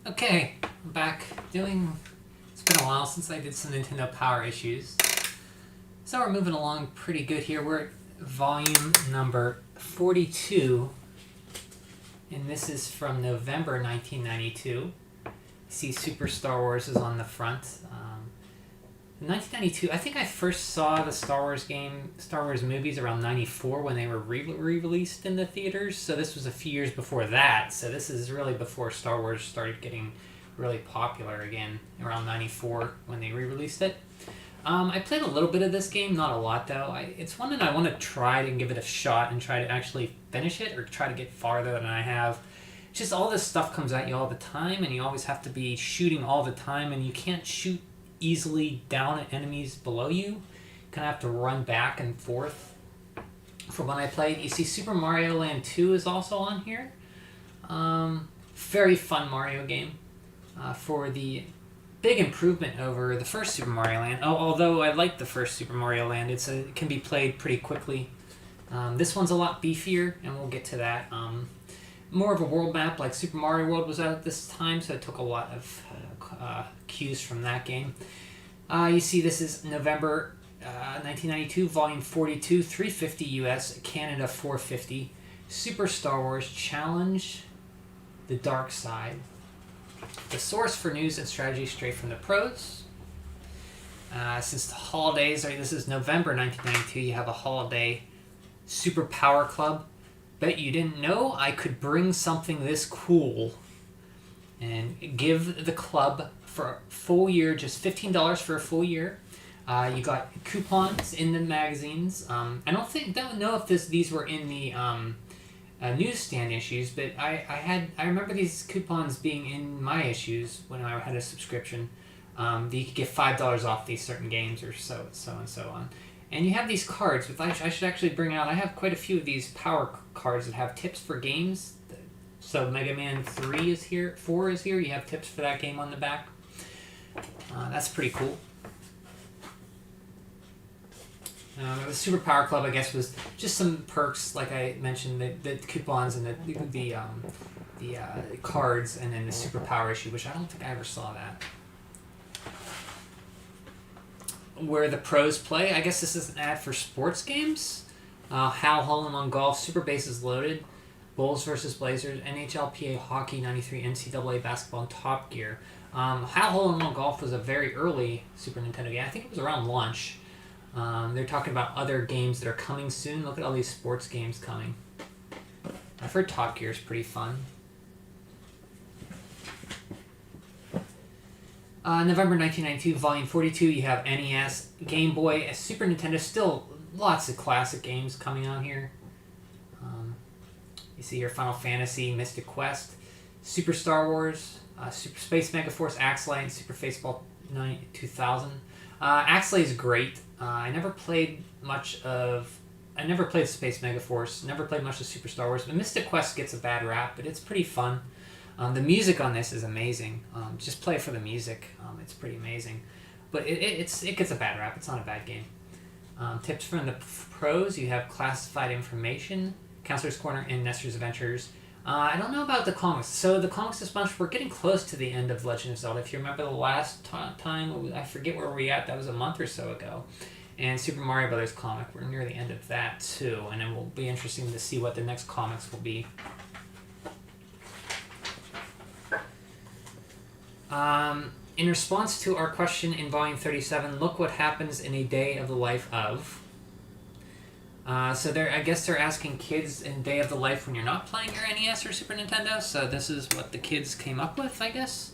Okay, I'm back doing. It's been a while since I did some Nintendo Power issues. So we're moving along pretty good here. We're at volume number 42, and this is from November 1992. See, Super Star Wars is on the front. In 1992, I think I first saw the Star Wars movies around 94 when they were re-released in the theaters. So this was a few years before that. So this is really before Star Wars started getting really popular again, around 94 when they re-released it. I played a little bit of this game, not a lot though. It's one that I want to try and give it a shot and try to actually finish it or try to get farther than I have. Just all this stuff comes at you all the time, and you always have to be shooting all the time, and you can't shoot easily down at enemies below you. You kind of have to run back and forth. For when I played, you see Super Mario Land 2 is also on here. Very fun Mario game. For the big improvement over the first Super Mario Land. Although I like the first Super Mario Land, it can be played pretty quickly. This one's a lot beefier, and we'll get to that. More of a world map, like Super Mario World was out at this time, so I took a lot of cues from that game. You see this is November 1992, volume 42, 350 US, Canada 450. Super Star Wars Challenge the Dark Side. The source for news and strategy straight from the pros. Since the holidays, this is November 1992, you have a holiday Super Power Club. Bet you didn't know I could bring something this cool and give the club for a full year, just $15 for a full year. You got coupons in the magazines. I don't know if these were in the newsstand issues, but I remember these coupons being in my issues when I had a subscription. That you could get $5 off these certain games or so and so on. And you have these cards, which I should actually bring out. I have quite a few of these power cards that have tips for games. So Mega Man 3 is here, 4 is here. You have tips for that game on the back. That's pretty cool. The Super Power Club, I guess, was just some perks, like I mentioned, the coupons and the cards, and then the Super Power issue, which I don't think I ever saw that. Where the pros play, I guess this is an ad for sports games. Hal Holland on golf, Super Bases Loaded, Bulls versus Blazers, NHLPA Hockey 93, NCAA Basketball, and Top Gear. Hal Holland on golf was a very early Super Nintendo game. I think it was around launch. They're talking about other games that are coming soon. Look at all these sports games coming. I've heard Top Gear is pretty fun. November 1992, Volume 42, you have NES, Game Boy, Super Nintendo, still lots of classic games coming out here. You see here Final Fantasy, Mystic Quest, Super Star Wars, Super Space Megaforce, Axelite, and Super Faceball 2000. Axelite is great. I never played Space Megaforce, never played much of Super Star Wars, but Mystic Quest gets a bad rap, but it's pretty fun. The music on this is amazing. Just play it for the music. It's pretty amazing. But it gets a bad rap. It's not a bad game. Tips from the pros. You have classified information, Counselor's Corner, and Nestor's Adventures. I don't know about the comics. So the comics this bunch, we're getting close to the end of Legend of Zelda. If you remember the last time, I forget where we at. That was a month or so ago. And Super Mario Brothers comic, we're near the end of that too. And it will be interesting to see what the next comics will be. In response to our question in Volume 37, look what happens in a day of the life of. I guess they're asking kids in day of the life when you're not playing your NES or Super Nintendo, so this is what the kids came up with, I guess.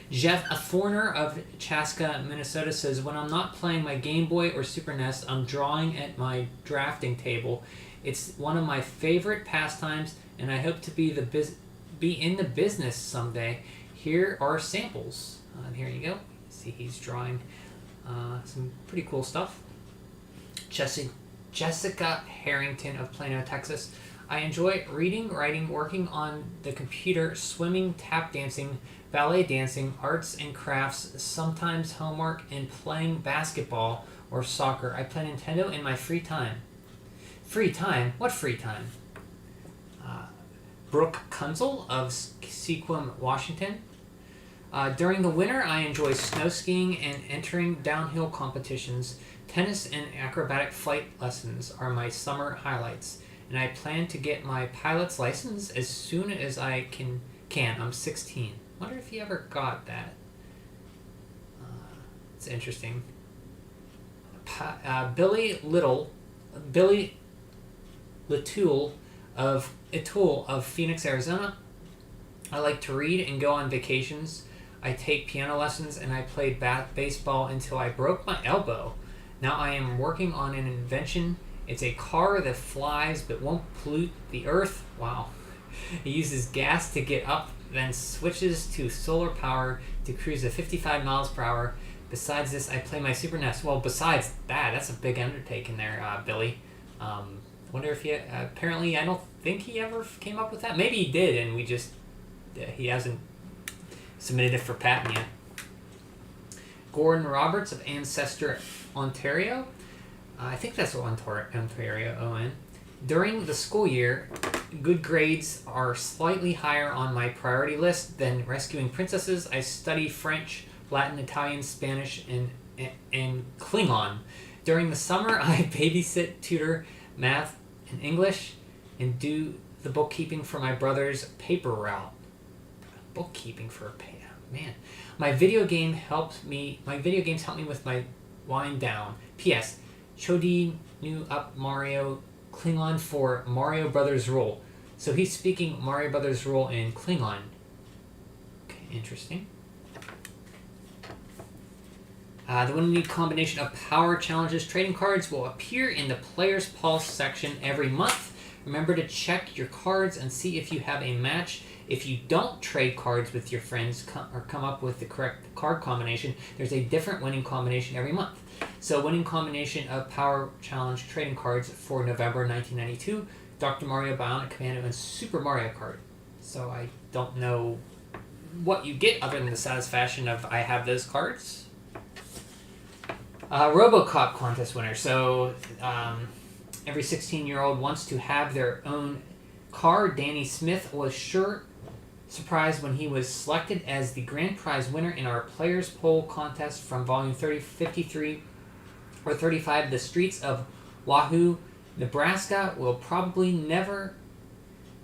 Jeff, a foreigner of Chaska, Minnesota, says, when I'm not playing my Game Boy or Super NES, I'm drawing at my drafting table. It's one of my favorite pastimes, and I hope to be in the business someday. Here are samples. Here you go. See, he's drawing some pretty cool stuff. Jessica Harrington of Plano, Texas. I enjoy reading, writing, working on the computer, swimming, tap dancing, ballet dancing, arts and crafts, sometimes homework, and playing basketball or soccer. I play Nintendo in my free time. Free time? What free time? Brooke Kunzel of Sequim, Washington. During the winter, I enjoy snow skiing and entering downhill competitions. Tennis and acrobatic flight lessons are my summer highlights, and I plan to get my pilot's license as soon as I can. I'm 16. Wonder if he ever got that. It's interesting. Billy Latoul of Phoenix, Arizona. I like to read and go on vacations. I take piano lessons and I played baseball until I broke my elbow. Now I am working on an invention. It's a car that flies but won't pollute the earth. Wow. It uses gas to get up, then switches to solar power to cruise at 55 miles per hour. Besides this, I play my Super NES. Well, besides that, that's a big undertaking there, Billy. Wonder if he... apparently, I don't think he ever came up with that. Maybe he did, and we just... he hasn't submitted it for patent yet. Gordon Roberts of Ancestor, Ontario. I think that's what Ontario, O-N. During the school year, good grades are slightly higher on my priority list than rescuing princesses. I study French, Latin, Italian, Spanish, and Klingon. During the summer, I babysit, tutor, math, and English, and do the bookkeeping for my brother's paper route. Bookkeeping for a man. My video games help me with my wind down. P.S. Chodi knew up Mario Klingon for Mario Brothers rule. So he's speaking Mario Brothers rule in Klingon. Okay, interesting. The winning combination of Power Challenges trading cards will appear in the Player's Pulse section every month. Remember to check your cards and see if you have a match. If you don't trade cards with your friends or come up with the correct card combination, there's a different winning combination every month. So winning combination of Power Challenge trading cards for November 1992, Dr. Mario, Bionic Commando, and Super Mario Kart. So I don't know what you get other than the satisfaction of I have those cards. RoboCop contest winner. So every 16-year-old wants to have their own car. Danny Smith was surprised when he was selected as the grand prize winner in our Players Poll contest from volume 53 or 35. The streets of Wahoo, Nebraska will probably never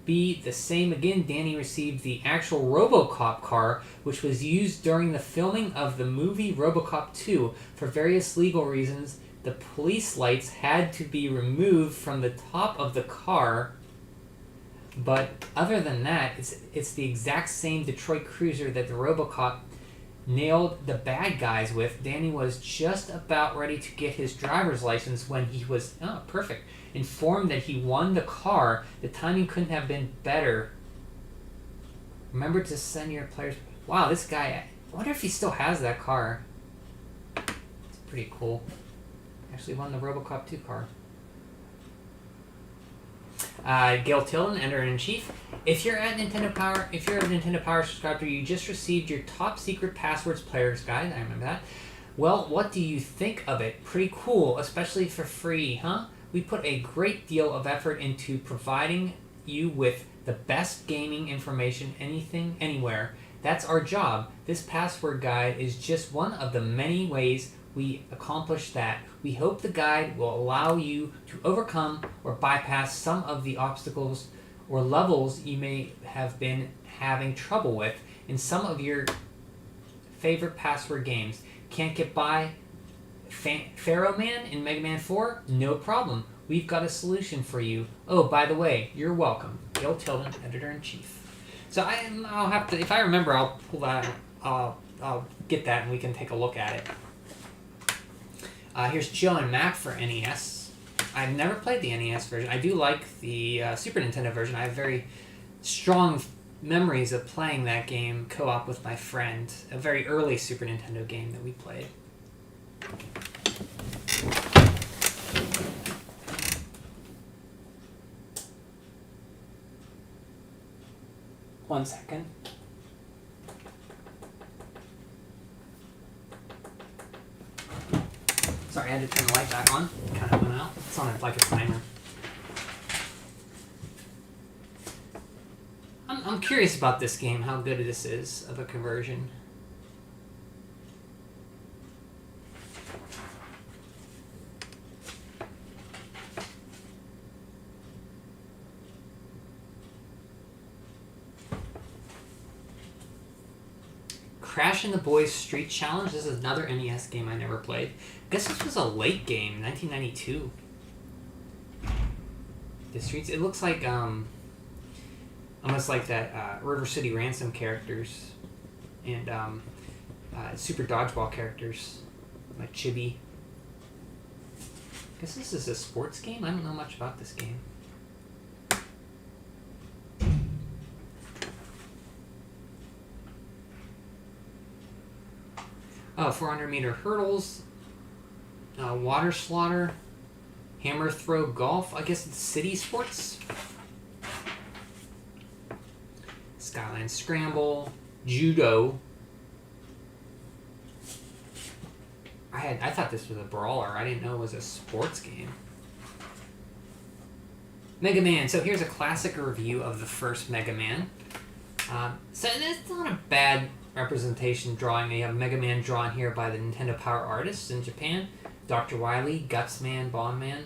be the same again. Danny received the actual RoboCop car, which was used during the filming of the movie RoboCop 2. For various legal reasons, the police lights had to be removed from the top of the car. But other than that, it's the exact same Detroit Cruiser that the RoboCop nailed the bad guys with. Danny was just about ready to get his driver's license when he was informed that he won the car. The timing couldn't have been better. Remember to send your players... Wow, this guy... I wonder if he still has that car. It's pretty cool. Actually won the RoboCop 2 car. Gail Tilden, Editor-in-Chief. If you're a Nintendo Power subscriber, you just received your top secret passwords player's guide. I remember that. Well, what do you think of it? Pretty cool, especially for free, huh? We put a great deal of effort into providing you with the best gaming information anything, anywhere. That's our job. This password guide is just one of the many ways we accomplish that. We hope the guide will allow you to overcome or bypass some of the obstacles or levels you may have been having trouble with in some of your favorite password games. Can't get by Pharaoh Man in Mega Man 4? No problem. We've got a solution for you. Oh, by the way, you're welcome. Gail Tilden, Editor-in-Chief. So I'll have to, if I remember, I'll pull that. I'll get that and we can take a look at it. Here's Joe and Mac for NES. I've never played the NES version. I do like the Super Nintendo version. I have very strong memories of playing that game co-op with my friend. A very early Super Nintendo game that we played. One second. Sorry, I had to turn the light back on. Kind of went out. It's on like a timer. I'm curious about this game, how good this is of a conversion. Crash and the Boys Street Challenge. This is another NES game I never played. I guess this was a late game, 1992. The streets. It looks like almost like that River City Ransom characters and Super Dodgeball characters like Chibi. I guess this is a sports game. I don't know much about this game. Oh, 400-meter hurdles, water slaughter, hammer throw golf. I guess it's city sports. Skyline scramble, judo. I thought this was a brawler. I didn't know it was a sports game. Mega Man. So here's a classic review of the first Mega Man. So it's not a bad representation drawing. You have Mega Man drawn here by the Nintendo Power artists in Japan. Dr. Wily, Gutsman, Bombman.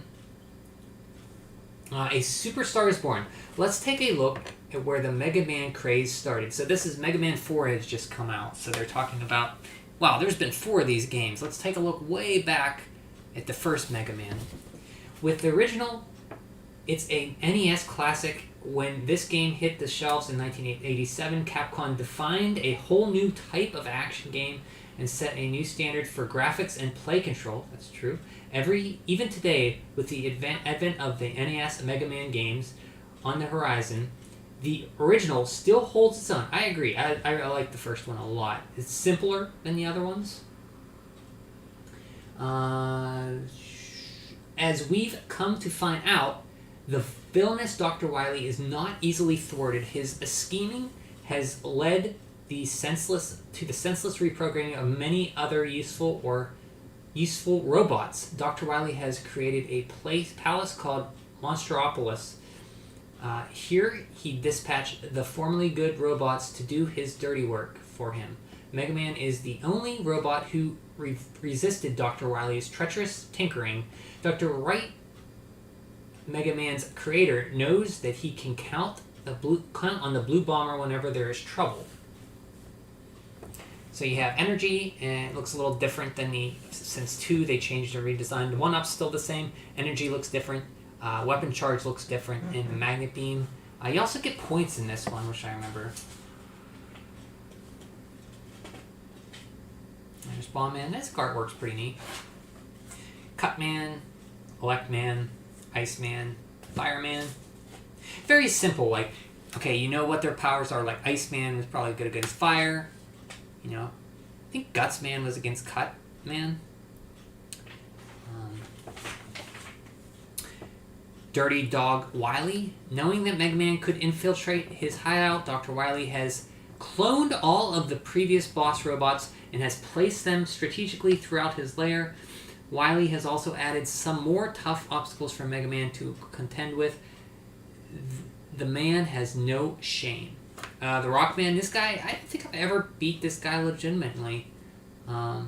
A superstar is born. Let's take a look at where the Mega Man craze started. So this is Mega Man 4 has just come out. So they're talking about, wow, there's been 4 of these games. Let's take a look way back at the first Mega Man. With the original, it's a NES classic. When this game hit the shelves in 1987, Capcom defined a whole new type of action game and set a new standard for graphics and play control. That's true. Even today, with the advent of the NES Mega Man games on the horizon, the original still holds its own. I agree. I like the first one a lot. It's simpler than the other ones. As we've come to find out, the villainous Dr. Wily is not easily thwarted. His scheming has led to the senseless reprogramming of many other useful robots. Dr. Wily has created a palace called Monstropolis. Here he dispatched the formerly good robots to do his dirty work for him. Mega Man is the only robot who resisted Dr. Wily's treacherous tinkering. Dr. Wright, Mega Man's creator, knows that he can count on the blue bomber whenever there is trouble. So you have energy, and it looks a little different than since 2 they changed and redesigned. The 1-up's still the same. Energy looks different. Weapon charge looks different. And the magnet beam. You also get points in this one, which I remember. There's Bombman. This artwork's pretty neat. Cutman, Electman, Iceman, Fireman. Very simple. Like, okay, you know what their powers are. Like Iceman is probably good against fire. You know, I think Gutsman was against Cutman. Dirty Dog Wily. Knowing that Mega Man could infiltrate his hideout, Dr. Wily has cloned all of the previous boss robots and has placed them strategically throughout his lair. Wily has also added some more tough obstacles for Mega Man to contend with. The man has no shame. The Rockman, this guy, I don't think I've ever beat this guy legitimately. I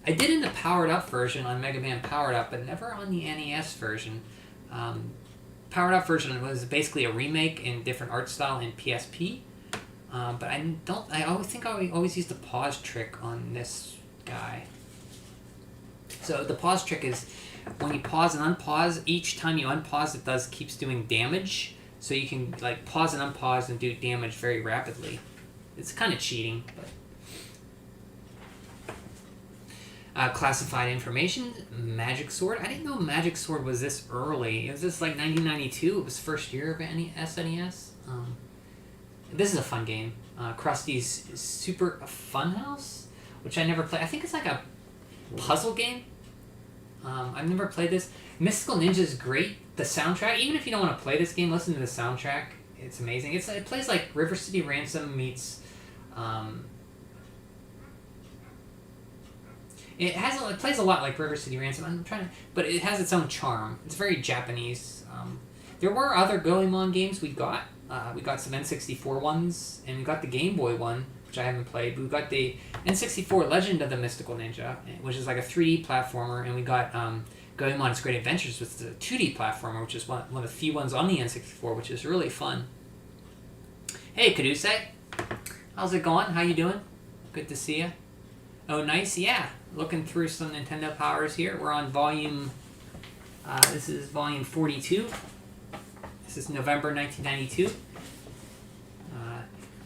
did in the Powered Up version on Mega Man Powered Up, but never on the NES version. Powered Up version was basically a remake in different art style in PSP. But I always used the pause trick on this guy. So the pause trick is when you pause and unpause, each time you unpause it keeps doing damage. So you can like pause and unpause and do damage very rapidly. It's kind of cheating, but classified information, Magic Sword. I didn't know Magic Sword was this early. It was just like 1992. It was first year of SNES. This is a fun game. Krusty's Super Funhouse, which I never played. I think it's like a puzzle game. I've never played this. Mystical Ninja is great. The soundtrack, even if you don't want to play this game, listen to the soundtrack. It's amazing. It plays like River City Ransom meets. It plays a lot like River City Ransom. But it has its own charm. It's very Japanese. There were other Goemon games we got. We got some N64 ones, and we got the Game Boy one, which I haven't played. We got the N64 Legend of the Mystical Ninja, which is like a 3D platformer, and we got Goemon's Great Adventures, which is a 2D platformer, which is one of the few ones on the N64, which is really fun. Hey, Kaduse. How's it going? How you doing? Good to see you. Oh, nice. Yeah. Looking through some Nintendo Powers here. We're on volume... this is volume 42. This is November 1992.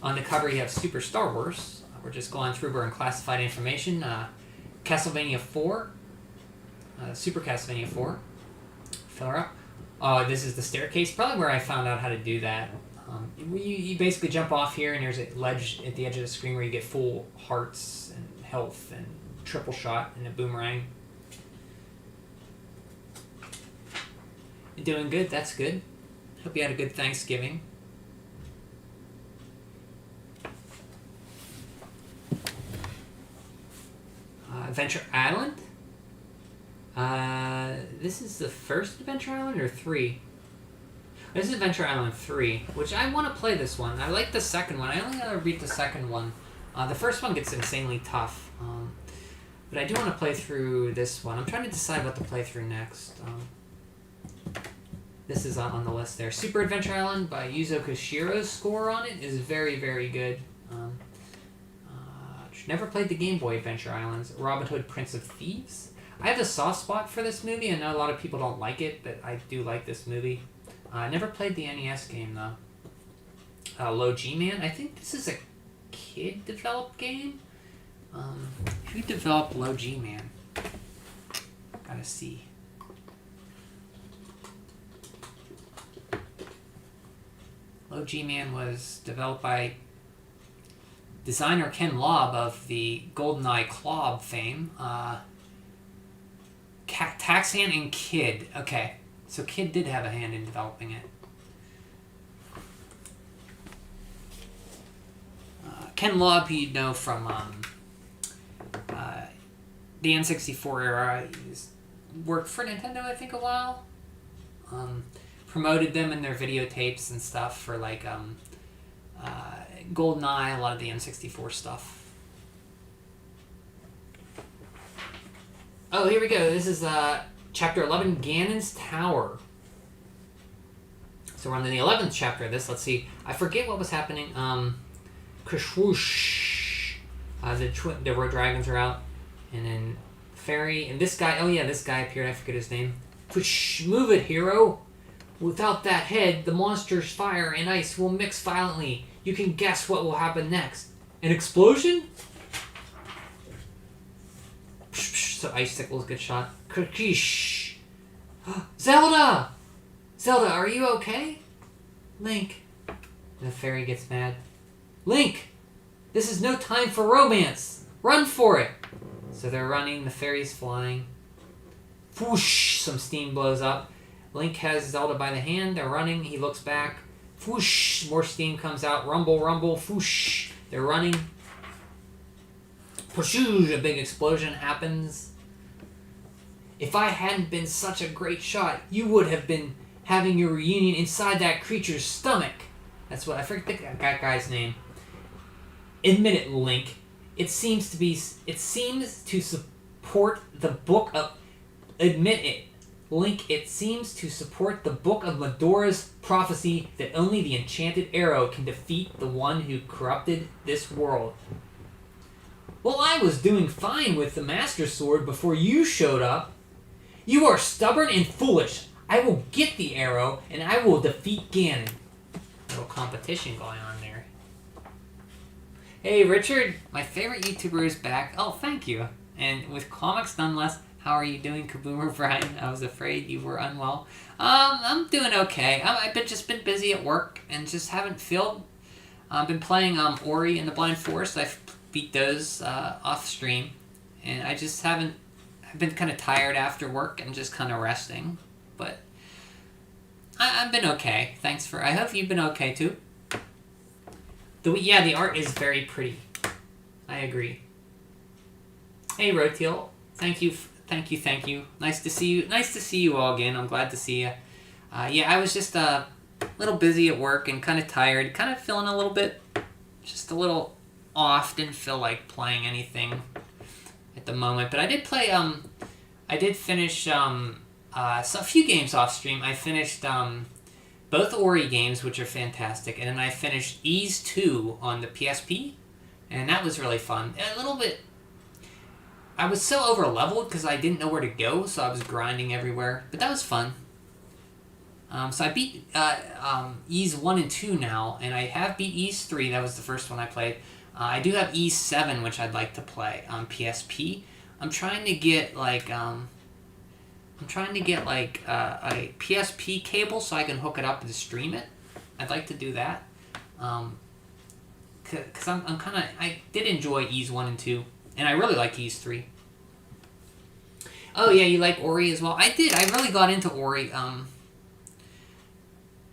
On the cover, you have Super Star Wars. We're just going through. We're in classified information. Castlevania 4. Super Castlevania 4. Fill her up. Oh, this is the staircase. Probably where I found out how to do that. You basically jump off here, and there's a ledge at the edge of the screen where you get full hearts and health and triple shot and a boomerang. You're doing good. That's good. Hope you had a good Thanksgiving. Adventure Island. This is the first Adventure Island or 3? This is Adventure Island 3, which I want to play this one. I like the second one. I only gotta beat the second one. The first one gets insanely tough. But I do want to play through this one. I'm trying to decide what to play through next. This is on the list there. Super Adventure Island by Yuzo Koshiro's score on it is very, very good. Never played the Game Boy Adventure Islands. Robin Hood, Prince of Thieves. I have a soft spot for this movie. I know a lot of people don't like it, but I do like this movie. I never played the NES game, though. Low G-Man. I think this is a kid-developed game. Who developed Low G-Man? Gotta see. Low G-Man was developed by designer Ken Lobb of the GoldenEye Clob fame. Taxan and Kid. Okay, so Kid did have a hand in developing it. Ken Lobb, you know from the N64 era. He's worked for Nintendo, I think, a while. Promoted them in their videotapes and stuff for like GoldenEye, a lot of the N64 stuff. Oh, here we go. This is Chapter 11, Ganon's Tower. So we're on the 11th chapter of this. Let's see. I forget what was happening. Krishwoosh. The road dragons are out. And then Fairy. And this guy. Oh, yeah, this guy appeared. I forget his name. Push, move it, hero. Without that head, the monster's fire and ice will mix violently. You can guess what will happen next. An explosion? So icicles get shot. Kirkish. Zelda! Zelda, are you okay? Link. And the fairy gets mad. Link! This is no time for romance. Run for it! So they're running. The fairy's flying. Whoosh! Some steam blows up. Link has Zelda by the hand. They're running. He looks back. Whoosh! More steam comes out. Rumble, rumble, whoosh! They're running. Pshoosh! A big explosion happens. If I hadn't been such a great shot, you would have been having your reunion inside that creature's stomach. That's what I forget that guy's name. Admit it, Link. It seems to support the book of. Admit it, Link. It seems to support the book of Medora's prophecy that only the enchanted arrow can defeat the one who corrupted this world. Well, I was doing fine with the Master Sword before you showed up. You are stubborn and foolish. I will get the arrow, and I will defeat Ganon. Little competition going on there. Hey, Richard. My favorite YouTuber is back. Oh, thank you. And with comics none less, how are you doing, Kaboomer Brian? I was afraid you were unwell. I'm doing okay. I've just been busy at work and just haven't filled. I've been playing Ori and the Blind Forest. I've beat those off stream, and I just haven't. I've been kind of tired after work and just kind of resting, but I've been okay. Thanks for. I hope you've been okay too. The art is very pretty. I agree. Hey, Roteal. Thank you. Nice to see you. Nice to see you all again. I'm glad to see you. I was just a little busy at work and kind of tired. Kind of feeling a little bit, just a little off. Didn't feel like playing anything at the moment. But I did play. I did finish a few games off stream. I finished both Ori games, which are fantastic, and then I finished Ys 2 on the PSP. And that was really fun. A little bit... I was so over-leveled because I didn't know where to go, so I was grinding everywhere. But that was fun. So I beat Ys 1 and 2 now, and I have beat Ys 3. That was the first one I played. I do have Ys 7, which I'd like to play on PSP. I'm trying to get like a PSP cable so I can hook it up and stream it. I'd like to do that. Because I did enjoy Ys 1 and 2, and I really like Ys 3. Oh yeah, you like Ori as well? I did. I really got into Ori.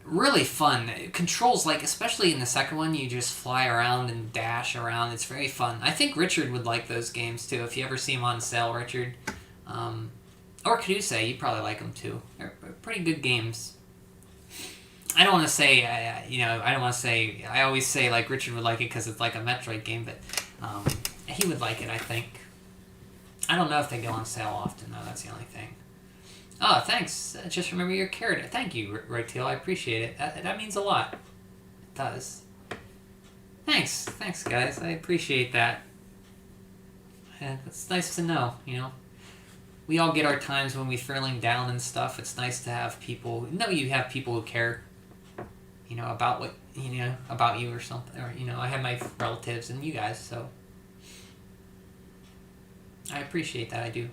Really fun. Controls, like, especially in the second one, you just fly around and dash around. It's very fun. I think Richard would like those games, too. If you ever see them on sale, Richard. Or Kaduse, you'd probably like them, too. They're pretty good games. I don't want to say, I always say, like, Richard would like it because it's like a Metroid game, but he would like it, I think. I don't know if they go on sale often, though. That's the only thing. Oh, thanks. Just remember your carrot. Thank you, Roteal. I appreciate it. That means a lot. It does. Thanks. Thanks, guys. I appreciate that. It's nice to know, We all get our times when we're feeling down and stuff. It's nice to have people... you have people who care, about what, about you or something. Or, I have my relatives and you guys, so... I appreciate that. I do.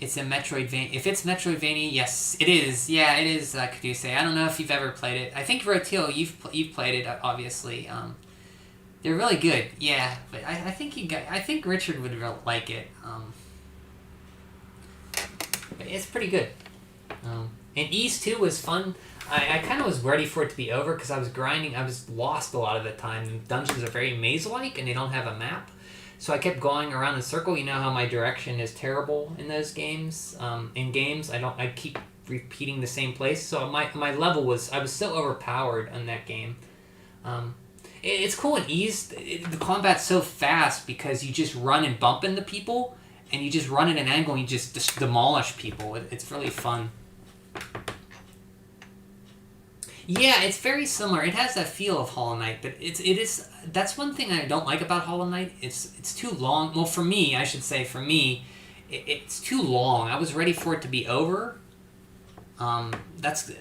It's a Metroidvania. If it's Metroidvania, yes, it is. Yeah, it is. Kaduse. I don't know if you've ever played it. I think Roteal, you've played it, obviously. They're really good. Yeah, but I think Richard would like it. But it's pretty good. And Ys 2 was fun. I kind of was ready for it to be over because I was grinding. I was lost a lot of the time. The dungeons are very maze-like and they don't have a map. So I kept going around in a circle. You know how my direction is terrible in those games. In games, I keep repeating the same place. So my level was... I was so overpowered on that game. It's cool in Ys. The combat's so fast because you just run and bump into people. And you just run at an angle and you just demolish people. It's really fun. Yeah, it's very similar. It has that feel of Hollow Knight, but it is. That's one thing I don't like about Hollow Knight. It's too long. Well, for me, I should say, it's too long. I was ready for it to be over. That's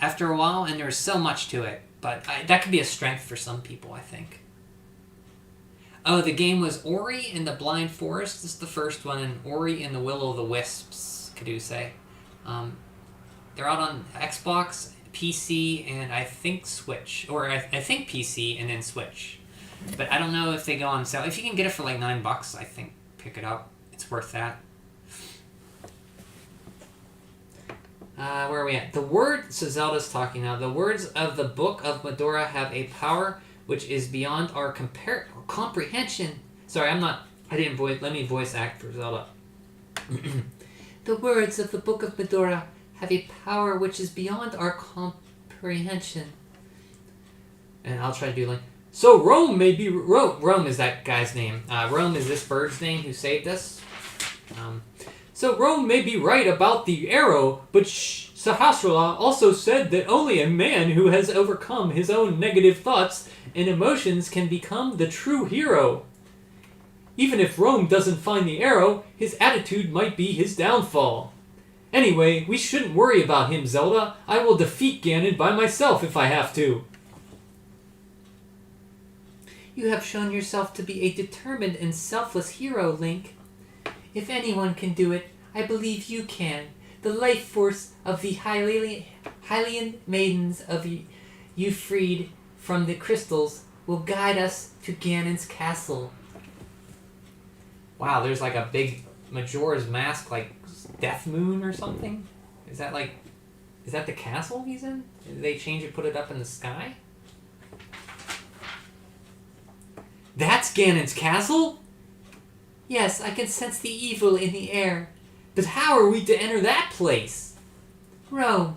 after a while, and there's so much to it. But that could be a strength for some people, I think. Oh, the game was Ori and the Blind Forest. This is the first one, and Ori and the Will-o'-the-Wisps, Kaduse. They're out on Xbox, PC, and I think Switch. Or I think PC and then Switch. But I don't know if they go on sale. If you can get it for like $9, I think pick it up. It's worth that. Where are we at? The word, so Zelda's talking now. The words of the Book of Medora have a power which is beyond our comprehension. Sorry, let me voice act for Zelda. The words of the Book of Medora have a power which is beyond our comprehension. And I'll try to do like... So Rome may be... Rome is that guy's name. Rome is this bird's name who saved us. So Rome may be right about the arrow, but Sahasrara also said that only a man who has overcome his own negative thoughts and emotions can become the true hero. Even if Rome doesn't find the arrow, his attitude might be his downfall. Anyway, we shouldn't worry about him, Zelda. I will defeat Ganon by myself if I have to. You have shown yourself to be a determined and selfless hero, Link. If anyone can do it, I believe you can. The life force of the Hylian maidens of you freed from the crystals will guide us to Ganon's castle. Wow, there's like a big Majora's Mask, like Death Moon or something? Is that the castle he's in? Did they change it, put it up in the sky? That's Ganon's castle? Yes, I can sense the evil in the air. But how are we to enter that place? Rome.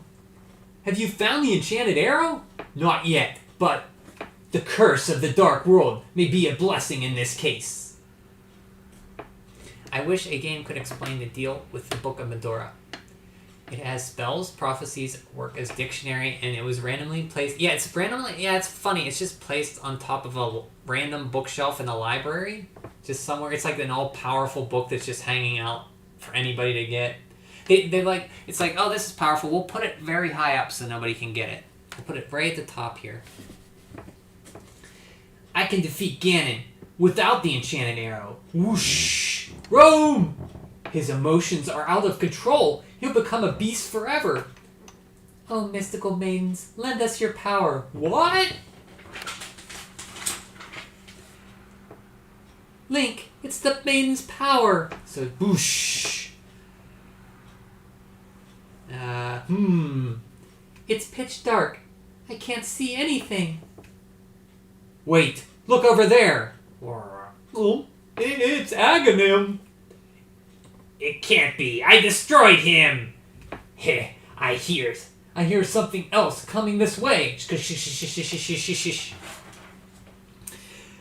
Have you found the enchanted arrow? Not yet, but the curse of the Dark World may be a blessing in this case. I wish a game could explain the deal with the Book of Medora. It has spells, prophecies, work as dictionary, and it was randomly placed... Yeah, it's funny. It's just placed on top of random bookshelf in a library, just somewhere. It's like an all-powerful book that's just hanging out for anybody to get. They're like, it's like, oh, this is powerful. We'll put it very high up so nobody can get it. We'll put it right at the top here. I can defeat Ganon without the enchanted arrow. Whoosh! Rome! His emotions are out of control. He'll become a beast forever. Oh, mystical maidens, lend us your power. What? Link, it's the maiden's power. So, boosh. It's pitch dark. I can't see anything. Wait, look over there. Oh, it's Aghanim. It can't be. I destroyed him. Heh, I hear something else coming this way. The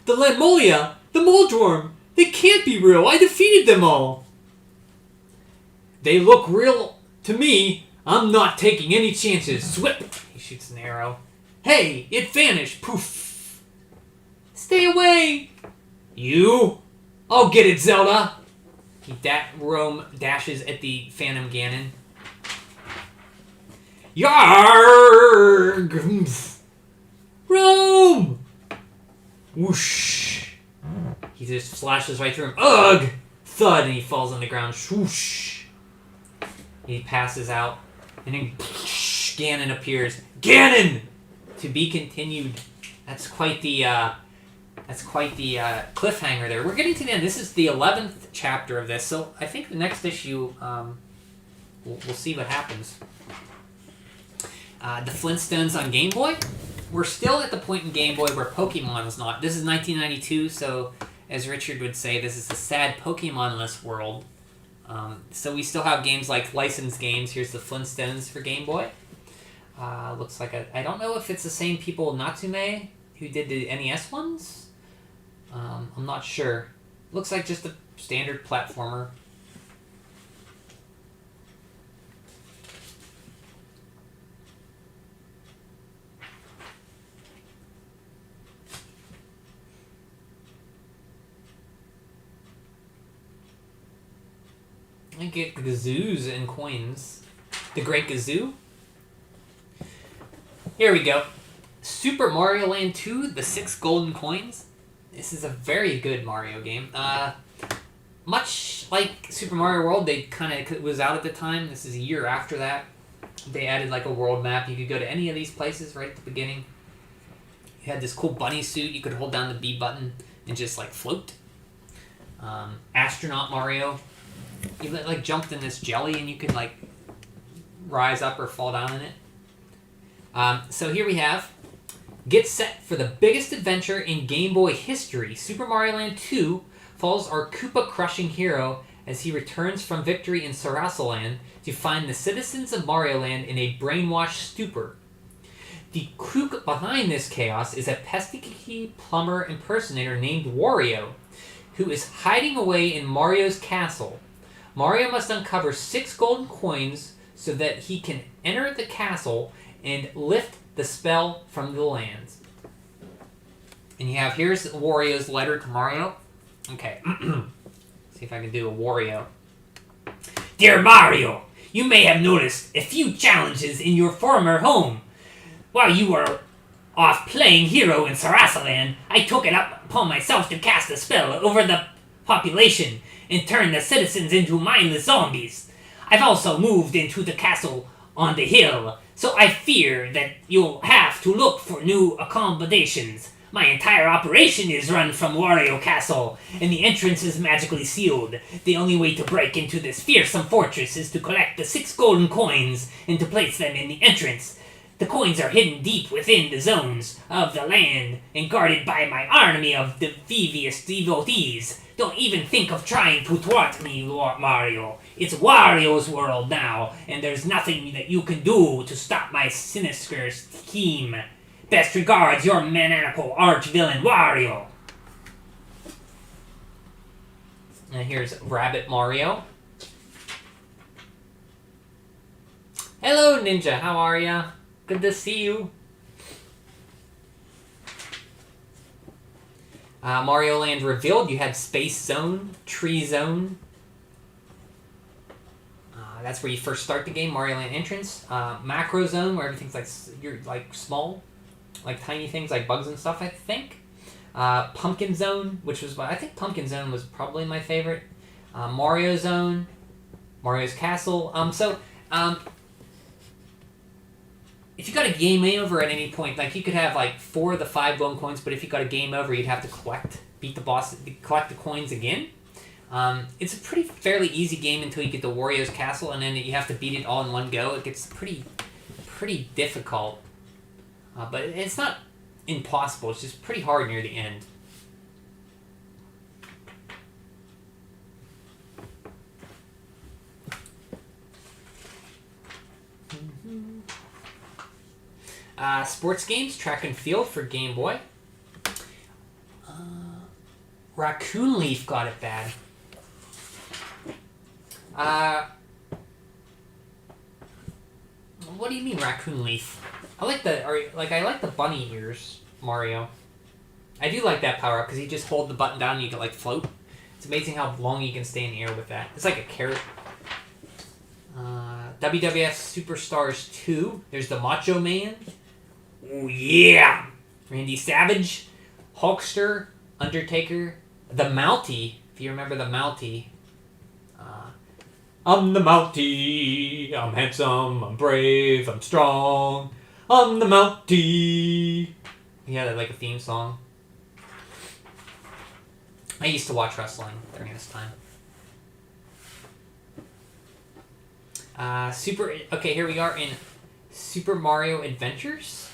Lammolia, the Moldworm, they can't be real. I defeated them all. They look real to me. I'm not taking any chances. Swip! He shoots an arrow. Hey, it vanished. Poof. Stay away. You? I'll get it, Zelda. Rome dashes at the Phantom Ganon. Yarg! Rome! Whoosh! He just flashes right through him. Ugh! Thud, and he falls on the ground. Swoosh! He passes out, and then Ganon appears. Ganon! To be continued. That's quite the cliffhanger there. We're getting to the end. This is the 11th chapter of this, so I think the next issue, we'll see what happens. The Flintstones on Game Boy. We're still at the point in Game Boy where Pokemon was not. This is 1992, so as Richard would say, this is a sad Pokemon-less world. So we still have games like licensed games. Here's the Flintstones for Game Boy. Looks like I don't know if it's the same people, Natsume, who did the NES ones. I'm not sure. Looks like just a standard platformer. I get gazoos and coins. The Great Gazoo. Here we go. Super Mario Land 2, the 6 golden coins. This is a very good Mario game. Much like Super Mario World, they kind of was out at the time. This is a year after that. They added like a world map. You could go to any of these places right at the beginning. You had this cool bunny suit. You could hold down the B button and just like float. Astronaut Mario. You like jumped in this jelly and you could like rise up or fall down in it. So here we have, get set for the biggest adventure in Game Boy history. Super Mario Land 2 follows our Koopa-crushing hero as he returns from victory in Sarasaland to find the citizens of Mario Land in a brainwashed stupor. The kook behind this chaos is a pesky plumber impersonator named Wario, who is hiding away in Mario's castle. Mario must uncover 6 golden coins so that he can enter the castle and lift the spell from the lands. And you have, here's Wario's letter to Mario. Okay. See if I can do a Wario. Dear Mario, you may have noticed a few challenges in your former home. While you were off playing hero in Sarasaland, I took it up upon myself to cast a spell over the population and turn the citizens into mindless zombies. I've also moved into the castle on the hill, so I fear that you'll have to look for new accommodations. My entire operation is run from Wario Castle, and the entrance is magically sealed. The only way to break into this fearsome fortress is to collect the 6 golden coins and to place them in the entrance. The coins are hidden deep within the zones of the land and guarded by my army of devious devotees. Don't even think of trying to thwart me, Mario. It's Wario's world now, and there's nothing that you can do to stop my sinister scheme. Best regards, your maniacal arch-villain, Wario. And here's Rabbit Mario. Hello, Ninja. How are ya? Good to see you. Mario Land Revealed, you had Space Zone, Tree Zone. That's where you first start the game. Mario Land entrance. Macro Zone, where everything's like you're like small, like tiny things like bugs and stuff. I think. Pumpkin Zone, which was I think Pumpkin Zone was probably my favorite. Mario Zone, Mario's Castle. If you got a game over at any point, like you could have like 4 of the 5 bone coins, but if you got a game over, you'd have to beat the boss, collect the coins again. It's a fairly easy game until you get to Wario's Castle, and then you have to beat it all in one go. It gets pretty difficult, but it's not impossible. It's just pretty hard near the end. Sports games, track and field for Game Boy. Raccoon Leaf got it bad. What do you mean Raccoon Leaf? I like the bunny ears, Mario. I do like that power up because you just hold the button down and you can like float. It's amazing how long you can stay in the air with that. It's like a carrot. WWF Superstars 2. There's the Macho Man. Oh yeah! Randy Savage, Hulkster, Undertaker, the Mountie. If you remember the Mountie. I'm the Mountie. I'm handsome. I'm brave. I'm strong. I'm the Mountie. He had like a theme song. I used to watch wrestling during this time. Okay, here we are in Super Mario Adventures.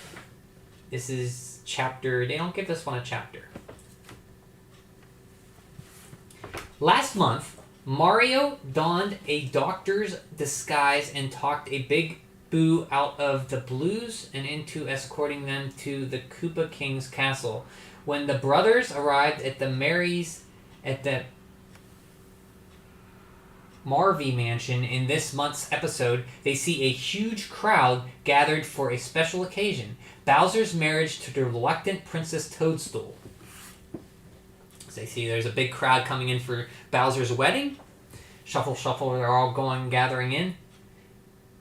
This is chapter... They don't give this one a chapter. Last month, Mario donned a doctor's disguise and talked a big Boo out of the blues and into escorting them to the Koopa King's castle. When the brothers arrived at the Marvy Mansion in this month's episode, they see a huge crowd gathered for a special occasion. Bowser's marriage to the reluctant Princess Toadstool. So they see there's a big crowd coming in for Bowser's wedding. Shuffle, shuffle, they're all gathering in.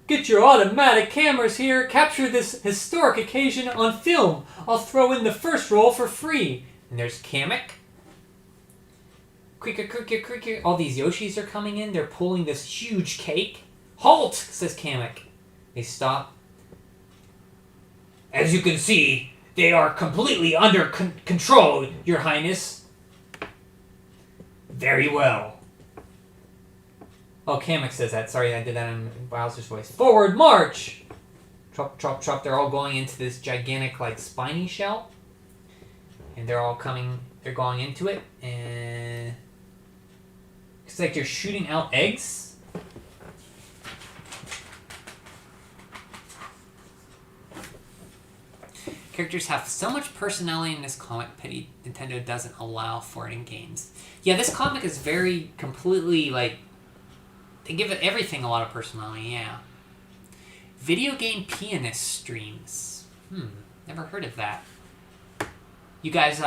Get your automatic cameras here. Capture this historic occasion on film. I'll throw in the first roll for free. And there's Kamek. Quicker, quicker, quicker. All these Yoshis are coming in. They're pulling this huge cake. Halt, says Kamek. They stop. As you can see, they are completely under control, Your Highness. Very well. Oh, Kamek says that. Sorry, I did that in Bowser's voice. Forward march! Chop, chop, chop. They're all going into this gigantic, like, spiny shell. And they're all coming... They're going into it. And... It's like they're shooting out eggs. Characters have so much personality in this comic, pity Nintendo doesn't allow for it in games. Yeah, this comic is very completely, like... They give it everything a lot of personality, yeah. Video game pianist streams. Never heard of that. You guys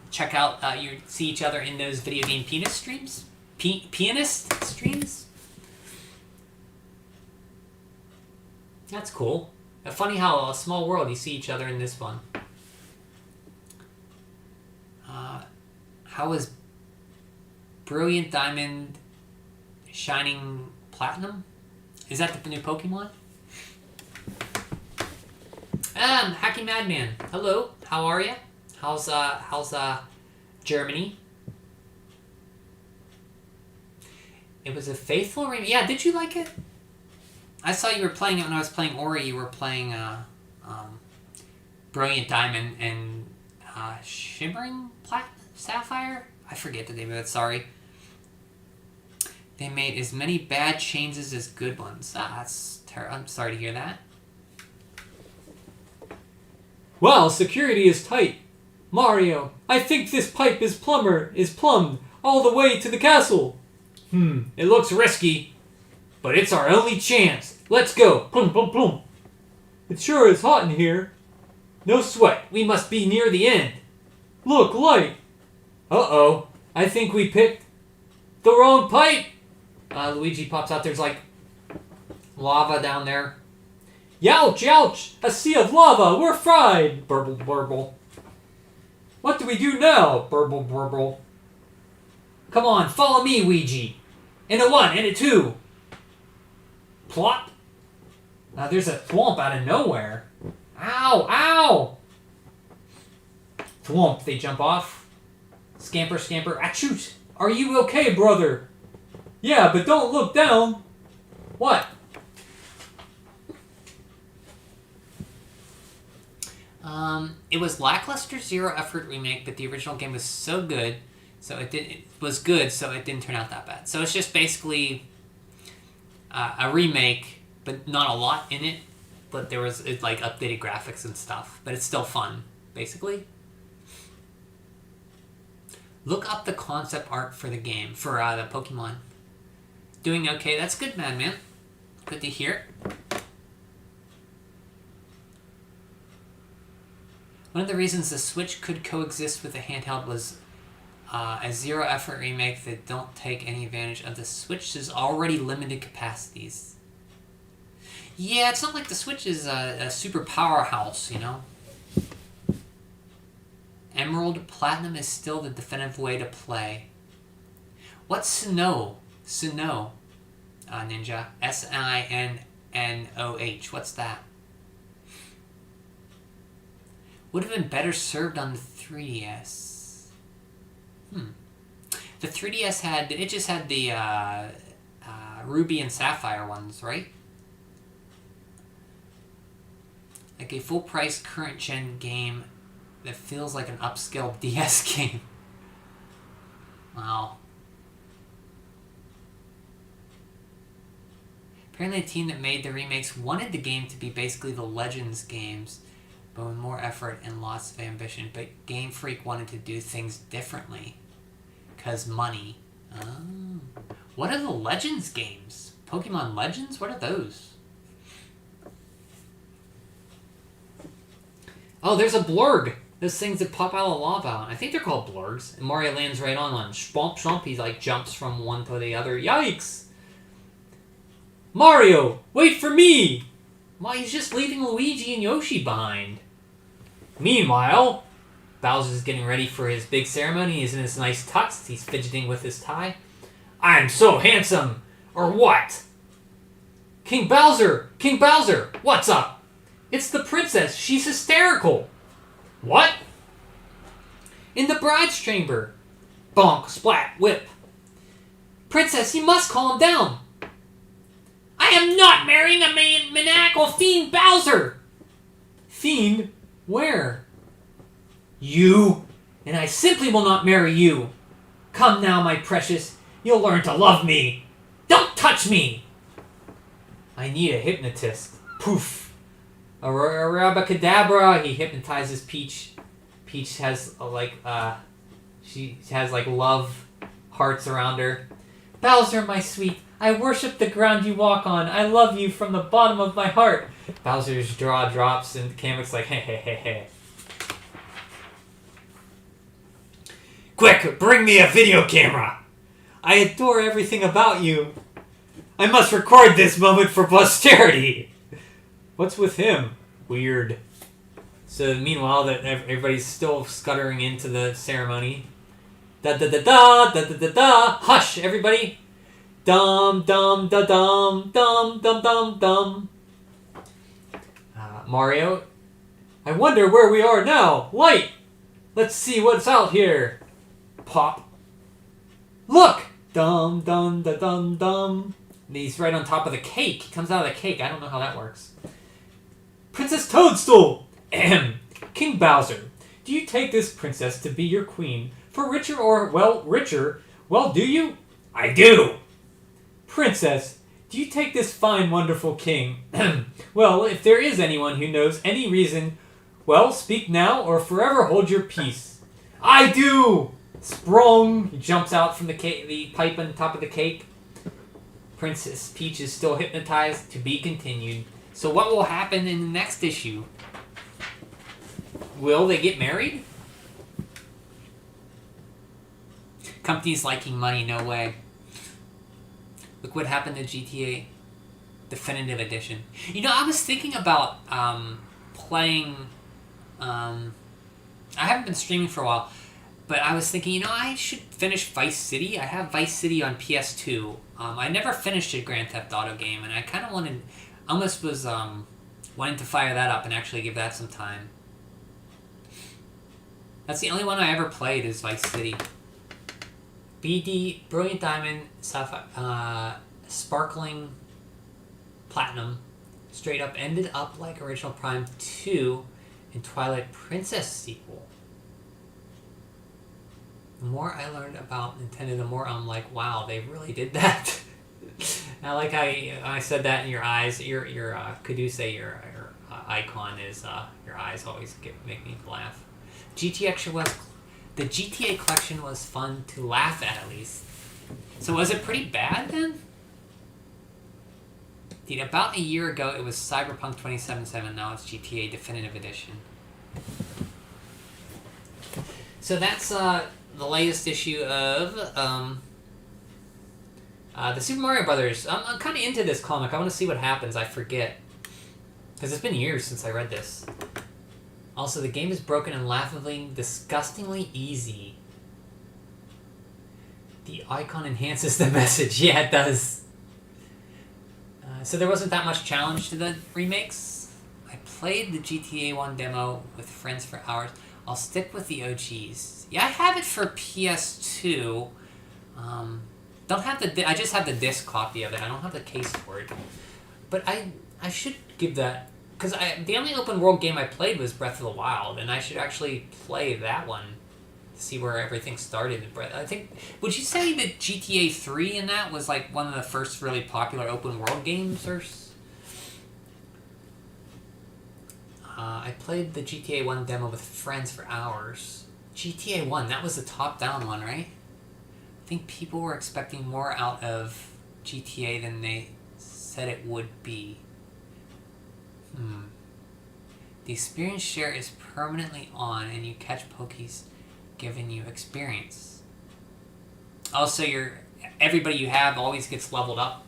check out, you see each other in those video game pianist streams? Pianist streams? That's cool. Funny how a small world you see each other in this one. How is Brilliant Diamond Shining Platinum? Is that the new Pokemon? Hacky Madman. Hello, how are you? How's Germany? It was a faithful remake. Yeah, did you like it? I saw you were playing it when I was playing Ori. You were playing Brilliant Diamond and Shimmering Sapphire? I forget the name of it, sorry. They made as many bad changes as good ones. That's terrible. I'm sorry to hear that. Wow, security is tight. Mario, I think this pipe is plumbed all the way to the castle. It looks risky, but it's our only chance. Let's go. Plum, plum, plum. It sure is hot in here. No sweat. We must be near the end. Look, light. Uh-oh. I think we picked the wrong pipe. Luigi pops out. There's like lava down there. Youch, youch! A sea of lava! We're fried! Burble, burble. What do we do now? Burble, burble. Come on, follow me, Ouija. In a 1, in a 2. Plop. There's a thwomp out of nowhere. Ow, ow! Thwomp, they jump off. Scamper, scamper, achoo! Are you okay, brother? Yeah, but don't look down. What? It was lackluster, zero-effort remake, but the original game was so good, so it didn't turn out that bad. So it's just basically a remake, but not a lot in it. But there was like updated graphics and stuff, but it's still fun, basically. Look up the concept art for the game for the Pokemon. Doing okay. That's good, man. Good to hear. One of the reasons the Switch could coexist with the handheld was a zero-effort remake that don't take any advantage of the Switch's already limited capacities. Yeah, it's not like the Switch is a super powerhouse, you know? Emerald Platinum is still the definitive way to play. What's Snow? Snow, Ninja. S-I-N-N-O-H. What's that? Would have been better served on the 3DS. The 3DS had the Ruby and Sapphire ones, right? Like a full-price current-gen game that feels like an upscale DS game. Wow. Apparently the team that made the remakes wanted the game to be basically the Legends games, but with more effort and lots of ambition. But Game Freak wanted to do things differently. 'Cause money. Oh. What are the Legends games? Pokemon Legends? What are those? Oh, there's a blurg. Those things that pop out of lava. I think they're called blurgs. And Mario lands right on one. Schwomp, schwomp. He like jumps from one to the other. Yikes! Mario, wait for me! Why, he's just leaving Luigi and Yoshi behind. Meanwhile, Bowser's getting ready for his big ceremony. He's in his nice tux. He's fidgeting with his tie. I'm so handsome! Or what? King Bowser! King Bowser! What's up? It's the princess. She's hysterical. What? In the bride's chamber. Bonk, splat, whip. Princess, you must calm down. I am not marrying a maniacal fiend Bowser! Fiend? Where? You! And I simply will not marry you. Come now, my precious. You'll learn to love me. Don't touch me! I need a hypnotist. Poof. Abracadabra. He hypnotizes Peach. Peach has she has like love hearts around her. Bowser, my sweet, I worship the ground you walk on. I love you from the bottom of my heart. Bowser's jaw drops and Kamek's like, hey, hey, hey, hey. Quick, bring me a video camera. I adore everything about you. I must record this moment for posterity. What's with him? Weird. So meanwhile, that everybody's still scuttering into the ceremony. Da da da da da da da da. Hush, everybody. Dum dum da dum dum dum dum dum. Mario. I wonder where we are now. Light. Let's see what's out here. Pop. Look. Dum dum da dum dum. And he's right on top of the cake. He comes out of the cake. I don't know how that works. Princess Toadstool. Ahem. King Bowser. Do you take this princess to be your queen? For richer or, well, richer? Well, do you? I do. Princess, do you take this fine, wonderful king? Well, if there is anyone who knows any reason, well, speak now or forever hold your peace. I do! Sprung! He jumps out from the pipe on top of the cake. Princess Peach is still hypnotized. To be continued. So what will happen in the next issue? Will they get married? Companies liking money, no way. Look what happened to GTA Definitive Edition. You know, I was thinking about playing... I haven't been streaming for a while, but I was thinking, you know, I should finish Vice City. I have Vice City on PS2. I never finished a Grand Theft Auto game, and I kind of wanted... almost was wanting to fire that up and actually give that some time. That's the only one I ever played is Vice City. BD, Brilliant Diamond, Sapphire, Sparkling Platinum, straight up ended up like Original Prime 2 and Twilight Princess sequel. The more I learned about Nintendo, the more I'm like, wow, they really did that. I like how I said that in your eyes. Your Kuduse, your icon is your eyes always make me laugh. The GTA collection was fun to laugh at least. So was it pretty bad then? Dude, about a year ago it was Cyberpunk 2077. Now it's GTA Definitive Edition. So that's the latest issue of the Super Mario Brothers. I'm kind of into this comic. I want to see what happens. I forget. Because it's been years since I read this. Also, the game is broken and laughably, disgustingly easy. The icon enhances the message. Yeah, it does. So there wasn't that much challenge to the remakes. I played the GTA 1 demo with friends for hours. I'll stick with the OGs. Yeah, I have it for PS2. Don't have the. I just have the disc copy of it. I don't have the case for it. But I should give that, because the only open world game I played was Breath of the Wild, and I should actually play that one to see where everything started. I think, would you say that GTA 3 in that was like one of the first really popular open world games? Or I played the GTA 1 demo with friends for hours. GTA 1, that was the top-down one, right? I think people were expecting more out of GTA than they said it would be. The experience share is permanently on, and you catch pokies giving you experience. Also, everybody you have always gets leveled up.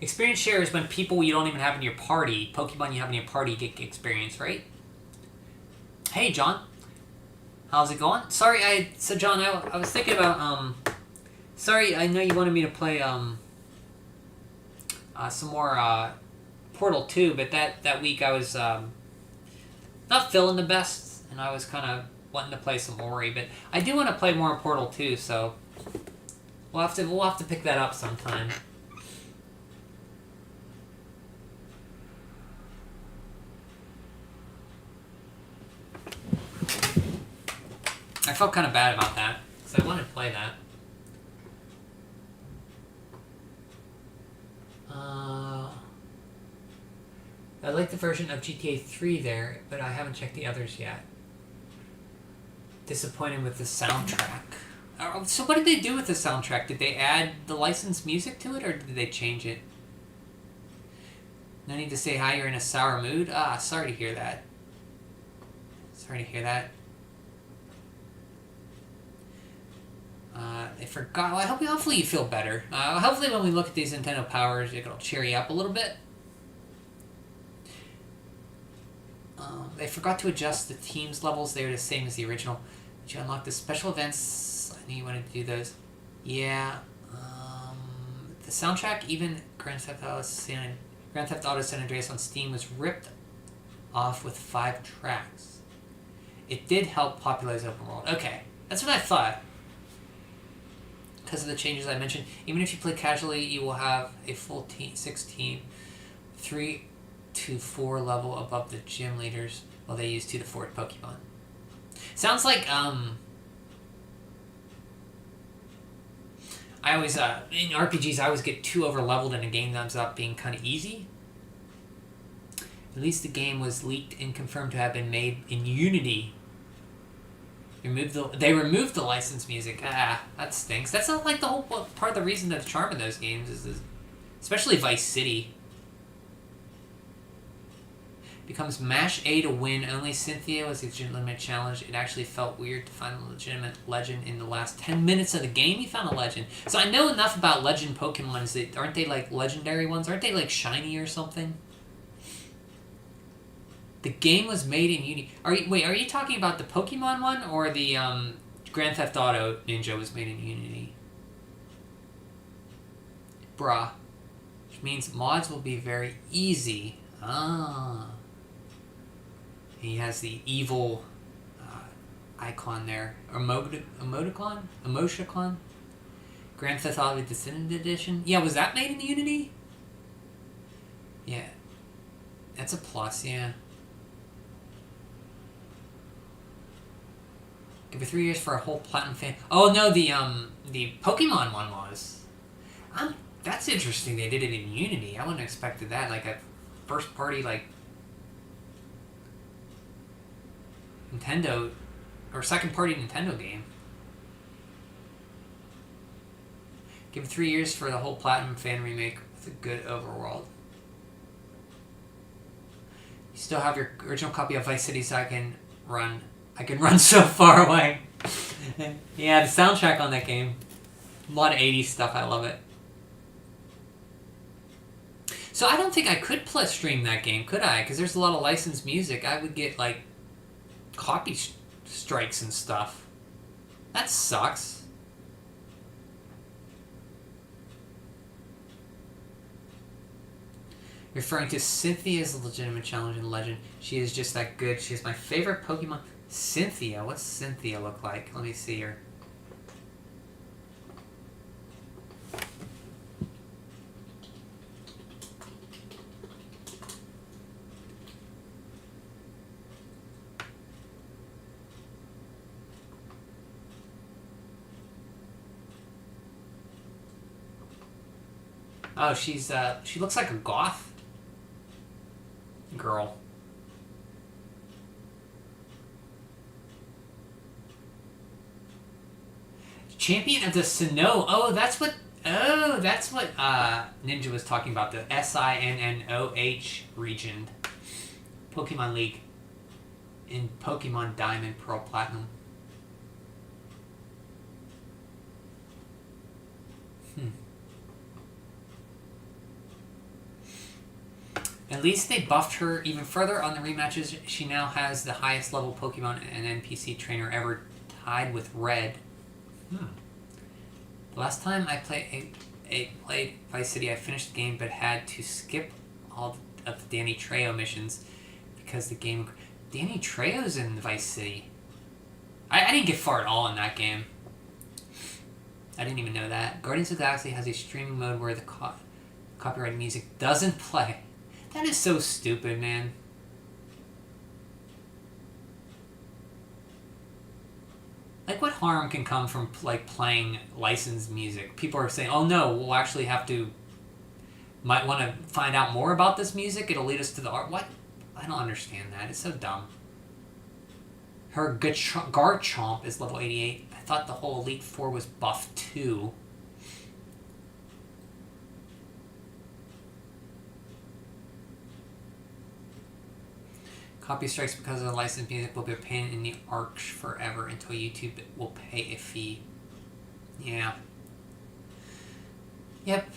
Experience share is when people you don't even have in your party, Pokemon you have in your party, get experience, right? Hey, John. How's it going? Sorry, John, I was thinking about, sorry, I know you wanted me to play, some more, Portal 2, but that week I was, not feeling the best, and I was kind of wanting to play some Ori, but I do want to play more Portal 2, so we'll have to pick that up sometime. I felt kind of bad about that, because I wanted to play that. I like the version of GTA 3 there, but I haven't checked the others yet. Disappointed with the soundtrack. So what did they do with the soundtrack? Did they add the licensed music to it, or did they change it? No need to say hi, you're in a sour mood? Sorry to hear that. Sorry to hear that. They forgot. Well, hopefully you feel better. Hopefully when we look at these Nintendo Powers, it'll cheer you up a little bit. They forgot to adjust the team's levels. They were the same as the original. Did you unlock the special events? I knew you wanted to do those. Yeah. The soundtrack, even Grand Theft Auto San Andreas on Steam, was ripped off with 5 tracks. It did help popularize open world. Okay, that's what I thought. Because of the changes I mentioned, even if you play casually, you will have a full 6 team, 3 to 4 level above the gym leaders, while they use 2 to 4 Pokemon. Sounds like I always in RPGs I always get too over leveled in a game that ends up being kind of easy. At least the game was leaked and confirmed to have been made in Unity. They removed the licensed music. That stinks. That's not like the whole part of the reason of the charm of those games is especially Vice City. Becomes mash A to win. Only Cynthia was the legitimate challenge. It actually felt weird to find a legitimate legend in the last 10 minutes of the game. You found a legend. So I know enough about legend Pokemon. Aren't they like legendary ones? Aren't they like shiny or something? The game was made in Unity. Are you talking about the Pokemon one or the Grand Theft Auto Ninja was made in Unity? Bruh. Which means mods will be very easy. Ah. He has the evil icon there. Emoticon? Emoticon? Grand Theft Auto Definitive Edition? Yeah, was that made in Unity? Yeah. That's a plus, yeah. Give it 3 years for a whole platinum fan. Oh no, the Pokemon one was. That's interesting. They did it in Unity. I wouldn't have expected that. Like a first party like Nintendo or second party Nintendo game. Give it 3 years for the whole platinum fan remake with a good overworld. You still have your original copy of Vice City, so I can run so far away. Yeah, the soundtrack on that game. A lot of 80s stuff. I love it. So I don't think I could stream that game, could I? Because there's a lot of licensed music. I would get, like, copy strikes and stuff. That sucks. Referring to Cynthia's legitimate challenge and legend. She is just that good. She is my favorite Pokemon. Cynthia? What's Cynthia look like? Let me see her. Oh, she looks like a goth girl. Champion of the Sinnoh. Oh, that's what Ninja was talking about. The SINNOH region. Pokemon League. In Pokemon Diamond, Pearl, Platinum. At least they buffed her even further on the rematches. She now has the highest level Pokemon and NPC trainer ever, tied with Red. The last time I played Vice City, I finished the game but had to skip all of the Danny Trejo missions because the game... Danny Trejo's in Vice City. I didn't get far at all in that game. I didn't even know that. Guardians of the Galaxy has a streaming mode where the copyrighted music doesn't play. That is so stupid, man. Like, what harm can come from, like, playing licensed music? People are saying, oh no, we'll actually have to... Might want to find out more about this music? It'll lead us to the art... What? I don't understand that. It's so dumb. Her Garchomp is level 88. I thought the whole Elite Four was buffed too. Copy strikes because of the licensed music will be a pain in the arch forever until YouTube will pay a fee. Yeah. Yep,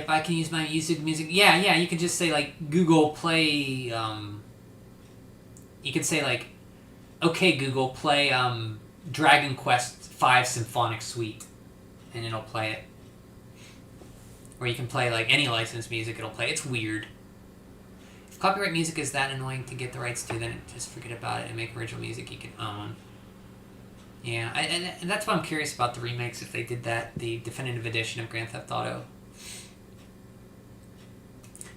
I can use my music. Yeah, you can just say, like, Google play, you can say, like, okay, Google, play, Dragon Quest V Symphonic Suite, and it'll play it. Or you can play, like, any licensed music, it'll play. It's weird. If copyright music is that annoying to get the rights to, then just forget about it and make original music you can own. Yeah, and that's why I'm curious about the remakes, if they did that, the definitive edition of Grand Theft Auto.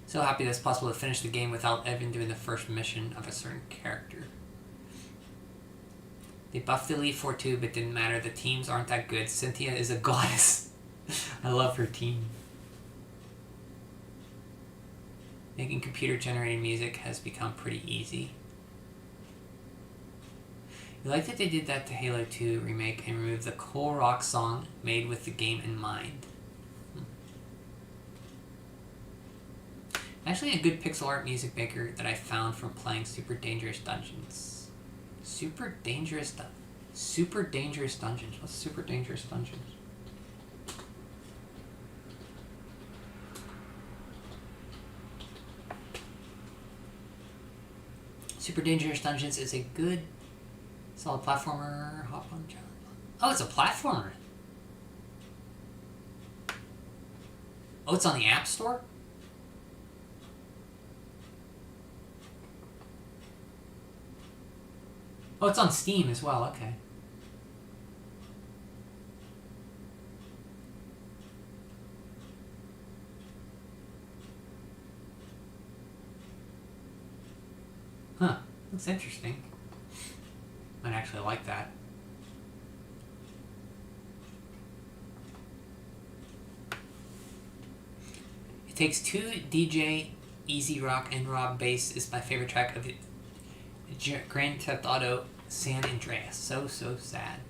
So happy that it's possible to finish the game without even doing the first mission of a certain character. They buffed the Elite Four too, but didn't matter. The teams aren't that good. Cynthia is a goddess. I love her team. Making computer-generated music has become pretty easy. You like that they did that to Halo 2 remake and removed the cool rock song made with the game in mind. Actually, a good pixel art music maker that I found from playing Super Dangerous Dungeons. Super Dangerous Dungeons. What's Super Dangerous Dungeons? Super Dangerous Dungeons is a good solid platformer. Hop on challenge. Oh, it's a platformer. Oh, it's on the App Store? Oh, it's on Steam as well. Okay. Huh. That's interesting. I'd actually like that. It Takes Two DJ Easy Rock and Rob Bass is my favorite track of it. Grand Theft Auto San Andreas. So sad.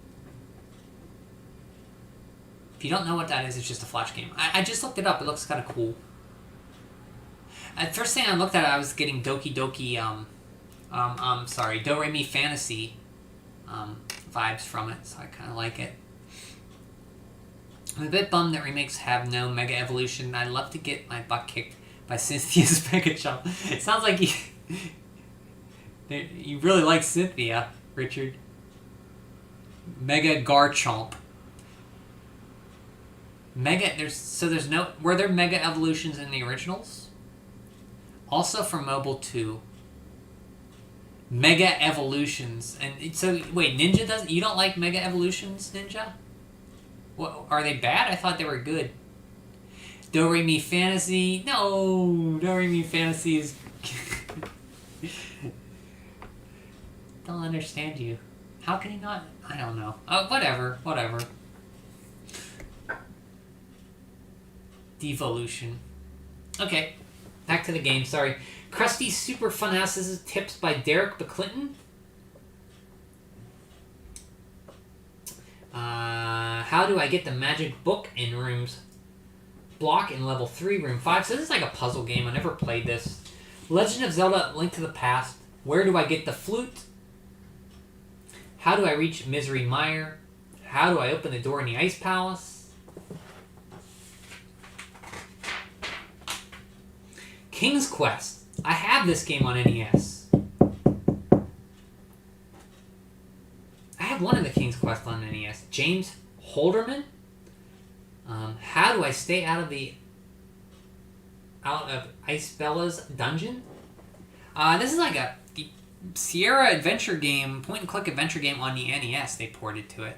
If you don't know what that is, it's just a Flash game. I just looked it up. It looks kind of cool. At first thing I looked at it, I was getting Doki Doki, Do Re Mi Fantasy vibes from it, so I kind of like it. I'm a bit bummed that remakes have no Mega Evolution. I'd love to get my butt kicked by Cynthia's Mega Chomp. It sounds like you really like Cynthia, Richard. Mega Garchomp. There's no... Were there Mega Evolutions in the originals? Also for mobile too. Mega Evolutions. And so, wait, Ninja doesn't... You don't like Mega Evolutions, Ninja? What, are they bad? I thought they were good. Do Re Mi Fantasy... No! Do Re Mi Fantasy is... Don't understand you. How can he not... I don't know. Whatever. Devolution. Okay. Back to the game, sorry. Krusty Super Funhouse. This is tips by Derek McClinton. How do I get the magic book in rooms? Block in level 3, room 5. So this is like a puzzle game. I never played this. Legend of Zelda, Link to the Past. Where do I get the flute? How do I reach Misery Mire? How do I open the door in the Ice Palace? King's Quest. I have this game on NES. I have one of the King's Quest on NES. James Holderman. How do I stay out of Ice Bella's dungeon? This is like a Sierra adventure game, point-and-click adventure game on the NES. They ported to it.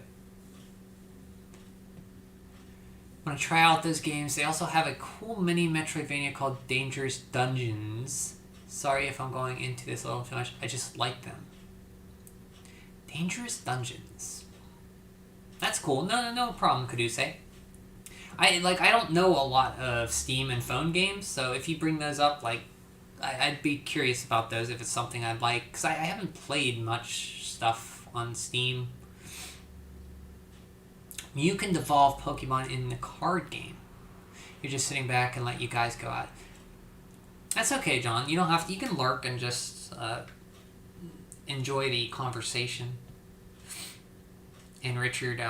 I want to try out those games. They also have a cool mini Metroidvania called Dangerous Dungeons. Sorry if I'm going into this a little too much. I just like them. Dangerous Dungeons. That's cool. No problem, Kaduse. I don't know a lot of Steam and phone games, so if you bring those up, I'd be curious about those if it's something I'd like, because I haven't played much stuff on Steam. You can devolve Pokemon in the card game. You're just sitting back and let you guys go out. That's okay, John. You don't have to. You can lurk and just enjoy the conversation. And Richard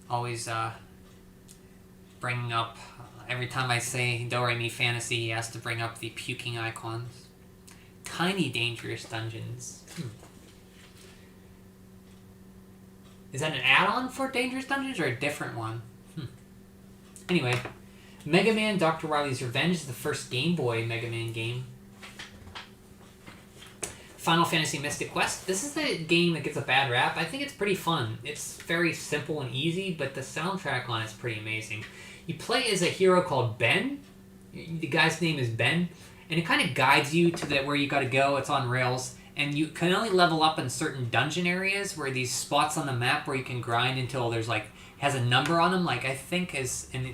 always bringing up... every time I say Do Re Mi Fantasy, he has to bring up the puking icons. Tiny Dangerous Dungeons. Is that an add-on for Dangerous Dungeons or a different one? Anyway, Mega Man Dr. Wily's Revenge is the first Game Boy Mega Man game. Final Fantasy Mystic Quest. This is the game that gets a bad rap. I think it's pretty fun. It's very simple and easy, but the soundtrack on it's pretty amazing. You play as a hero called Ben. The guy's name is Ben. And it kind of guides you to where you got to go. It's on rails. And you can only level up in certain dungeon areas where these spots on the map where you can grind until there's has a number on them. I think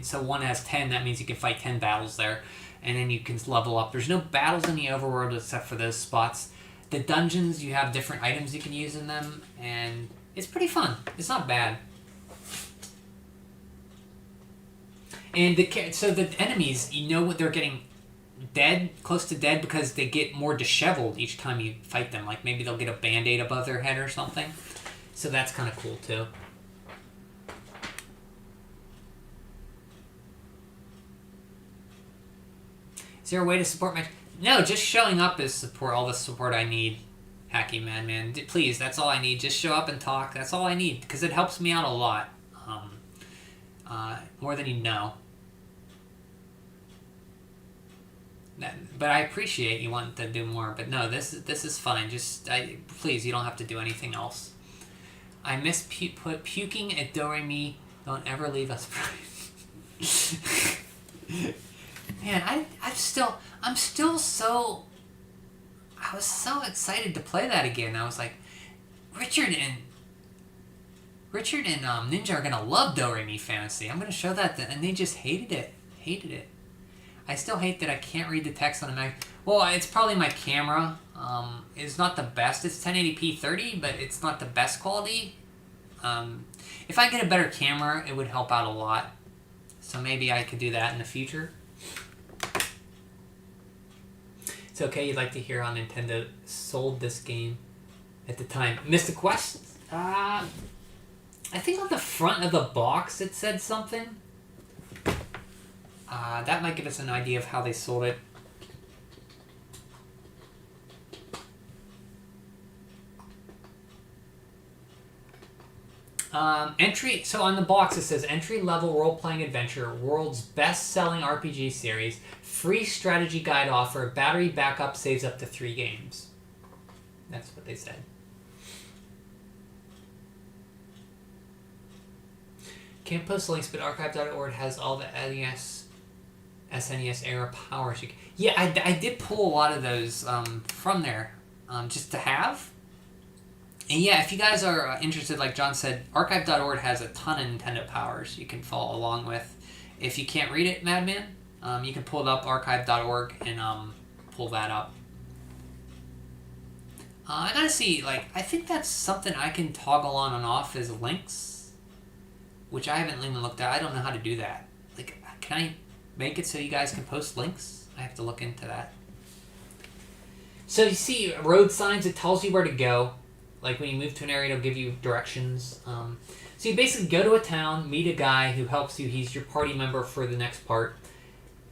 so one has 10. That means you can fight 10 battles there. And then you can level up. There's no battles in the overworld except for those spots. The dungeons, you have different items you can use in them. And it's pretty fun. It's not bad. And so the enemies, you know what they're getting dead, close to dead, because they get more disheveled each time you fight them. Like maybe they'll get a band-aid above their head or something. So that's kind of cool too. Is there a way to support my... No, just showing up is support, all the support I need. Hacky Madman. Please, that's all I need. Just show up and talk. That's all I need, because it helps me out a lot. More than you know. But I appreciate you wanting to do more. But no, this is fine. Just please, you don't have to do anything else. I miss puking at Do-Re-Mi. Don't ever leave us. Man, I'm still so... I was so excited to play that again. I was like, Richard and Ninja are gonna love Do-Re-Mi Fantasy. I'm gonna show that, and they just hated it. I still hate that I can't read the text on a Mac. Well, it's probably my camera. It's not the best. It's 1080p 30, but it's not the best quality. If I get a better camera, it would help out a lot. So maybe I could do that in the future. It's okay, you'd like to hear how Nintendo sold this game at the time. Mystic Quest? I think on the front of the box it said something. That might give us an idea of how they sold it. So on the box it says entry-level role-playing adventure, world's best-selling RPG series, free strategy guide offer, battery backup, saves up to 3 games. That's what they said. Can't post links, but archive.org has all the SNES era powers. Yeah, I did pull a lot of those from there, just to have. And yeah, if you guys are interested, like John said, archive.org has a ton of Nintendo powers you can follow along with. If you can't read it, Madman, you can pull it up, archive.org, and pull that up. I gotta see, I think that's something I can toggle on and off as links, which I haven't even looked at. I don't know how to do that. Can I make it so you guys can post links? I have to look into that. So you see road signs, it tells you where to go. Like when you move to an area, it'll give you directions. So you basically go to a town, meet a guy who helps you. He's your party member for the next part.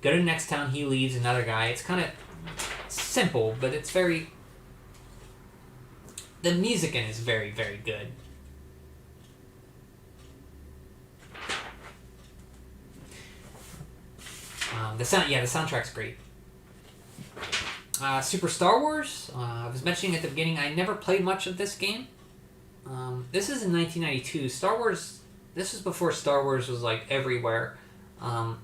Go to the next town, he leaves, another guy. It's kind of simple, but it's very... The music in it is very, very good. The soundtrack's great. Super Star Wars. I was mentioning at the beginning, I never played much of this game. This is in 1992. Star Wars. This was before Star Wars was everywhere. I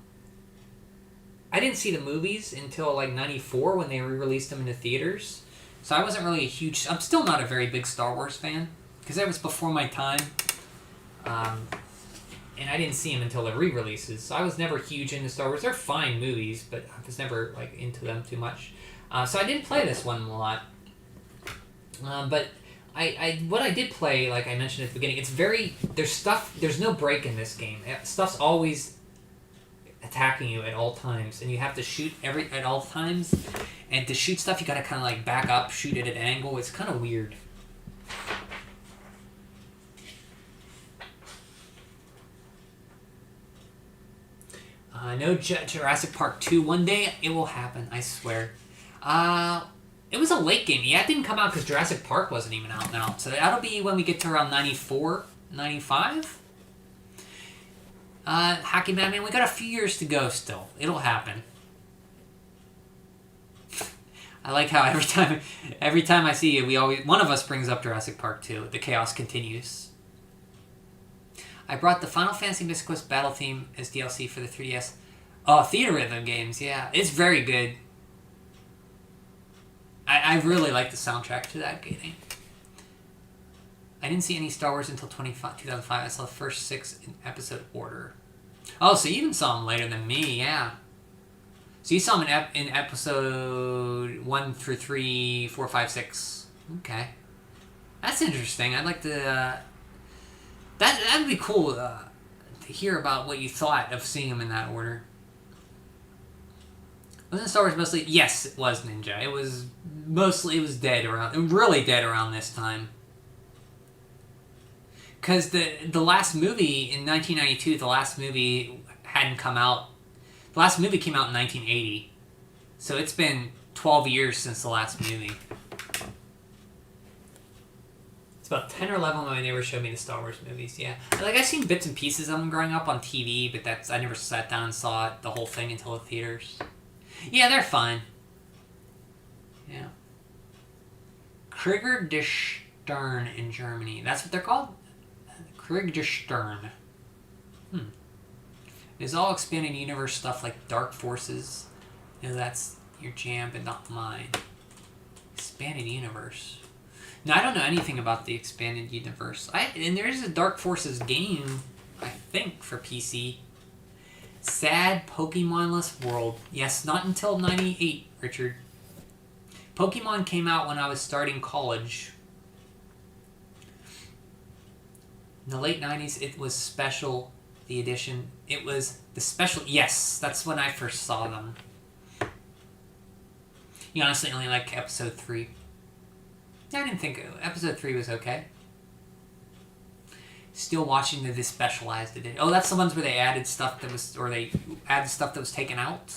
didn't see the movies until 94 when they re-released them in the theaters. So I wasn't really a huge... I'm still not a very big Star Wars fan, because that was before my time. And I didn't see them until the re-releases. So I was never huge into Star Wars. They're fine movies, but I was never into them too much. So I didn't play this one a lot. But what I did play, like I mentioned at the beginning, there's no break in this game. Stuff's always attacking you at all times, and you have to shoot at all times. And to shoot stuff, you gotta kind of back up, shoot it at an angle. It's kind of weird. No Jurassic Park 2. One day it will happen, I swear. It was a late game. Yeah, it didn't come out because Jurassic Park wasn't even out now. So that'll be when we get to around 94, 95. Hacky Madman, we got a few years to go still. It'll happen. I like how every time I see you, one of us brings up Jurassic Park 2. The chaos continues. I brought the Final Fantasy Mystic Quest battle theme as DLC for the 3DS. Oh, Theater Rhythm games, yeah. It's very good. I really like the soundtrack to that game. I didn't see any Star Wars until 2005. I saw the first 6 in episode order. Oh, so you even saw them later than me, yeah. So you saw them in episode 1 through 3, 4, 5, 6. Okay. That's interesting. I'd like to... That'd be cool to hear about what you thought of seeing them in that order. Wasn't Star Wars mostly? Yes, it was Ninja. It was dead around, really dead around this time. Because the last movie in 1992, the last movie hadn't come out. The last movie came out in 1980. So it's been 12 years since the last movie. It's about 10 or 11 when my neighbor showed me the Star Wars movies, yeah. Like, I've seen bits and pieces of them growing up on TV, but I never sat down and saw it, the whole thing until the theaters. Yeah, they're fine. Yeah. Krieger des Stern in Germany. That's what they're called? Krieg des Stern. It's all expanded universe stuff like Dark Forces. That's your jam, but not mine. Expanded universe. No, I don't know anything about the expanded universe. And there is a Dark Forces game, I think, for PC. Sad Pokemon-less world. Yes, not until 98, Richard. Pokemon came out when I was starting college. In the late 90s, it was special, the edition. It was the special... Yes, that's when I first saw them. You honestly only like episode 3. I didn't think... Episode 3 was okay. Still watching the Despecialized edition. Oh, that's the ones where they added stuff that was... Or they added stuff that was taken out.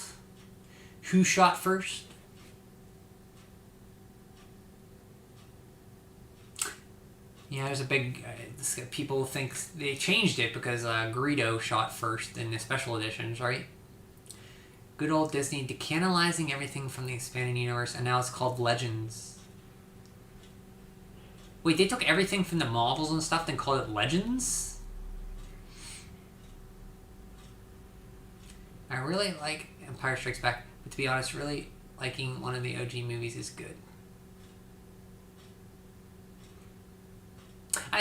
Who shot first? Yeah, there's a big... people think they changed it because Greedo shot first in the special editions, right? Good old Disney decanonizing everything from the expanded universe, and now it's called Legends. Wait, they took everything from the Marvels and stuff and called it Legends? I really like Empire Strikes Back, but to be honest, really liking one of the OG movies is good.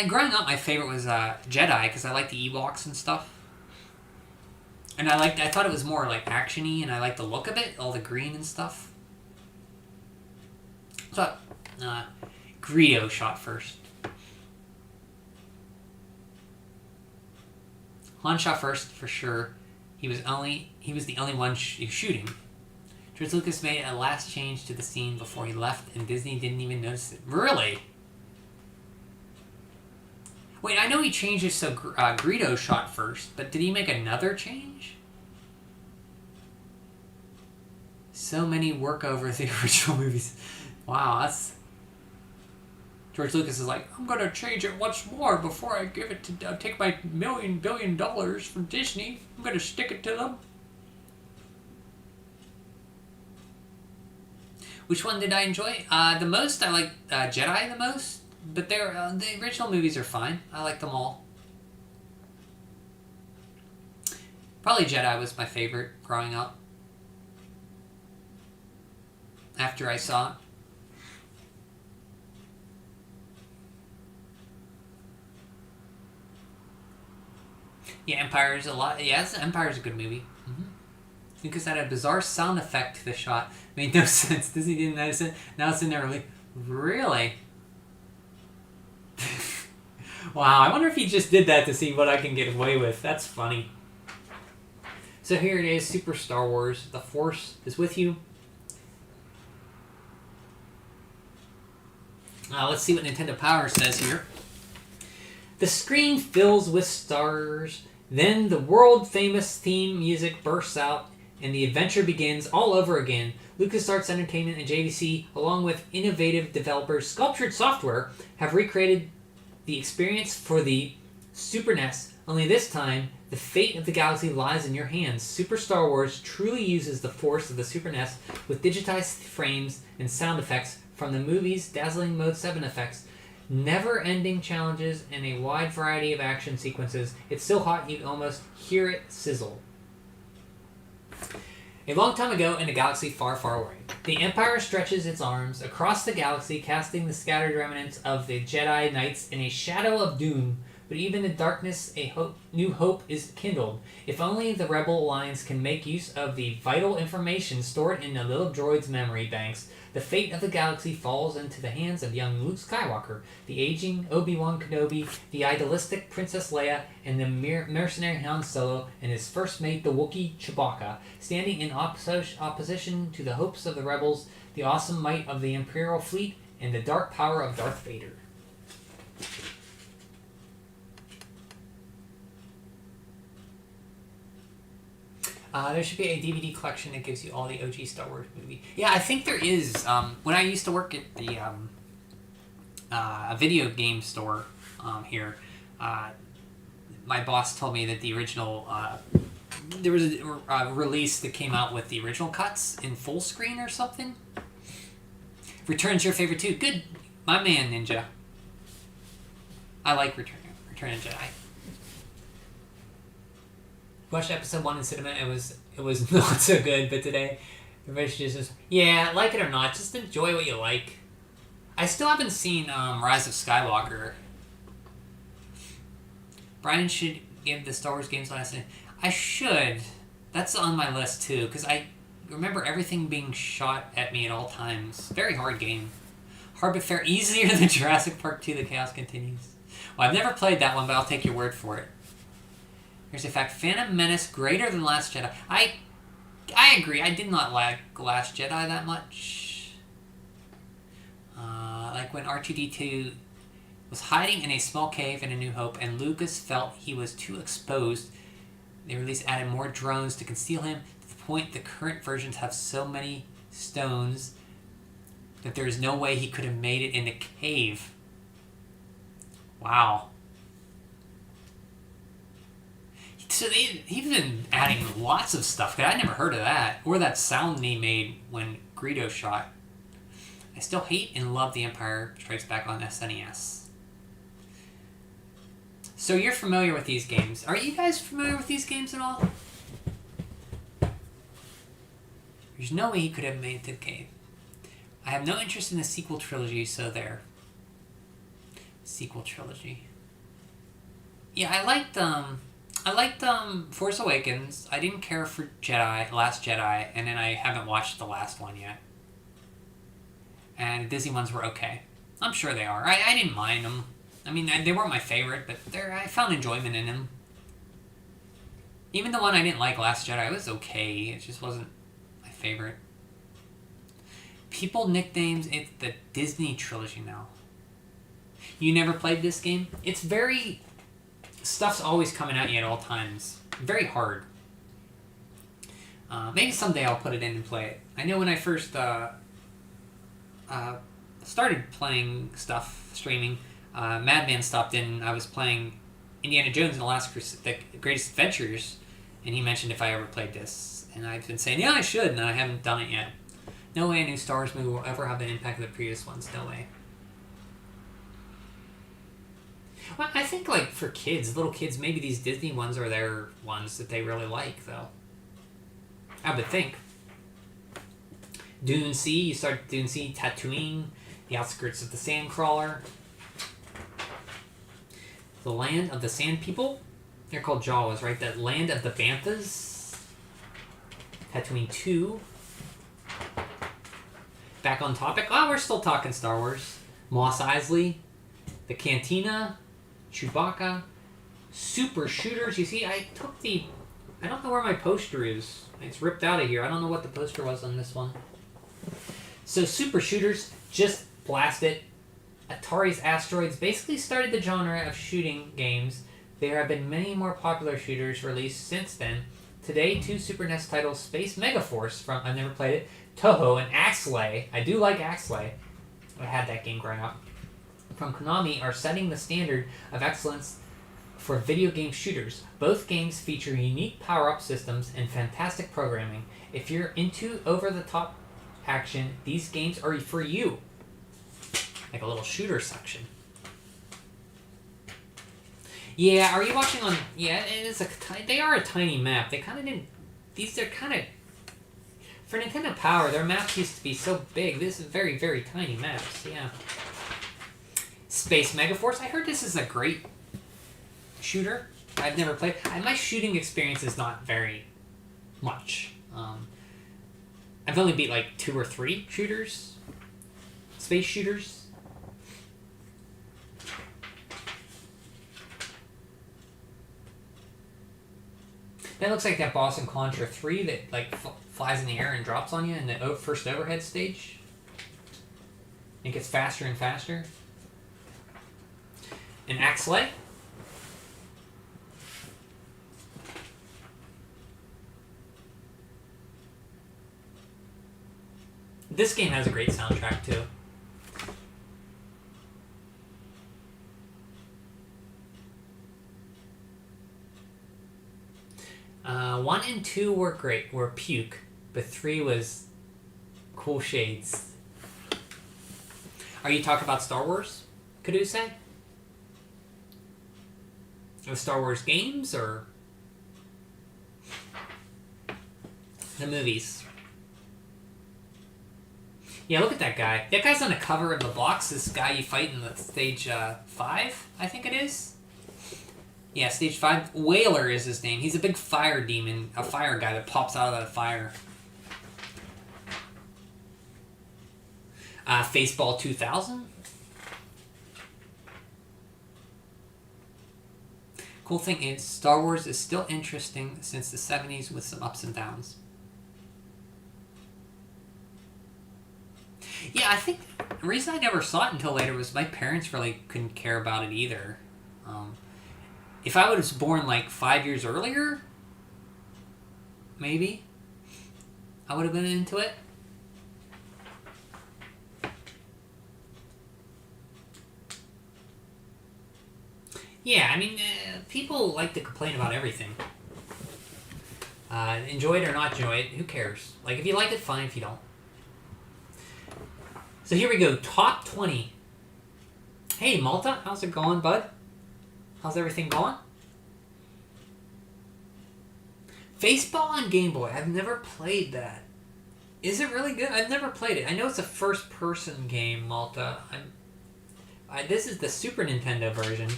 Growing up, my favorite was Jedi, because I liked the Ewoks and stuff. And I thought it was more like action-y, and I liked the look of it, all the green and stuff. So, Greedo shot first. Han shot first, for sure. He was the only one shooting. George Lucas made a last change to the scene before he left, and Disney didn't even notice it. Really? Wait, I know he changed it so Greedo shot first, but did he make another change? So many work over the original movies. Wow, that's... George Lucas is like, I'm gonna change it once more before I give it to... take my $1 billion from Disney. I'm gonna stick it to them. Which one did I enjoy? The most, I like Jedi the most. But the original movies are fine. I like them all. Probably Jedi was my favorite growing up. After I saw it. Yeah, Empire's a lot. Yeah, Empire's a good movie. Because that had a bizarre sound effect to the shot. Made no sense. Disney didn't notice it. Now it's in there early. Really? Wow, I wonder if he just did that to see what I can get away with. That's funny. So here it is, Super Star Wars. The Force is with you. Let's see what Nintendo Power says here. The screen fills with stars. Then the world-famous theme music bursts out, and the adventure begins all over again. LucasArts Entertainment and JVC, along with innovative developers Sculptured Software, have recreated the experience for the Super NES, only this time, the fate of the galaxy lies in your hands. Super Star Wars truly uses the force of the Super NES with digitized frames and sound effects from the movie's dazzling Mode 7 effects, never-ending challenges, and a wide variety of action sequences. It's so hot you can almost hear it sizzle. A long time ago in a galaxy far, far away, the Empire stretches its arms across the galaxy, casting the scattered remnants of the Jedi Knights in a shadow of doom but even in darkness new hope is kindled. If only the Rebel Alliance can make use of the vital information stored in the little droid's memory banks, the fate of the galaxy falls into the hands of young Luke Skywalker, the aging Obi-Wan Kenobi, the idealistic Princess Leia, and the mercenary Han Solo and his first mate, the Wookiee Chewbacca, standing in opposition to the hopes of the rebels, the awesome might of the Imperial fleet, and the dark power of Darth Vader. There should be a DVD collection that gives you all the OG Star Wars movie. Yeah, I think there is. When I used to work at the a video game store here, my boss told me that the original there was a release that came out with the original cuts in full screen or something. Return's your favorite too. Good, my man, Ninja. I like Return of the Jedi. Watched episode 1 in cinema. It was not so good, but today everybody just says, yeah, like it or not, just enjoy what you like. I still haven't seen Rise of Skywalker. Brian should give the Star Wars games last night. I should. That's on my list too, because I remember everything being shot at me at all times. Very hard game. Hard but fair. Easier than Jurassic Park 2, The Chaos Continues. Well, I've never played that one, but I'll take your word for it. Here's a fact. Phantom Menace greater than Last Jedi. I agree. I did not like Last Jedi that much. Like when R2-D2 was hiding in a small cave in A New Hope and Lucas felt he was too exposed, they released added more drones to conceal him to the point the current versions have so many stones that there is no way he could have made it in the cave. Wow. So he's been adding lots of stuff, but I never heard of that. Or that sound he made when Greedo shot. I still hate and love The Empire Strikes Back on SNES. So you're familiar with these games. Are you guys familiar with these games at all? There's no way he could have made the game. I have no interest in the sequel trilogy, so there. Sequel trilogy. Yeah, I liked Force Awakens. I didn't care for Last Jedi, and then I haven't watched the last one yet. And the Disney ones were okay. I'm sure they are. I didn't mind them. I mean, they weren't my favorite, but I found enjoyment in them. Even the one I didn't like, Last Jedi, it was okay. It just wasn't my favorite. People nicknames it the Disney trilogy now. You never played this game? It's very... Stuff's always coming at you at all times. Very hard. Maybe someday I'll put it in and play it. I know when I first started playing stuff, streaming, Madman stopped in. I was playing Indiana Jones and the Greatest Adventures, and he mentioned if I ever played this. And I've been saying, yeah, I should, and I haven't done it yet. No way a new Star Wars movie will ever have the impact of the previous ones. No way. Well, I think, like, for kids, little kids, maybe these Disney ones are their ones that they really like, though. I would think. Dune Sea, you start Dune Sea, Tatooine, the outskirts of the Sandcrawler. The Land of the Sand People. They're called Jawas, right? The Land of the Banthas. Tatooine 2. Back on topic. Oh, we're still talking Star Wars. Mos Eisley. The Cantina. Chewbacca. Super Shooters. You see, I don't know where my poster is. It's ripped out of here. I don't know what the poster was on this one. So Super Shooters, just blast it. Atari's Asteroids basically started the genre of shooting games. There have been many more popular shooters released since then. Today, 2 Super NES titles, Space Megaforce from, I've never played it, Toho, and Axlay. I do like Axlay. I had that game growing up. From Konami are setting the standard of excellence for video game shooters. Both games feature unique power-up systems and fantastic programming. If you're into over-the-top action, these games are for you. Like a little shooter section. Yeah, are you watching on... Yeah, it is they are a tiny map. They kind of didn't... These are kind of... For Nintendo Power, their maps used to be so big. This is very, very tiny maps. Yeah. Space Megaforce. I heard this is a great shooter. I've never played. My shooting experience is not very much. I've only beat like 2 or 3 shooters, space shooters. That looks like that boss in Contra 3 that like flies in the air and drops on you in the first overhead stage. It gets faster and faster. And Axley. This game has a great soundtrack too. 1 and 2 were great, were puke, but 3 was cool shades. Are you talking about Star Wars, Kaduse? The Star Wars games or the movies? Yeah, look at that guy. That guy's on the cover of the box. This guy you fight in the stage 5, I think it is. Yeah, stage 5. Whaler is his name. He's a big fire demon, a fire guy that pops out of the fire. Faceball 2000. Cool thing is, Star Wars is still interesting since the 70s with some ups and downs. Yeah, I think the reason I never saw it until later was my parents really couldn't care about it either. If I was born like 5 years earlier, maybe I would have been into it. Yeah, I mean, people like to complain about everything. Enjoy it or not enjoy it, who cares? Like, if you like it, fine. If you don't. So here we go, top 20. Hey, Malta, how's it going, bud? How's everything going? Faceball on Game Boy. I've never played that. Is it really good? I've never played it. I know it's a first-person game, Malta. This is the Super Nintendo version,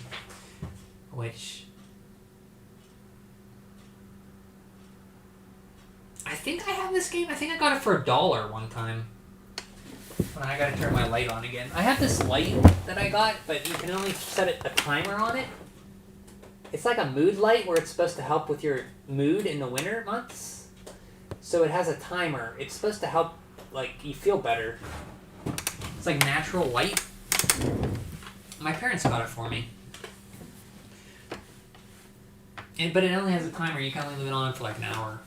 which I think I have this game. I think I got it for $1 one time. I gotta turn my light on again. I have this light that I got, but you can only set a timer on it. It's like a mood light where it's supposed to help with your mood in the winter months. So it has a timer. It's supposed to help, like, you feel better. It's like natural light. My parents got it for me. But it only has a timer. You can only leave it on for like an hour.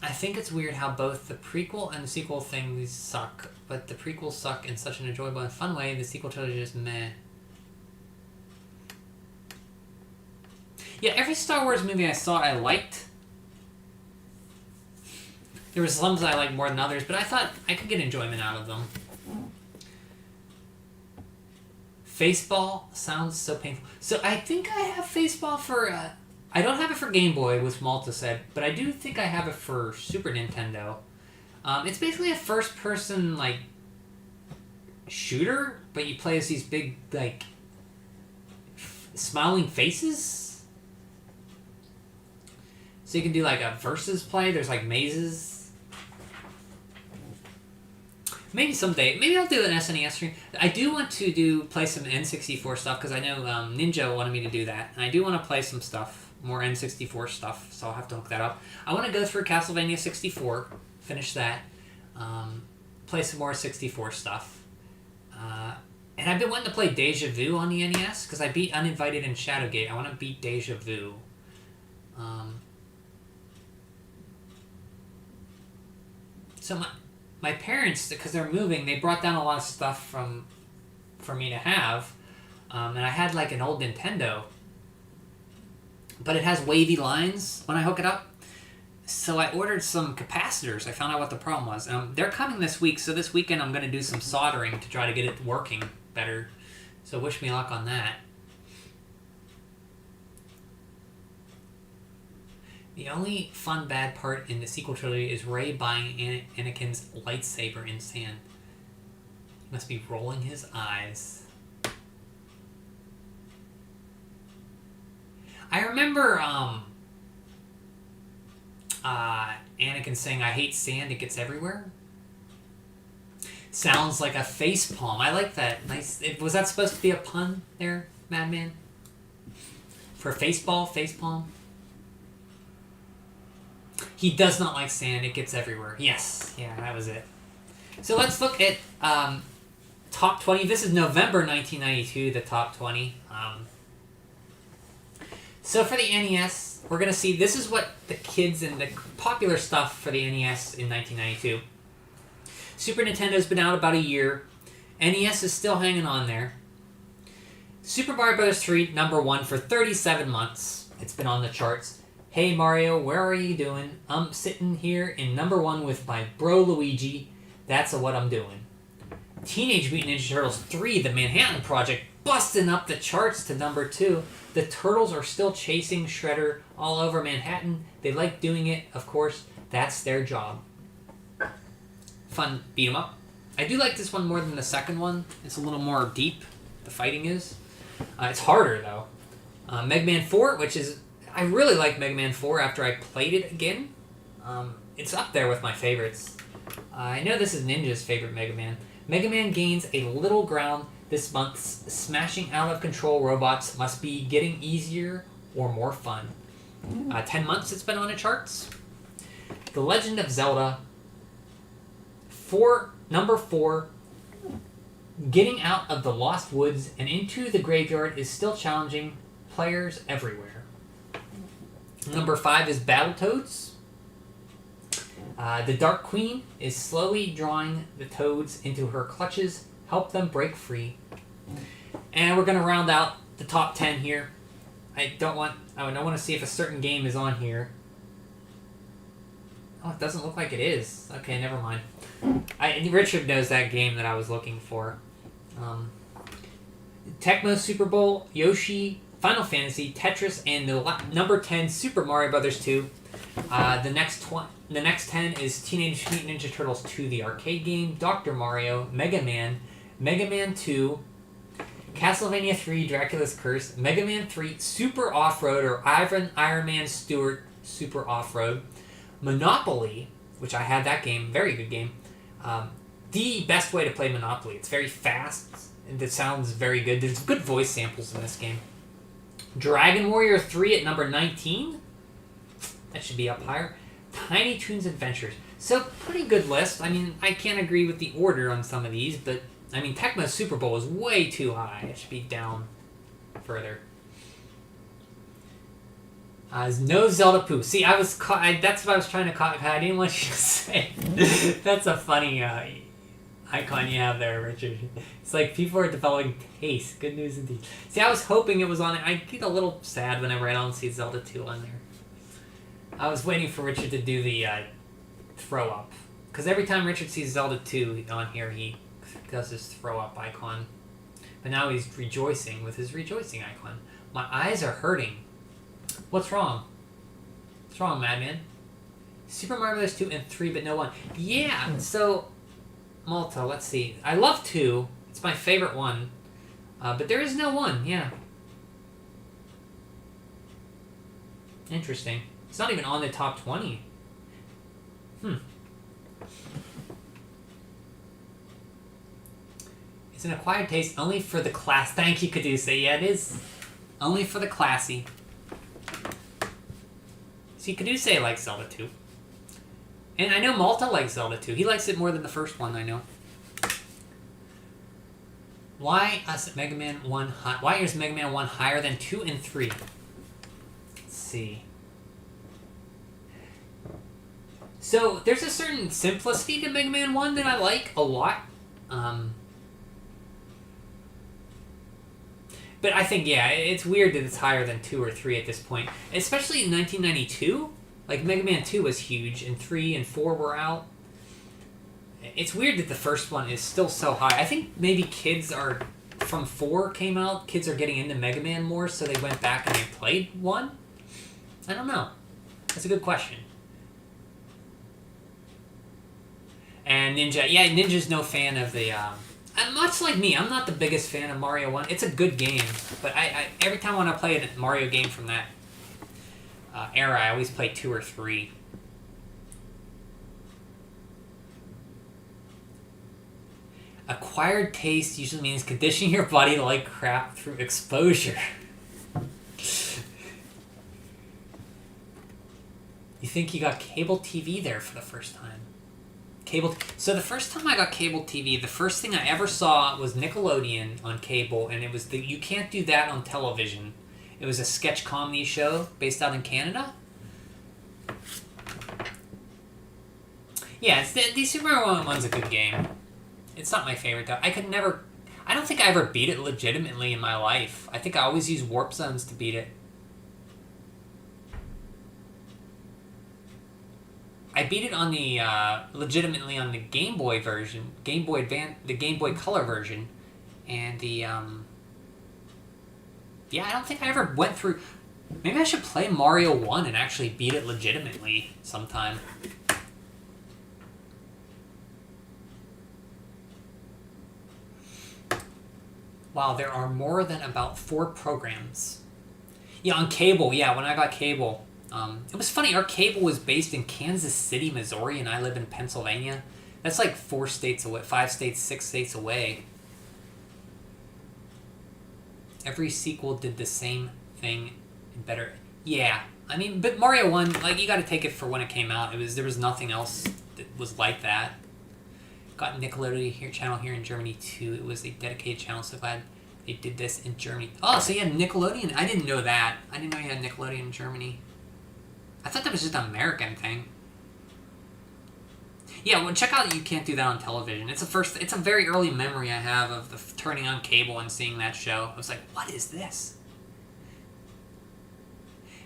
I think it's weird how both the prequel and the sequel things suck, but the prequels suck in such an enjoyable and fun way, the sequel trilogy is meh. Yeah, every Star Wars movie I saw I liked. There were some that I liked more than others, but I thought I could get enjoyment out of them. Faceball sounds so painful. So I think I have Faceball for... I don't have it for Game Boy, which Malta said, but I do think I have it for Super Nintendo. It's basically a first-person, like, shooter, but you play as these big, like, smiling faces. So you can do, like, a versus play. There's, like, mazes. Maybe someday. Maybe I'll do an SNES stream. I do want to play some N64 stuff, because I know Ninja wanted me to do that. And I do want to play some stuff. More N64 stuff, so I'll have to look that up. I want to go through Castlevania 64, finish that, play some more 64 stuff. And I've been wanting to play Deja Vu on the NES, because I beat Uninvited and Shadowgate. I want to beat Deja Vu. So my parents, because they're moving, they brought down a lot of stuff for me to have. And I had like an old Nintendo, but it has wavy lines when I hook it up. So I ordered some capacitors. I found out what the problem was. They're coming this week, so this weekend I'm going to do some soldering to try to get it working better. So wish me luck on that. The only fun bad part in the sequel trilogy is Rey buying Anakin's lightsaber in sand. He must be rolling his eyes. I remember Anakin saying, "I hate sand; it gets everywhere." Sounds like a face palm. I like that. Nice. Was that supposed to be a pun there, Madman? For face palm? He does not like sand. It gets everywhere. Yes. Yeah, that was it. So let's look at top 20. This is November 1992, the top 20. So for the NES, we're going to see, this is what the kids and the popular stuff for the NES in 1992. Super Nintendo's been out about a year. NES is still hanging on there. Super Mario Bros. 3, number 1 for 37 months. It's been on the charts. Hey Mario, where are you doing? I'm sitting here in number 1 with my bro Luigi. That's what I'm doing. Teenage Mutant Ninja Turtles 3, The Manhattan Project, busting up the charts to number 2. The Turtles are still chasing Shredder all over Manhattan. They like doing it, of course. That's their job. Fun beat 'em up. I do like this one more than the second one. It's a little more deep, the fighting is. It's harder, though. Mega Man 4, which is... I really like Mega Man 4 after I played it again. It's up there with my favorites. I know this is Ninja's favorite Mega Man. Mega Man gains a little ground this month. Smashing out-of-control robots must be getting easier or more fun. 10 months it's been on the charts. The Legend of Zelda... Number 4, getting out of the Lost Woods and into the graveyard is still challenging players everywhere. Number 5 is Battletoads. The Dark Queen is slowly drawing the Toads into her clutches. Help them break free. And we're going to round out the top 10 here. I want to see if a certain game is on here. Oh, it doesn't look like it is. Okay, never mind. Richard knows that game that I was looking for. Tecmo Super Bowl, Yoshi, Final Fantasy, Tetris, and the number 10 Super Mario Bros. 2. The next 10 is Teenage Mutant Ninja Turtles 2, the arcade game, Dr. Mario, Mega Man 2, Castlevania 3, Dracula's Curse, Mega Man 3, Super Off-Road, or Iron Man Stewart Super Off-Road, Monopoly, which I had that game, very good game. The best way to play Monopoly. It's very fast, and it sounds very good. There's good voice samples in this game. Dragon Warrior 3 at number 19. That should be up higher. Tiny Toons Adventures. So, pretty good list. I mean, I can't agree with the order on some of these, but, I mean, Tecmo Super Bowl is way too high. It should be down further. No Zelda poo. See, that's what I was trying to call. I didn't want you to say. That's a funny icon you have there, Richard. It's like people are developing taste. Good news indeed. See, I was hoping it was on it. I get a little sad whenever I don't see Zelda 2 on there. I was waiting for Richard to do the throw up. Because every time Richard sees Zelda 2 on here, he does this throw up icon. But now he's rejoicing with his rejoicing icon. My eyes are hurting. What's wrong? What's wrong, Madman? Super Mario Bros. 2 and 3, but no 1. Yeah, so... Malta, let's see. I love 2. It's my favorite one. But there is no 1, yeah. Interesting. It's not even on the top 20. It's an acquired taste only for the class. Thank you, Caduce. Yeah, it is. Only for the classy. See, Caduce likes Zelda 2. And I know Malta likes Zelda 2. He likes it more than the first one, I know. Why is Mega Man 1 Why is Mega Man 1 higher than 2 and 3? Let's see. So, there's a certain simplicity to Mega Man 1 that I like a lot. But I think, yeah, it's weird that it's higher than 2 or 3 at this point. Especially in 1992. Like, Mega Man 2 was huge, and 3 and 4 were out. It's weird that the first one is still so high. I think maybe kids are... From 4 came out, kids are getting into Mega Man more, so they went back and they played 1? I don't know. That's a good question. And Ninja... Yeah, Ninja's no fan of the... much like me, I'm not the biggest fan of Mario 1. It's a good game, but I every time when I play a Mario game from that era, I always play 2 or 3. Acquired taste usually means conditioning your body to like crap through exposure. You think you got cable TV there for the first time? So the first time I got cable TV, the first thing I ever saw was Nickelodeon on cable, and it was you can't do that on television. It was a sketch comedy show based out in Canada. Yeah, the Super Mario 1's a good game. It's not my favorite though. I don't think I ever beat it legitimately in my life. I think I always use warp zones to beat it. I beat it on the legitimately on the Game Boy version, the Game Boy Color version, and the yeah, I don't think I ever went through. Maybe I should play Mario 1 and actually beat it legitimately sometime. Wow, there are more than about 4 programs. Yeah, on cable. Yeah, when I got cable. It was funny, our cable was based in Kansas City, Missouri, and I live in Pennsylvania. That's like 4 states away, 5 states, 6 states away. Every sequel did the same thing better. Yeah, I mean, but Mario 1, like, you gotta take it for when it came out. There was nothing else that was like that. Got Nickelodeon channel here in Germany too. It was a dedicated channel, so glad they did this in Germany. Oh, so you had Nickelodeon? I didn't know that. I didn't know you had Nickelodeon in Germany. I thought that was just an American thing. Yeah, well, check out You Can't Do That on Television. It's a very early memory I have of turning on cable and seeing that show. I was like, what is this?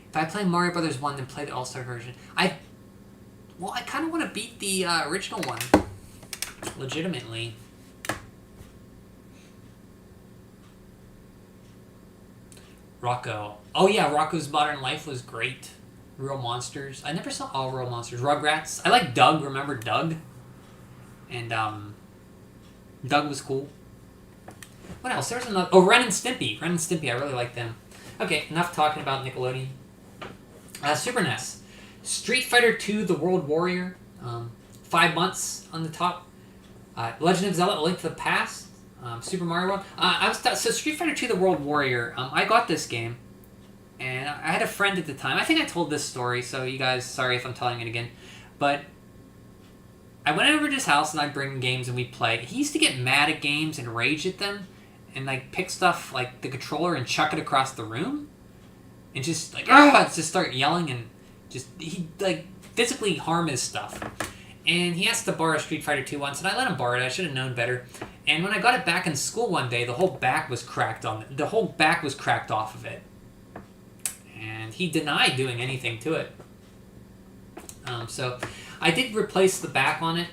If I play Mario Brothers 1, then play the All-Star version. I kind of want to beat the original one. Legitimately. Rocco. Oh yeah, Rocco's Modern Life was great. Real Monsters. I never saw all Real Monsters. Rugrats. I like Doug. Remember Doug? And Doug was cool. What else? There's another. Oh, Ren and Stimpy. Ren and Stimpy. I really like them. Okay, enough talking about Nickelodeon. Super NES. Street Fighter 2: The World Warrior. 5 months on the top. Legend of Zelda: A Link to the Past. Super Mario World. So Street Fighter 2: The World Warrior. I got this game, and I had a friend at the time. I think I told this story, so you guys, sorry if I'm telling it again. But I went over to his house, and I'd bring games, and we'd play. He used to get mad at games and rage at them, and like pick stuff like the controller and chuck it across the room, and just like just start yelling and he like physically harm his stuff. And he asked to borrow Street Fighter 2 once, and I let him borrow it. I should have known better. And when I got it back in school one day, the whole back was cracked off of it. And he denied doing anything to it. So I did replace the back on it.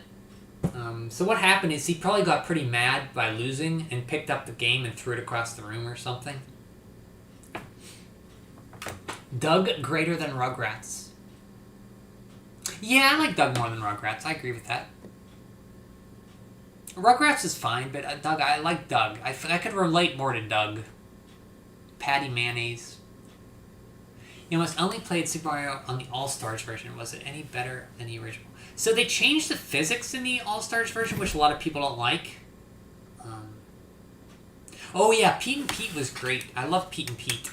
So what happened is he probably got pretty mad by losing and picked up the game and threw it across the room or something. Doug greater than Rugrats. Yeah, I like Doug more than Rugrats. I agree with that. Rugrats is fine, but Doug, I like Doug. I could relate more to Doug. Patty Mayonnaise. You must only played Super Mario on the All-Stars version. Was it any better than the original? So they changed the physics in the All-Stars version, which a lot of people don't like. Oh yeah, Pete and Pete was great. I love Pete and Pete.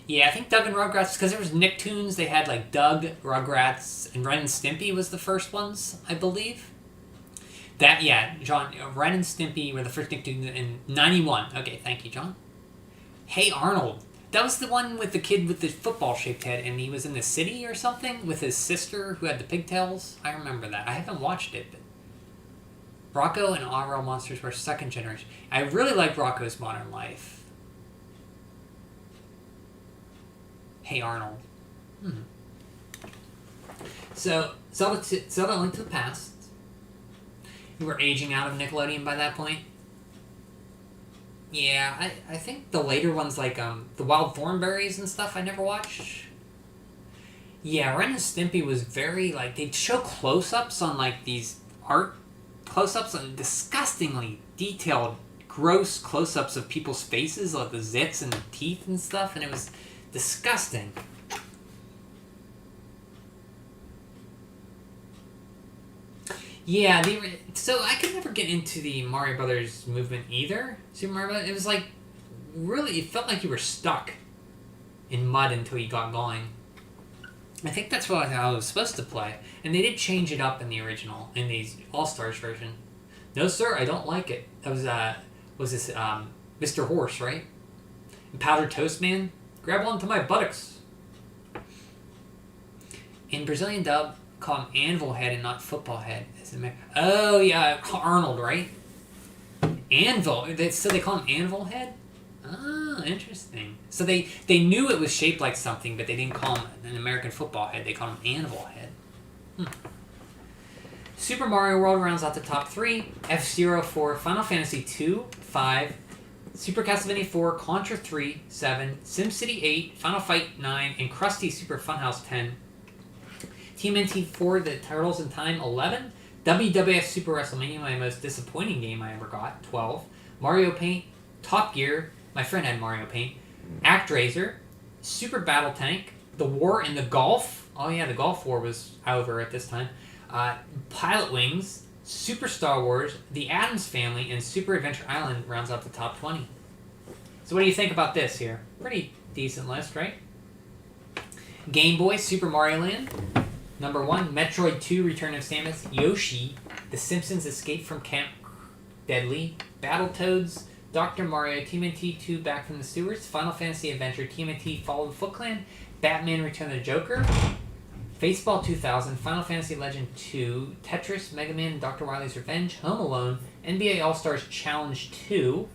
Yeah, I think Doug and Rugrats, because there was Nicktoons, they had like Doug, Rugrats, and Ren and Stimpy was the first ones, I believe. John, Ren and Stimpy were the first Nicktoons in 91. Okay, thank you, John. Hey Arnold. That was the one with the kid with the football-shaped head, and he was in the city or something with his sister who had the pigtails. I remember that. I haven't watched it, but Rocco and All Real Monsters were second generation. I really like Rocco's Modern Life. Hey Arnold. So, Zelda Link to the Past. You were aging out of Nickelodeon by that point? Yeah, I think the later ones like the Wild Thornberries and stuff I never watched. Yeah, Ren and Stimpy was very like they'd show close-ups on like these art close-ups on disgustingly detailed gross close-ups of people's faces, like the zits and the teeth and stuff, and it was disgusting. Yeah, so I could never get into the Mario Brothers movement either. Super Mario Brothers, it was like, really, it felt like you were stuck in mud until you got going. I think that's what I was supposed to play. And they did change it up in the original, in the All-Stars version. No, sir, I don't like it. That was this Mr. Horse, right? And Powdered Toast Man? Grab onto my buttocks. In Brazilian dub, call him Anvil Head and not Football Head. Oh, yeah, Arnold, right? Anvil. So they call him Anvil Head? Oh, interesting. So they knew it was shaped like something, but they didn't call him an American Football Head. They called him Anvil Head. Super Mario World rounds out the top 3. F-Zero 4, Final Fantasy 2, 5, Super Castlevania 4, Contra 3, 7, SimCity 8, Final Fight 9, and Krusty Super Funhouse 10. TMNT 4, The Turtles in Time 11. WWF Super WrestleMania, my most disappointing game I ever got, 12. Mario Paint, Top Gear, my friend had Mario Paint, ActRaiser, Super Battle Tank, The War in the Gulf. Oh yeah, the Gulf War was over at this time. Pilot Wings, Super Star Wars, The Addams Family, and Super Adventure Island rounds out the top 20. So what do you think about this here? Pretty decent list, right? Game Boy, Super Mario Land. Number 1, Metroid 2, Return of Samus. Yoshi, The Simpsons Escape from Camp Deadly. Battletoads, Dr. Mario, TMNT 2, Back from the Sewers. Final Fantasy Adventure, TMNT, Fall of the Foot Clan. Batman, Return of the Joker. Baseball 2000, Final Fantasy Legend 2, Tetris, Mega Man, Dr. Wily's Revenge, Home Alone, NBA All-Stars Challenge 2,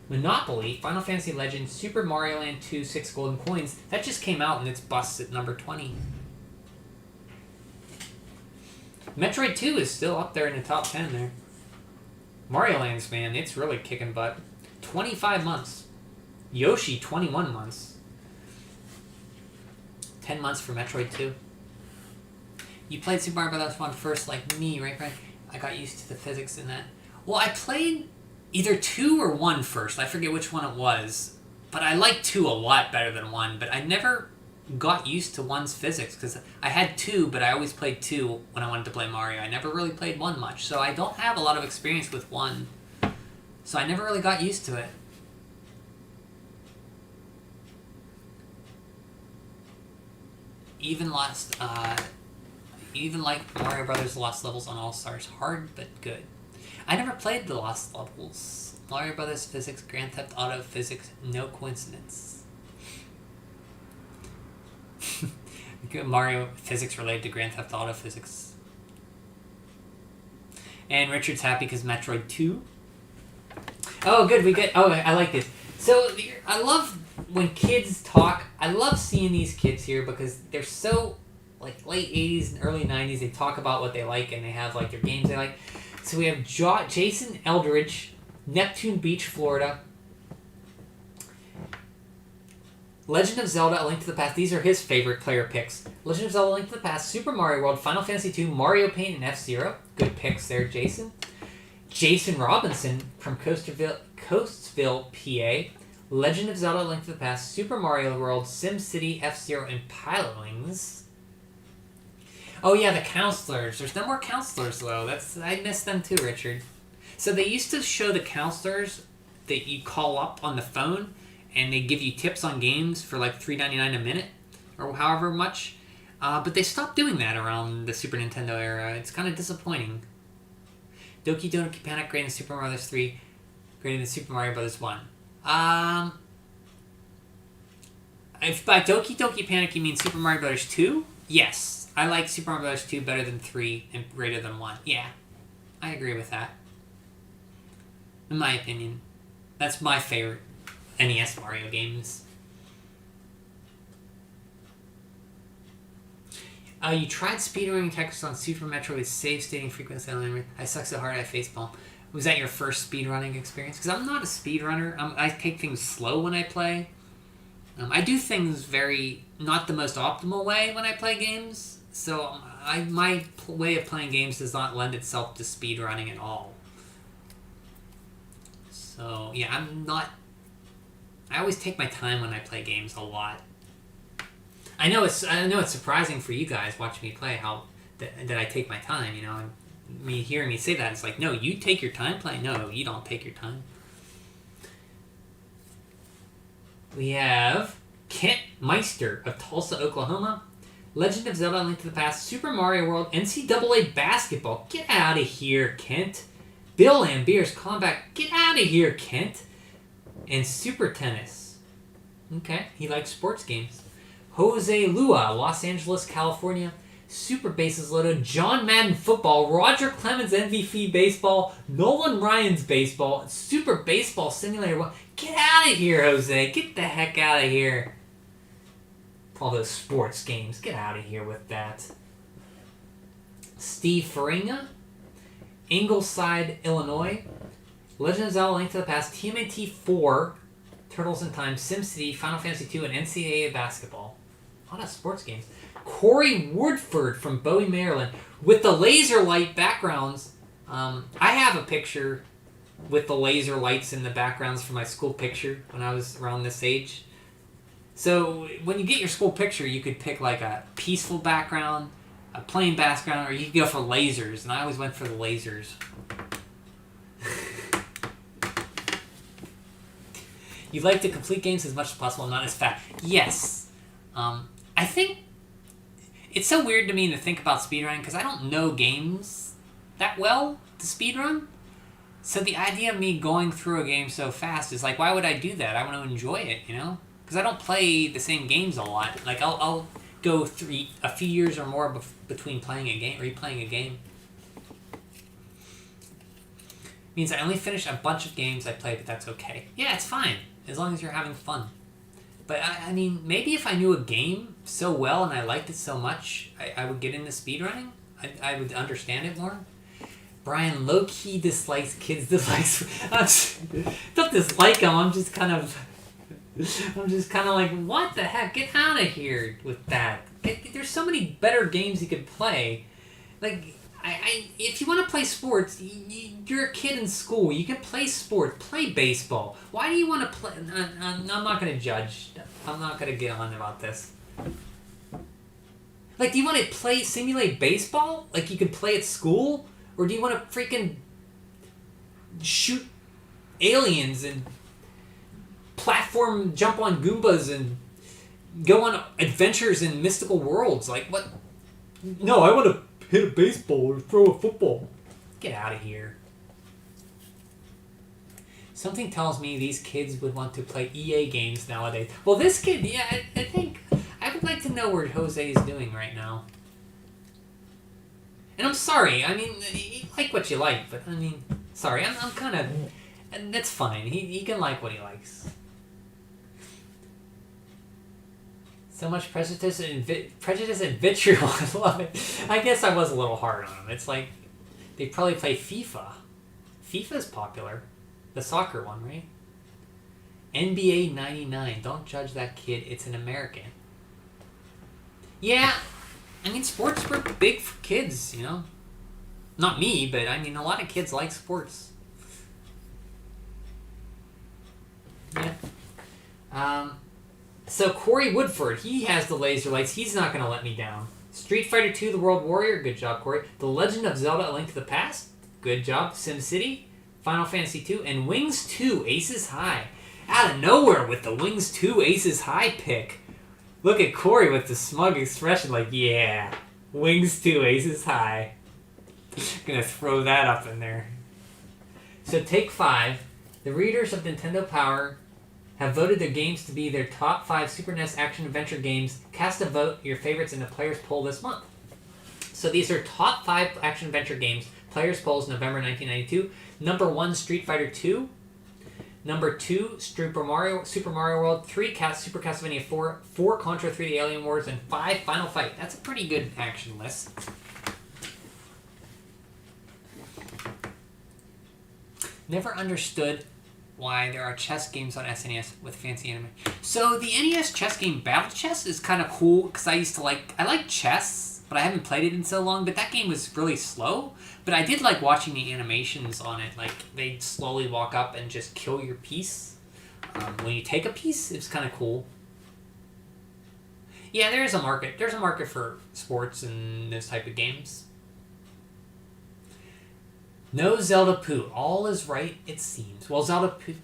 Monopoly, Final Fantasy Legend, Super Mario Land 2, 6 Golden Coins. That just came out and it's busts at number 20. Metroid 2 is still up there in the top 10 there. Mario Lands, man, it's really kicking butt. 25 months. Yoshi, 21 months. 10 months for Metroid 2. You played Super Mario Bros. 1 first, like me, right? I got used to the physics in that. Well, I played either 2 or 1 first. I forget which one it was. But I liked 2 a lot better than 1. But I never got used to 1's physics. Because I had 2, but I always played 2 when I wanted to play Mario. I never really played 1 much. So I don't have a lot of experience with 1. So I never really got used to it. Even like Mario Brothers Lost Levels on All-Stars, hard but good. I never played the Lost Levels. Mario Brothers Physics, Grand Theft Auto Physics, no coincidence. Mario Physics related to Grand Theft Auto Physics. And Richard's happy because Metroid 2. Oh, good, we get... Oh, I like this. So, I love when kids talk. I love seeing these kids here because they're so... like late 80s and early 90s, they talk about what they like and they have like their games they like. So we have Jason Eldridge, Neptune Beach, Florida. Legend of Zelda, A Link to the Past. These are his favorite player picks. Legend of Zelda, A Link to the Past, Super Mario World, Final Fantasy 2, Mario Paint, and F-Zero. Good picks there, Jason. Jason Robinson from Coatesville, PA. Legend of Zelda, A Link to the Past, Super Mario World, SimCity, F-Zero, and Pilot Wings. Oh yeah, the counselors. There's no more counselors though. I miss them too, Richard. So they used to show the counselors that you call up on the phone and they give you tips on games for like $3.99 a minute or however much. But they stopped doing that around the Super Nintendo era. It's kind of disappointing. Doki Doki Panic greater than Super Mario Bros. 3, greater than Super Mario Bros. 1. If by Doki Doki Panic you mean Super Mario Bros. 2, yes. I like Super Mario Bros. 2 better than 3 and greater than 1. Yeah, I agree with that. In my opinion. That's my favorite NES Mario games. You tried speedrunning Tetris on Super Metroid with save stating frequency. I suck so hard I facepalm. Was that your first speedrunning experience? Because I'm not a speedrunner. I take things slow when I play. I do things not the most optimal way when I play games. So my way of playing games does not lend itself to speedrunning at all. So So, yeah, I always take my time when I play games a lot. I know it's surprising for you guys watching me play that I take my time, you know, and me hearing me say that, it's like, no, you take your time playing. No, you don't take your time. We have Kent Meister of Tulsa, Oklahoma. Legend of Zelda: Link to the Past, Super Mario World, NCAA basketball. Get out of here, Kent. Bill Lambier's Combat. Get out of here, Kent. And Super Tennis. Okay, he likes sports games. Jose Lua, Los Angeles, California. Super Bases Loaded, John Madden Football, Roger Clemens MVP Baseball, Nolan Ryan's Baseball, Super Baseball Simulator. Get out of here, Jose. Get the heck out of here. All those sports games. Get out of here with that. Steve Faringa, Ingleside, Illinois. Legend of Zelda: Link to the Past, TMNT 4, Turtles in Time, SimCity, Final Fantasy 2, and NCAA basketball. A lot of sports games. Corey Woodford from Bowie, Maryland, with the laser light backgrounds. I have a picture with the laser lights in the backgrounds for my school picture when I was around this age. So when you get your school picture, you could pick like a peaceful background, a plain background, or you could go for lasers, and I always went for the lasers. You like to complete games as much as possible, not as fast. Yes. I think it's so weird to me to think about speedrunning because I don't know games that well to speedrun. So the idea of me going through a game so fast is like, why would I do that? I want to enjoy it, you know? Because I don't play the same games a lot. Like, I'll go through a few years or more between playing a game, replaying a game. Means I only finish a bunch of games I play, but that's okay. Yeah, it's fine, as long as you're having fun. But, I mean, maybe if I knew a game so well and I liked it so much, I would get into speedrunning. I would understand it more. Brian low-key dislikes kids. Don't dislike them. I'm just kind of like, what the heck? Get out of here with that. There's so many better games you could play. Like, if you want to play sports, you're a kid in school. You can play sports. Play baseball. Why do you want to play? I'm not going to judge. I'm not going to get on about this. Like, do you want to simulate baseball? Like, you can play at school? Or do you want to freaking shoot aliens and platform jump on Goombas and go on adventures in mystical worlds? Like, what? No, I want to hit a baseball or throw a football. Get out of here. Something tells me these kids would want to play EA games nowadays. Well, this kid, yeah, I think I would like to know where Jose is doing right now. And I'm sorry, I mean, you like what you like, but I mean, sorry, I'm kind of, and that's fine. He can like what he likes. So much prejudice and vitriol. I love it. I guess I was a little hard on him. It's like they probably play FIFA. FIFA's popular, the soccer one, right? NBA 99. Don't judge that kid. It's an American. Yeah. I mean, sports were big for kids, you know? Not me, but I mean, a lot of kids like sports. Yeah. So Corey Woodford, he has the laser lights. He's not going to let me down. Street Fighter 2, The World Warrior. Good job, Corey. The Legend of Zelda: A Link to the Past. Good job. SimCity. Final Fantasy 2. And Wings 2, Aces High. Out of nowhere with the Wings 2, Aces High pick. Look at Corey with the smug expression like, yeah, Wings 2, Aces High. Gonna throw that up in there. So take 5. The readers of Nintendo Power have voted their games to be their top 5 Super NES action-adventure games. Cast a vote, your favorites in the Players Poll this month. So these are top 5 action-adventure games. Players Polls, November 1992. Number 1, Street Fighter 2. Number 2, Super Mario World. 3, Super Castlevania 4. 4, Contra 3: The Alien Wars. And 5, Final Fight. That's a pretty good action list. Never understood why there are chess games on SNES with fancy animation. So the NES chess game Battle Chess is kind of cool because I like chess. but I haven't played it in so long. But that game was really slow. But I did like watching the animations on it. Like, they'd slowly walk up and just kill your piece. When you take a piece, it's kind of cool. Yeah, there is a market. There's a market for sports and those type of games. No Zelda poo. All is right, it seems. Well, Zelda poo...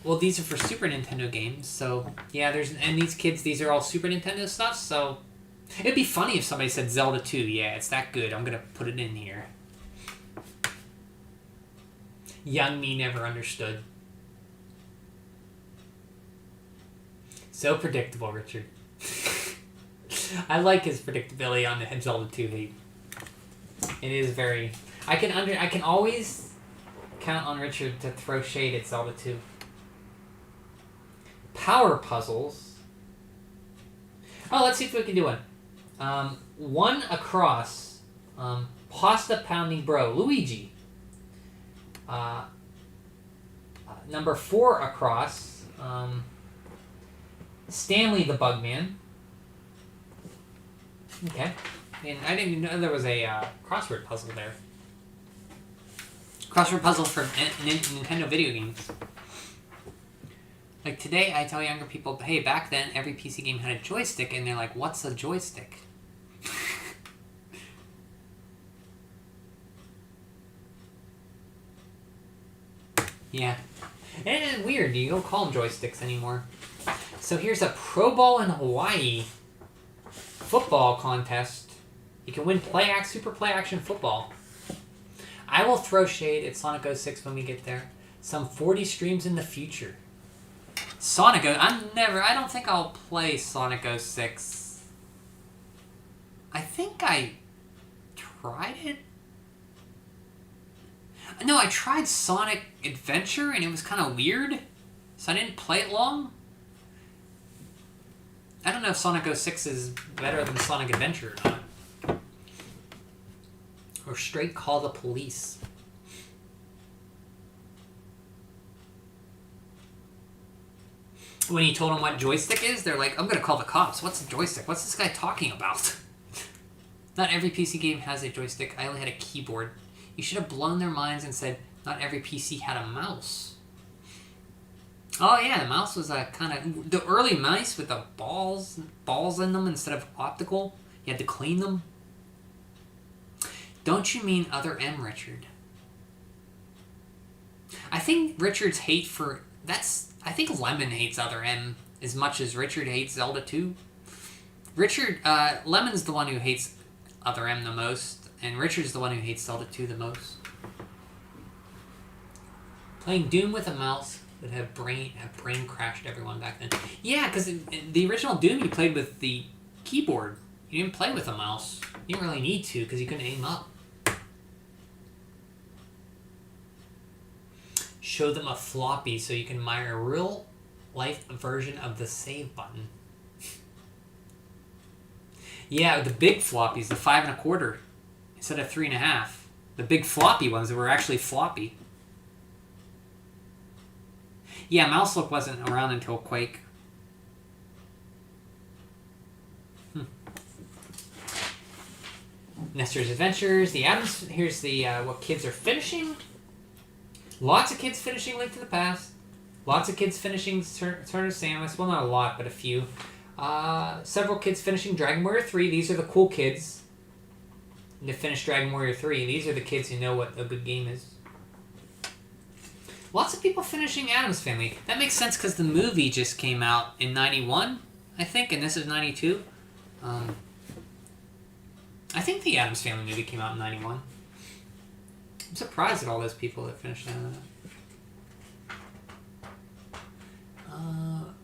well, these are for Super Nintendo games, so... Yeah, and these kids, these are all Super Nintendo stuff, so... It'd be funny if somebody said Zelda 2. Yeah, it's that good. I'm gonna put it in here. Young me never understood. So predictable, Richard. I like his predictability on the Zelda 2 hate. It is very... I can always count on Richard to throw shade at Zelda 2. Power puzzles. Oh, let's see if we can do one. One across. Pasta pounding bro. Luigi. Number 4 across. Stanley the Bugman. Okay. And I didn't even know there was a crossword puzzle there. Crossword puzzle for Nintendo video games. Like today, I tell younger people, hey, back then every PC game had a joystick, and they're like, what's a joystick? Yeah. And it's weird, you don't call them joysticks anymore. So here's a Pro Bowl in Hawaii football contest. You can win super play action football. I will throw shade at Sonic 06 when we get there. Some 40 streams in the future. Sonic 06, I don't think I'll play Sonic 06. I think I tried it. No, I tried Sonic Adventure and it was kind of weird. So I didn't play it long. I don't know if Sonic 06 is better than Sonic Adventure or not. Or straight call the police. When he told them what joystick is, they're like, I'm going to call the cops. What's a joystick? What's this guy talking about? Not every PC game has a joystick. I only had a keyboard. You should have blown their minds and said, not every PC had a mouse. Oh yeah, the mouse was a kind of... The early mice with the balls in them instead of optical. You had to clean them. Don't you mean other M, Richard? I think Richard's hate for... I think Lemon hates other M as much as Richard hates Zelda 2. Lemon's the one who hates other M the most, and Richard's the one who hates Zelda 2 the most. Playing Doom with a mouse would have brain crashed everyone back then. Yeah, because the original Doom you played with the keyboard. You didn't play with a mouse. You didn't really need to because you couldn't aim up. Show them a floppy so you can mire a real-life version of the save button. Yeah, the big floppies, the 5 1/4 instead of 3 1/2. The big floppy ones that were actually floppy. Yeah, mouse look wasn't around until Quake. Nestor's Adventures, the Adams. Here's the what kids are finishing. Lots of kids finishing Link to the Past. Lots of kids finishing Turn of Samus. Well, not a lot, but a few. Several kids finishing Dragon Warrior 3. These are the cool kids. To finish Dragon Warrior 3. These are the kids who know what a good game is. Lots of people finishing Addams Family. That makes sense because the movie just came out in 91, I think, and this is 92. I think the Addams Family movie came out in 91. I'm surprised at all those people that finished that.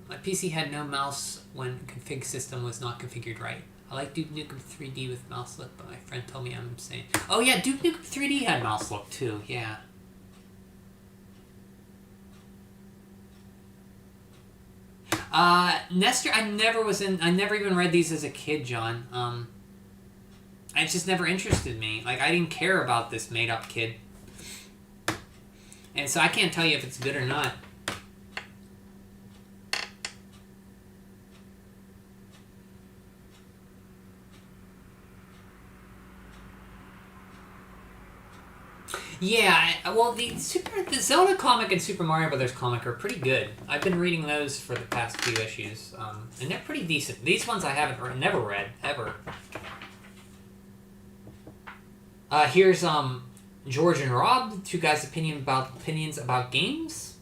My PC had no mouse when config system was not configured right. I like Duke Nukem 3D with mouse look, but my friend told me I'm insane. Oh yeah, Duke Nukem 3D had mouse look too, yeah. Nestor, I never even read these as a kid, John. It just never interested me. Like, I didn't care about this made-up kid. And so I can't tell you if it's good or not. Yeah, well, the Zelda comic and Super Mario Brothers comic are pretty good. I've been reading those for the past few issues, and they're pretty decent. These ones I haven't never read ever. Here's George and Rob, two guys' opinions about games.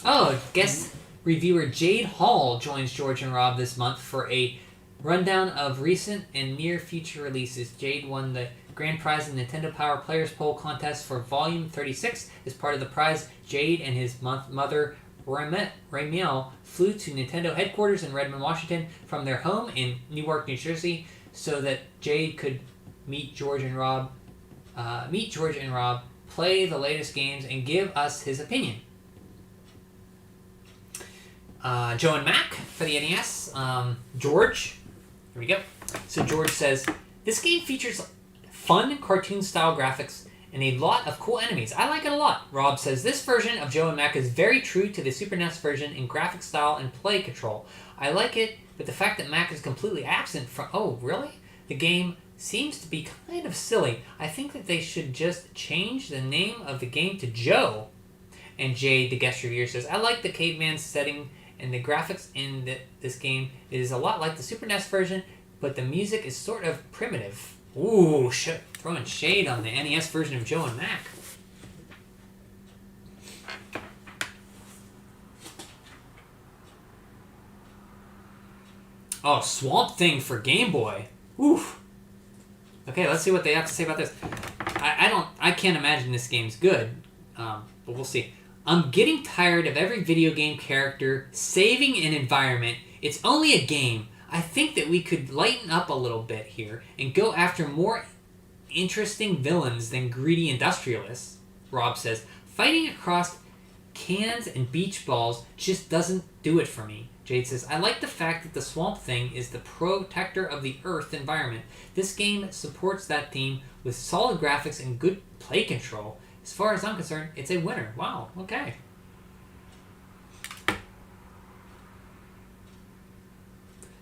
Oh, guest reviewer Jade Hall joins George and Rob this month for a rundown of recent and near future releases. Jade won the grand prize in the Nintendo Power Players Poll contest for Volume 36. As part of the prize, Jade and his mother, Ramiel, flew to Nintendo headquarters in Redmond, Washington from their home in Newark, New Jersey, so that Jade could meet George and Rob, play the latest games, and give us his opinion. Joe and Mac for the NES. George. Here we go. So George says, this game features fun cartoon-style graphics and a lot of cool enemies. I like it a lot. Rob says, this version of Joe and Mac is very true to the Super NES version in graphic style and play control. I like it, but the fact that Mac is completely absent from... Oh, really? The game seems to be kind of silly. I think that they should just change the name of the game to Joe. And Jade, the guest reviewer, says, I like the caveman setting, and the graphics in this game is a lot like the Super NES version, but the music is sort of primitive. Ooh, throwing shade on the NES version of Joe and Mac. Oh, Swamp Thing for Game Boy. Oof. Okay, let's see what they have to say about this. I can't imagine this game's good, but we'll see. I'm getting tired of every video game character saving an environment. It's only a game. I think that we could lighten up a little bit here and go after more interesting villains than greedy industrialists. Rob says, fighting across cans and beach balls just doesn't do it for me. Jade says, I like the fact that the Swamp Thing is the protector of the Earth environment. This game supports that theme with solid graphics and good play control. As far as I'm concerned, it's a winner. Wow, okay.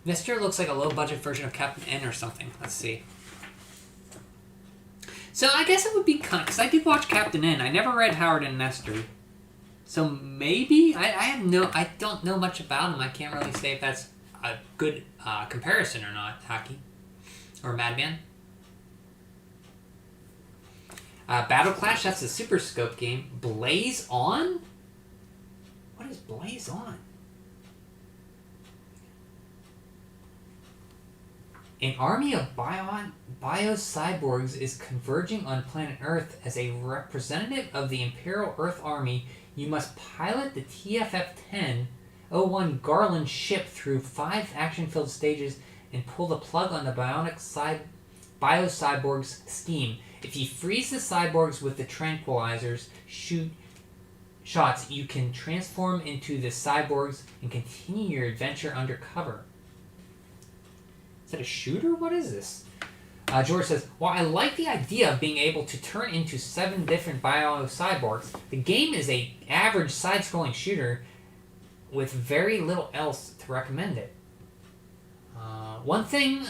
Mister looks like a low-budget version of Captain N or something. Let's see. So I guess it would be kind, because I did watch Captain N. I never read Howard and Nestor. So maybe I don't know much about him. I can't really say if that's a good comparison or not. Hockey or Madman. Battle Clash. That's the Super Scope game. Blaze On. What is Blaze On? An army of bio-cyborgs is converging on planet Earth. As a representative of the Imperial Earth Army, you must pilot the TFF-10-01 Garland ship through 5 action-filled stages and pull the plug on the bio-cyborgs scheme. If you freeze the cyborgs with the tranquilizers shots, you can transform into the cyborgs and continue your adventure undercover. Is that a shooter? What is this? George says, while I like the idea of being able to turn into 7 different bio-cyborgs, the game is an average side-scrolling shooter with very little else to recommend it. One thing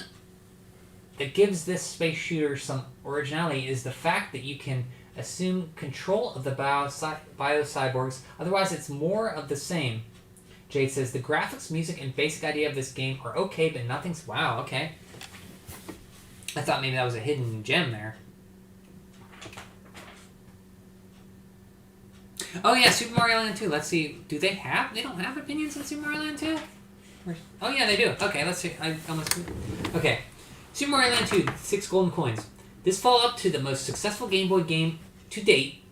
that gives this space shooter some originality is the fact that you can assume control of the bio-cyborgs, otherwise it's more of the same. Jade says, the graphics, music, and basic idea of this game are okay, but nothing's... Wow, okay. I thought maybe that was a hidden gem there. Oh yeah, Super Mario Land 2. Let's see. Do they have... They don't have opinions on Super Mario Land 2? Oh yeah, they do. Okay, let's see. Okay. Super Mario Land 2, 6 golden coins. This follow-up to the most successful Game Boy game to date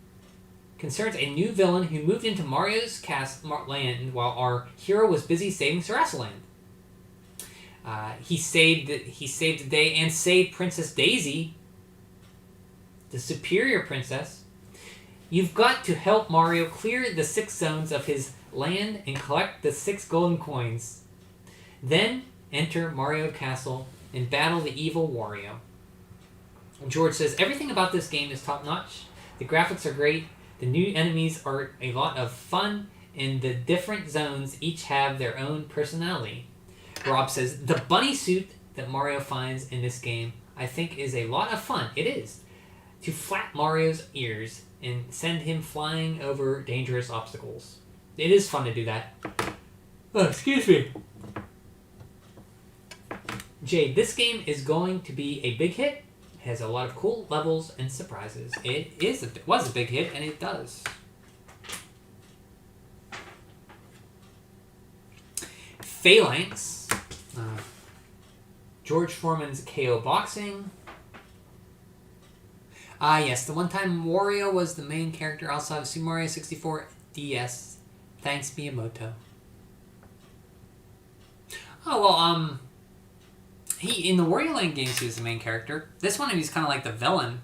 concerns a new villain who moved into Mario's land while our hero was busy saving Sarasa Land. He saved the day and saved Princess Daisy, the superior princess. You've got to help Mario clear the 6 zones of his land and collect the 6 golden coins. Then enter Mario Castle and battle the evil Wario. George says, everything about this game is top-notch. The graphics are great. The new enemies are a lot of fun, and the different zones each have their own personality. Rob says, the bunny suit that Mario finds in this game I think is a lot of fun. It is. To flap Mario's ears and send him flying over dangerous obstacles. It is fun to do that. Oh, excuse me. Jade, this game is going to be a big hit. It has a lot of cool levels and surprises. It was a big hit, and it does. Phalanx. George Foreman's KO Boxing. Yes, the one time Wario was the main character outside of Super Mario 64 DS. Thanks, Miyamoto. Oh, well, he in the Wario Land games, he was the main character. This one, he's kind of like the villain.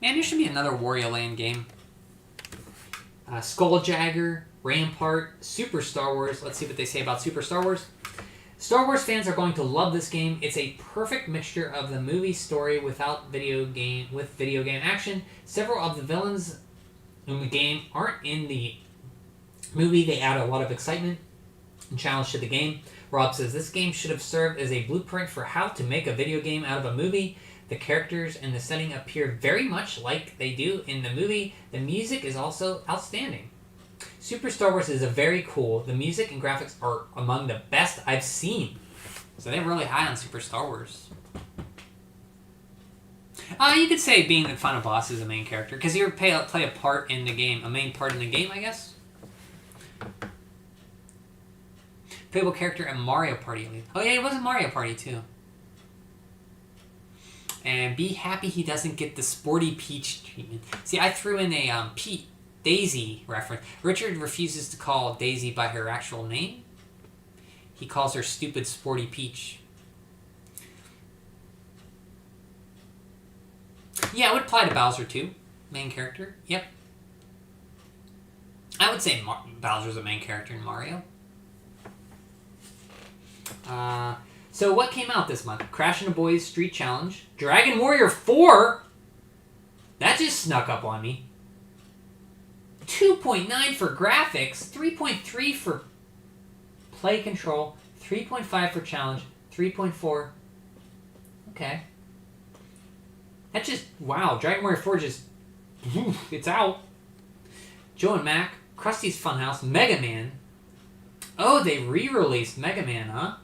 Man, there should be another Wario Land game. Skulljagger, Rampart, Super Star Wars. Let's see what they say about Super Star Wars. Star Wars fans are going to love this game. It's a perfect mixture of the movie story without video game action. Several of the villains in the game aren't in the movie. They add a lot of excitement and challenge to the game. Rob says this game should have served as a blueprint for how to make a video game out of a movie. The characters and the setting appear very much like they do in the movie. The music is also outstanding. Super Star Wars is very cool. The music and graphics are among the best I've seen. So they're really high on Super Star Wars. You could say being the final boss is a main character, because you play a part in the game, a main part in the game, I guess. Playable character in Mario Party. Oh yeah, it was in Mario Party too. And be happy he doesn't get the Sporty Peach treatment. See, I threw in a Daisy reference. Richard refuses to call Daisy by her actual name. He calls her stupid Sporty Peach. Yeah, it would apply to Bowser too. Main character. Yep. I would say Bowser's a main character in Mario. So what came out this month? Crash and the Boys Street Challenge. Dragon Warrior 4? That just snuck up on me. 2.9 for graphics, 3.3 for play control, 3.5 for challenge, 3.4. Okay. That's just, wow. Dragon Warrior 4 just, it's out. Joe and Mac, Krusty's Funhouse, Mega Man. Oh, they re-released Mega Man, huh?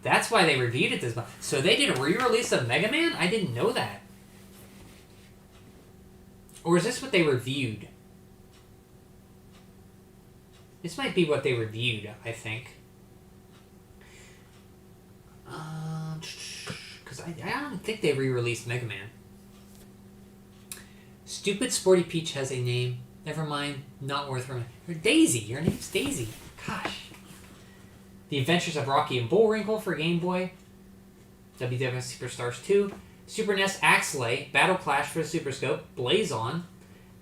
That's why they reviewed it this month. So they did a re-release of Mega Man? I didn't know that. Or is this what they reviewed? This might be what they reviewed, I think. Because I don't think they re-released Mega Man. Stupid Sporty Peach has a name. Never mind. Not worth remembering. Daisy. Your name's Daisy. Gosh. The Adventures of Rocky and Bullwinkle for Game Boy. WWF Superstars 2. Super NES Axelay. Battle Clash for the Super Scope. Blaze-On.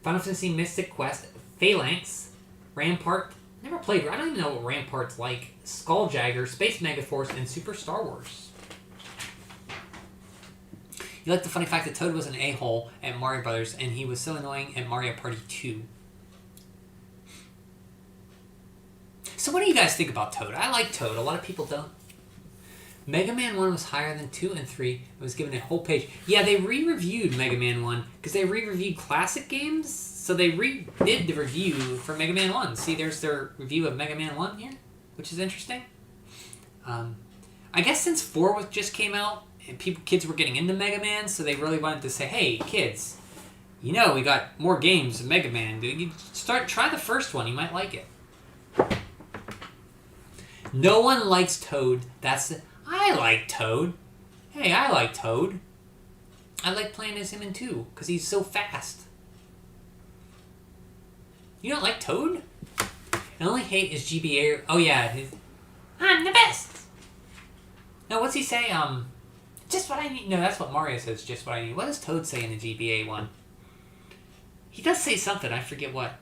Final Fantasy Mystic Quest. Phalanx. Rampart. Never played. I don't even know what Rampart's like. Skulljagger. Space Megaforce. And Super Star Wars. You like the funny fact that Toad was an a-hole at Mario Brothers and he was so annoying at Mario Party 2. So what do you guys think about Toad? I like Toad. A lot of people don't. Mega Man 1 was higher than 2 and 3. It was given a whole page. Yeah, they re-reviewed Mega Man 1 because they re-reviewed classic games. So they redid the review for Mega Man 1. See, there's their review of Mega Man 1 here, which is interesting. I guess since 4 just came out, and kids were getting into Mega Man, so they really wanted to say, hey, kids, you know we got more games of Mega Man. You try the first one. You might like it. No one likes Toad. I like Toad. Hey, I like Toad. I like playing as him in 2, because he's so fast. You don't like Toad? I only hate his GBA. Oh, yeah. I'm the best. No, what's he say? Just what I need. No, that's what Mario says. Just what I need. What does Toad say in the GBA one? He does say something. I forget what.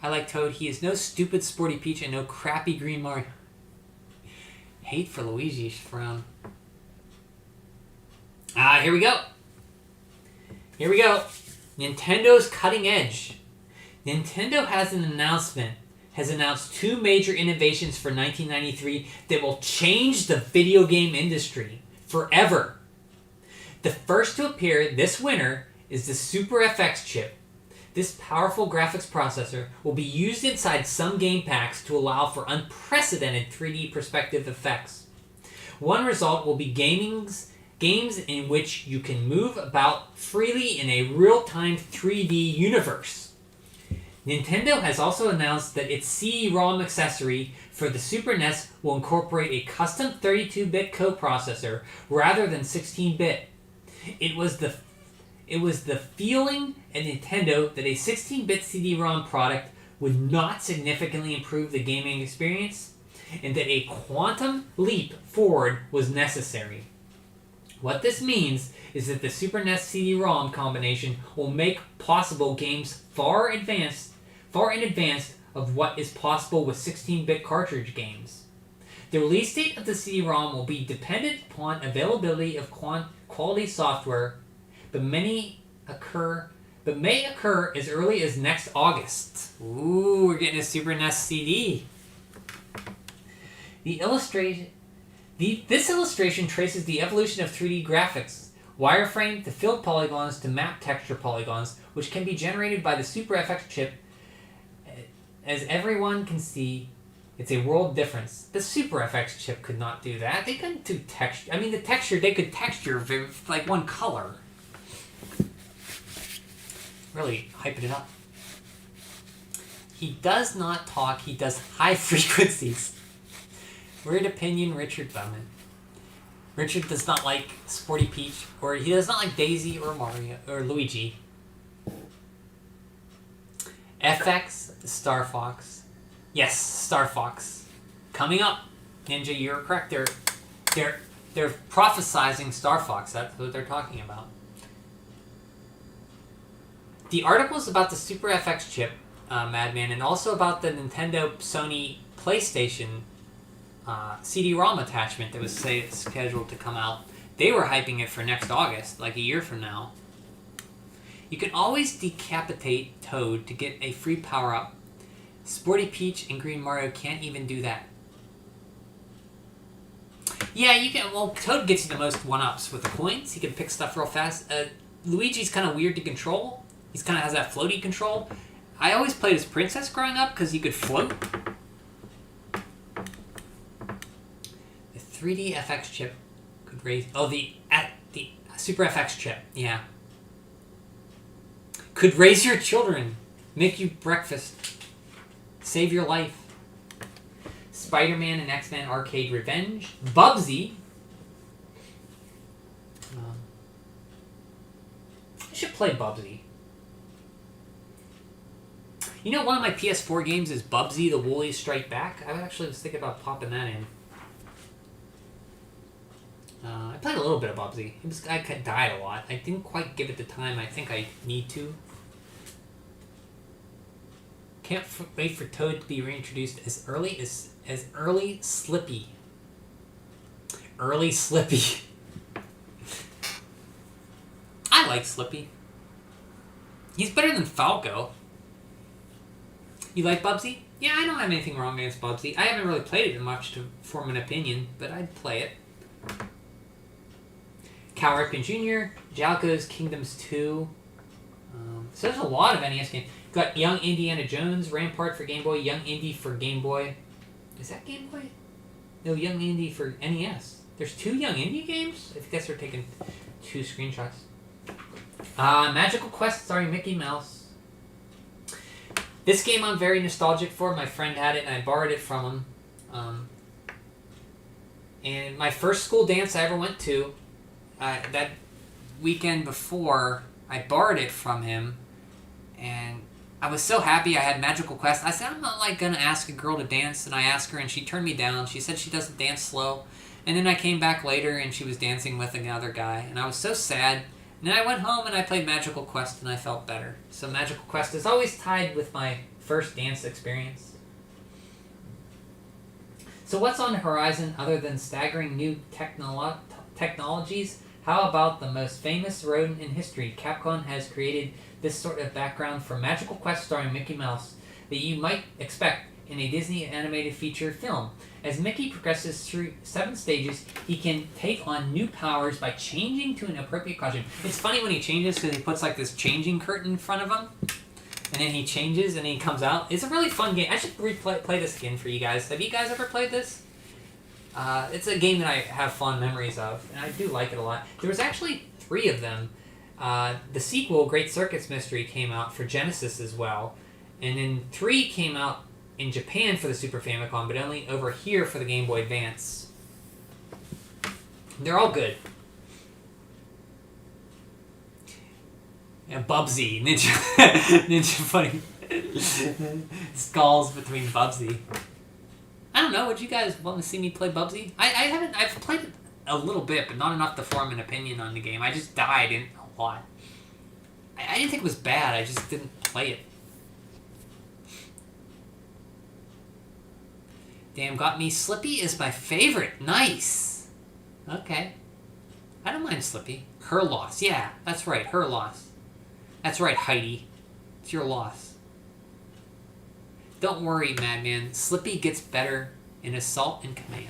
I like Toad. He is no stupid Sporty Peach and no crappy green Mario. Hate for Luigi's frown. Here we go. Here we go. Nintendo's cutting edge. Nintendo has an announcement has announced two major innovations for 1993 that will change the video game industry forever. The first to appear this winter is the Super FX chip. This powerful graphics processor will be used inside some game packs to allow for unprecedented 3D perspective effects. One result will be games in which you can move about freely in a real-time 3D universe. Nintendo has also announced that its CD-ROM accessory for the Super NES will incorporate a custom 32-bit coprocessor rather than 16-bit. It was the feeling at Nintendo that a 16-bit CD-ROM product would not significantly improve the gaming experience, and that a quantum leap forward was necessary. What this means is that the Super NES CD-ROM combination will make possible games far in advance of what is possible with 16-bit cartridge games. The release date of the CD-ROM will be dependent upon availability of quality software, but may occur as early as next August. Ooh, we're getting a Super NES CD. This illustration traces the evolution of 3D graphics, wireframe to filled polygons to map texture polygons, which can be generated by the Super FX chip. As everyone can see, it's a world difference. The Super FX chip could not do that. They couldn't do texture. I mean, the texture, they could texture like one color. Really hyping it up. He does not talk, he does high frequencies. Weird opinion, Richard Bowman. Richard does not like Sporty Peach, or he does not like Daisy or Mario or Luigi. FX, Star Fox. Yes, Star Fox. Coming up. Ninja, you're correct. They're prophesizing Star Fox. That's what they're talking about. The article is about the Super FX chip, Madman, and also about the Nintendo, Sony, PlayStation CD-ROM attachment that was scheduled to come out. They were hyping it for next August, like a year from now. You can always decapitate Toad to get a free power-up. Sporty Peach and Green Mario can't even do that. Yeah, you can. Well, Toad gets you the most one-ups with the coins. He can pick stuff real fast. Luigi's kind of weird to control. He kind of has that floaty control. I always played as Princess growing up because he could float. The 3D FX chip could raise... Oh, the Super FX chip. Yeah. Could raise your children. Make you breakfast. Save your life. Spider-Man and X-Men Arcade Revenge. Bubsy. I should play Bubsy. You know, one of my PS4 games is Bubsy the Woolies Strike Back. I actually was thinking about popping that in. I played a little bit of Bubsy. I died a lot. I didn't quite give it the time I think I need to. Can't wait for Toad to be reintroduced as early Slippy. Early Slippy. I like Slippy. He's better than Falco. You like Bubsy? Yeah, I don't have anything wrong against Bubsy. I haven't really played it much to form an opinion, but I'd play it. Cal Ripken Jr., Jalco's Kingdoms 2. So there's a lot of NES games. Got Young Indiana Jones, Rampart for Game Boy, Young Indy for Game Boy. Is that Game Boy? No, Young Indy for NES. There's two Young Indy games? I guess they're taking two screenshots. Magical Quest starring Mickey Mouse. This game I'm very nostalgic for. My friend had it and I borrowed it from him. And my first school dance I ever went to, that weekend before, I borrowed it from him. And I was so happy I had Magical Quest. I said, I'm not like gonna ask a girl to dance, and I asked her and she turned me down. She said she doesn't dance slow. And then I came back later and she was dancing with another guy, and I was so sad. And then I went home and I played Magical Quest and I felt better. So Magical Quest is always tied with my first dance experience. So what's on the horizon other than staggering new technologies? How about the most famous rodent in history? Capcom has created this sort of background for Magical Quest starring Mickey Mouse that you might expect in a Disney animated feature film. As Mickey progresses through 7 stages, he can take on new powers by changing to an appropriate costume. It's funny when he changes because he puts like this changing curtain in front of him, and then he changes and he comes out. It's a really fun game. I should play this again for you guys. Have you guys ever played this? It's a game that I have fond memories of, and I do like it a lot. There was actually 3 of them. The sequel, Great Circus Mystery, came out for Genesis as well, and then 3 came out in Japan for the Super Famicom, but only over here for the Game Boy Advance. They're all good. Yeah, Bubsy, Ninja Funny skulls between Bubsy. I don't know. Would you guys want to see me play Bubsy? I haven't. I've played it a little bit, but not enough to form an opinion on the game. I just died in a lot. I didn't think it was bad. I just didn't play it. Damn, got me. Slippy is my favorite. Nice. Okay. I don't mind Slippy. Her loss. Yeah, that's right. Her loss. That's right, Heidi. It's your loss. Don't worry, Madman. Slippy gets better in Assault and Command.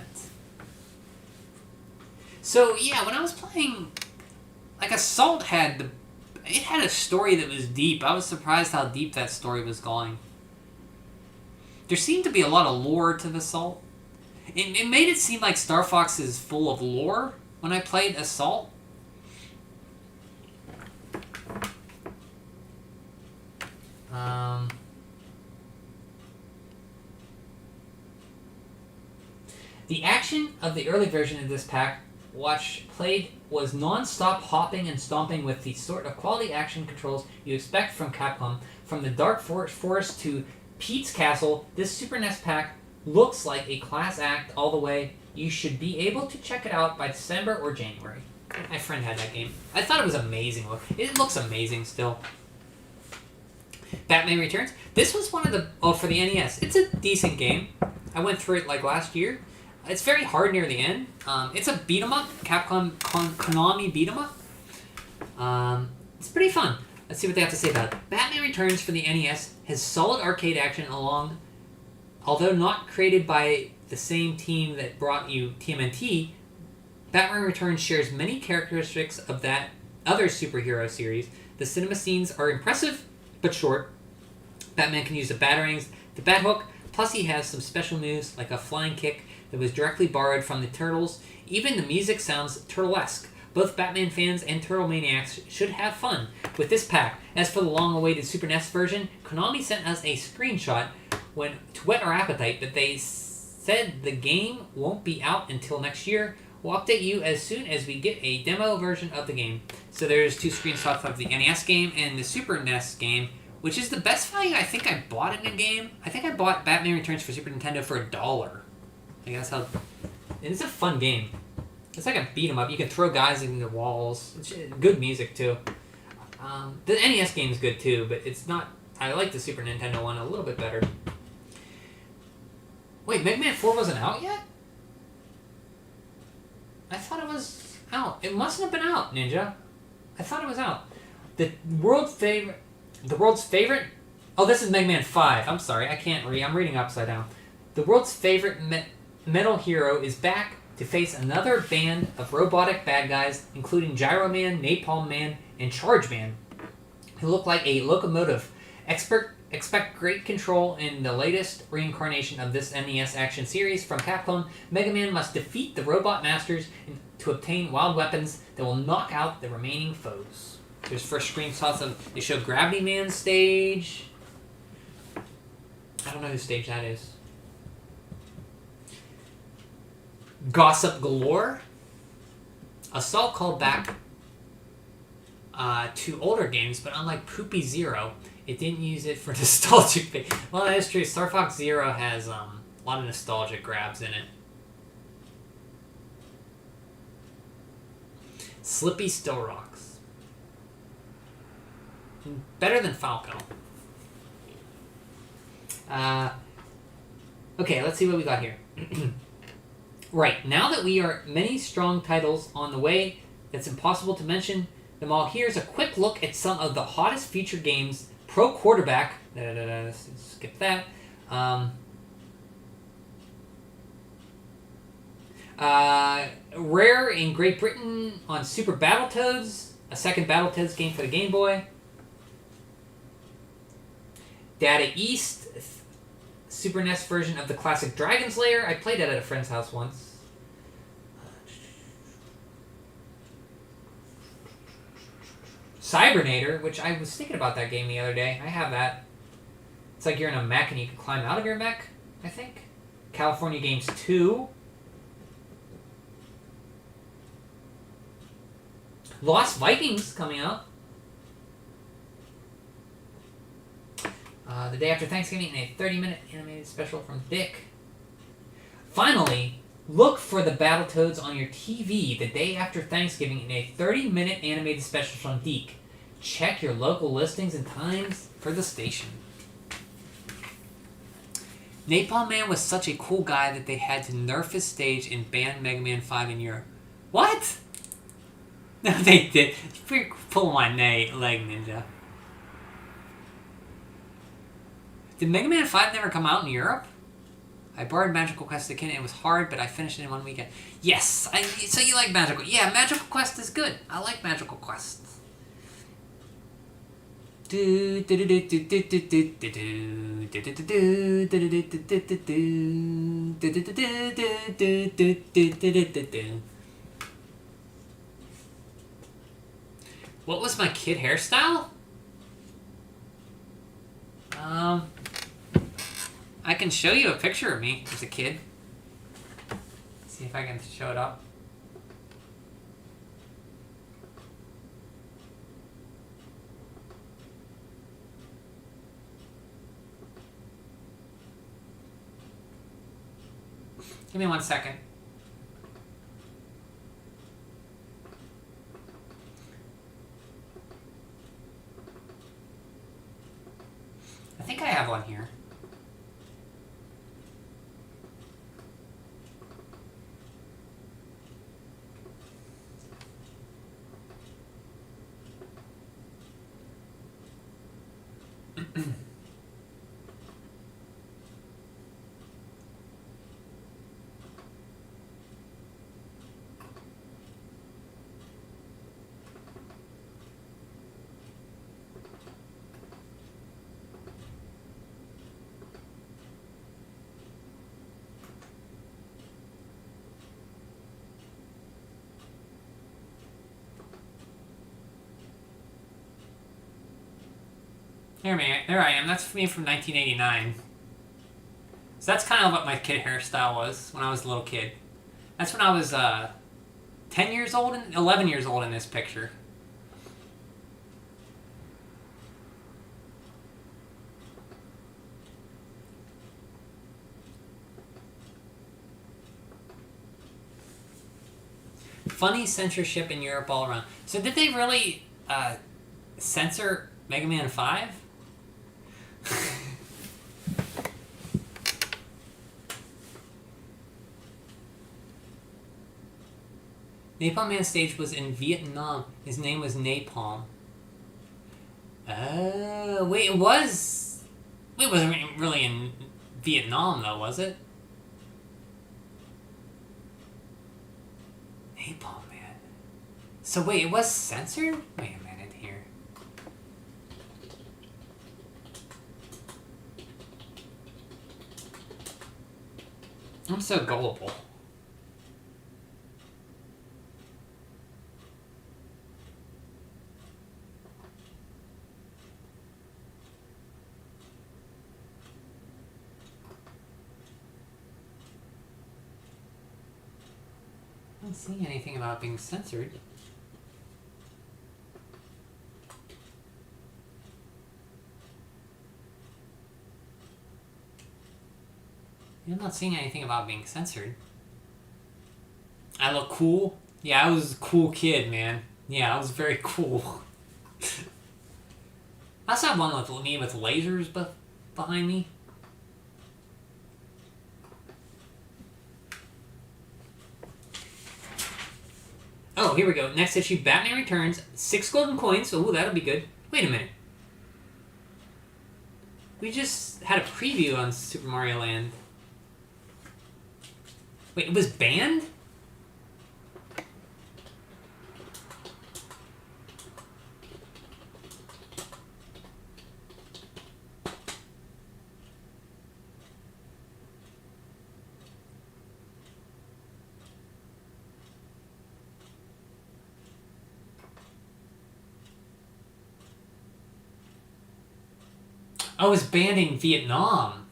So, yeah, when I was playing, like, Assault had it had a story that was deep. I was surprised how deep that story was going. There seemed to be a lot of lore to Assault. It made it seem like Star Fox is full of lore when I played Assault. The action of the early version of this pack played was non-stop hopping and stomping with the sort of quality action controls you expect from Capcom. From the Dark Forest to Pete's Castle, this Super NES pack looks like a class act all the way. You should be able to check it out by December or January. My friend had that game. I thought it was amazing. It looks amazing still. Batman Returns. This was one of the... Oh, for the NES. It's a decent game. I went through it like last year. It's very hard near the end. It's a beat-em-up. Capcom Konami beat-em-up. It's pretty fun. Let's see what they have to say about it. Batman Returns for the NES has solid arcade action although not created by the same team that brought you TMNT. Batman Returns shares many characteristics of that other superhero series. The cinema scenes are impressive, but short. Batman can use the batarangs, the bat hook, plus he has some special moves like a flying kick that was directly borrowed from the Turtles. Even the music sounds Turtlesque. Both Batman fans and Turtle Maniacs should have fun with this pack. As for the long-awaited Super NES version, Konami sent us a screenshot to whet our appetite, but they said the game won't be out until next year. We'll update you as soon as we get a demo version of the game. So there's 2 screenshots of the NES game and the Super NES game, which is the best value I think I bought in a game. I think I bought Batman Returns for Super Nintendo for $1. I guess how... It's a fun game. It's like a beat 'em up. You can throw guys into walls. It's good music too. The NES game is good too, but it's not... I like the Super Nintendo one a little bit better. Wait, Mega Man 4 wasn't out yet? I thought it was out. It mustn't have been out, Ninja. I thought it was out. The world's favorite... Oh, this is Mega Man 5. I'm sorry, I can't read. I'm reading upside down. The world's favorite metal hero is back to face another band of robotic bad guys, including Gyro Man, Napalm Man, and Charge Man, who look like a locomotive. Expect great control in the latest reincarnation of this NES action series from Capcom. Mega Man must defeat the robot masters to obtain wild weapons that will knock out the remaining foes. There's first screenshots of... They show Gravity Man's stage. I don't know whose stage that is. Gossip galore. Assault called back to older games, but unlike Poopy Zero, it didn't use it for nostalgic things. Well, that is true. Star Fox Zero has a lot of nostalgic grabs in it. Slippy still rocks. Better than Falco. Okay, let's see what we got here. Right, now that we are many strong titles on the way, it's impossible to mention them all. Here's a quick look at some of the hottest featured games. Pro Quarterback, skip that. Rare in Great Britain on Super Battletoads. A second Battletoads game for the Game Boy. Data East. Super NES version of the classic Dragon's Lair. I played that at a friend's house once. Cybernator, which I was thinking about that game the other day. I have that. It's like you're in a mech and you can climb out of your mech, I think. California Games 2. Lost Vikings coming out. The day after Thanksgiving in a 30-minute animated special from Dick. Finally, look for the Battletoads on your TV the day after Thanksgiving in a 30-minute animated special from Deke. Check your local listings and times for the station. Napalm Man was such a cool guy that they had to nerf his stage and ban Mega Man 5 in Europe. What? No, they did. You're pulling my leg, Ninja. Did Mega Man 5 never come out in Europe? I borrowed Magical Quest as a kid and it was hard, but I finished it in one weekend. Yes! So you like Magical... Yeah, Magical Quest is good. I like Magical Quest. What was my kid hairstyle? I can show you a picture of me as a kid. See if I can show it up. Give me 1 second. I think I have one here. There I am. That's me from 1989. So that's kind of what my kid hairstyle was when I was a little kid. That's when I was 10 years old and 11 years old in this picture. Funny censorship in Europe all around. So did they really censor Mega Man 5? Napalm Man's stage was in Vietnam. His name was Napalm. Wait, it was... Wait, it wasn't really in Vietnam, though, was it? Napalm Man. So wait, it was censored? Wait a minute here. I'm so gullible. I don't see anything about being censored. I'm not seeing anything about being censored. I look cool? Yeah, I was a cool kid, man. Yeah, I was very cool. I also have one with me with lasers behind me. Oh, here we go. Next issue, Batman Returns. 6 golden coins. Ooh, that'll be good. Wait a minute. We just had a preview on Super Mario Land. Wait, it was banned? Oh, it's banned in Vietnam.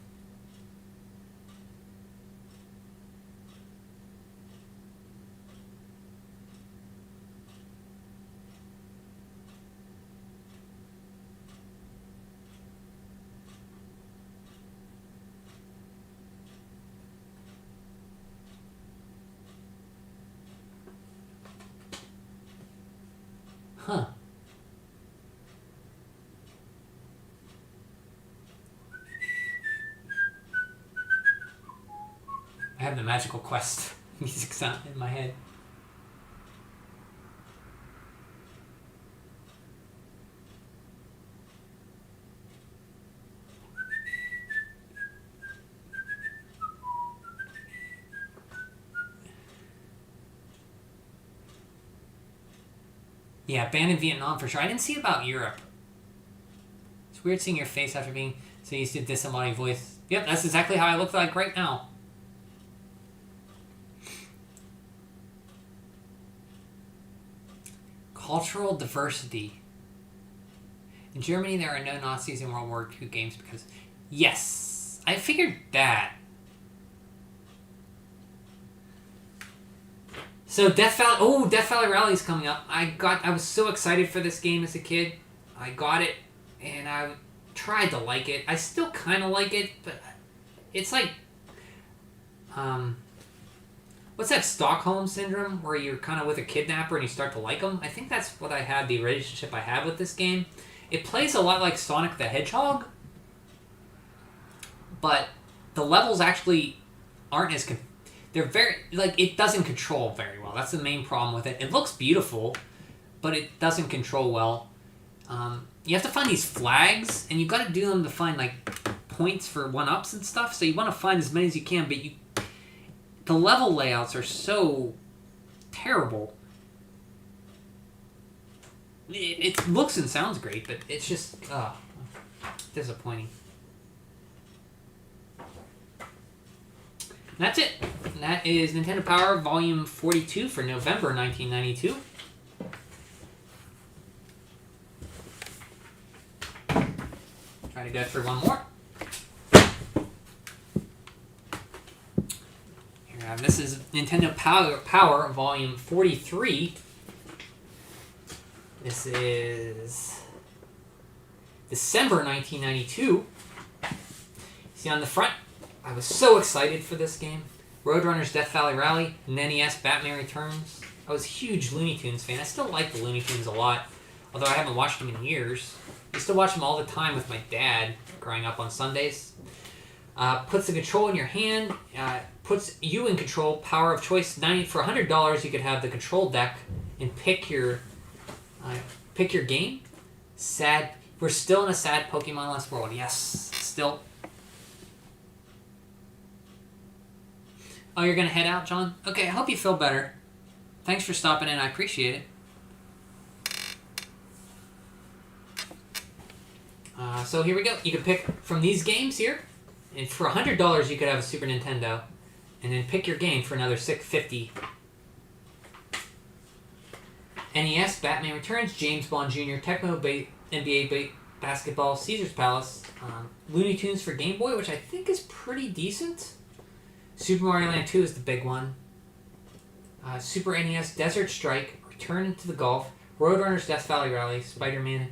Huh. I have the Magical Quest music sound in my head. Yeah, banned in Vietnam for sure. I didn't see about Europe. It's weird seeing your face after being so used to disembodied voice. Yep, that's exactly how I look like right now. Cultural diversity. In Germany, there are no Nazis in World War II games because... Yes! I figured that. So Death Valley Rally is coming up. I was so excited for this game as a kid. I got it, and I tried to like it. I still kind of like it, but it's like... What's that Stockholm Syndrome, where you're kind of with a kidnapper and you start to like them? I think that's what I had, the relationship I had with this game. It plays a lot like Sonic the Hedgehog, but the levels actually aren't as... They're very... Like, it doesn't control very well. That's the main problem with it. It looks beautiful, but it doesn't control well. You have to find these flags, and you've got to do them to find, like, points for one-ups and stuff, so you want to find as many as you can, but the level layouts are so terrible. It looks and sounds great, but it's just disappointing. And that's it. And that is Nintendo Power Volume 42 for November 1992. Try to go through one more. This is Nintendo Power Volume 43. This is December 1992. See on the front, I was so excited for this game. Roadrunner's Death Valley Rally, NES Batman Returns. I was a huge Looney Tunes fan. I still like the Looney Tunes a lot, although I haven't watched them in years. I used to watch them all the time with my dad growing up on Sundays. Puts the control in your hand, puts you in control, power of choice. For $100 you could have the control deck and pick your game. Sad. We're still in a sad Pokemon-less world. Yes, still. Oh, you're gonna head out, John? Okay, I hope you feel better. Thanks for stopping in. I appreciate it. So here we go. You can pick from these games here. And for $100, you could have a Super Nintendo, and then pick your game for another $650. NES, Batman Returns, James Bond Jr., Tecmo, NBA Basketball, Caesar's Palace, Looney Tunes for Game Boy, which I think is pretty decent. Super Mario Land 2 is the big one. Super NES, Desert Strike, Return into the Gulf, Roadrunner's Death Valley Rally, Spider-Man,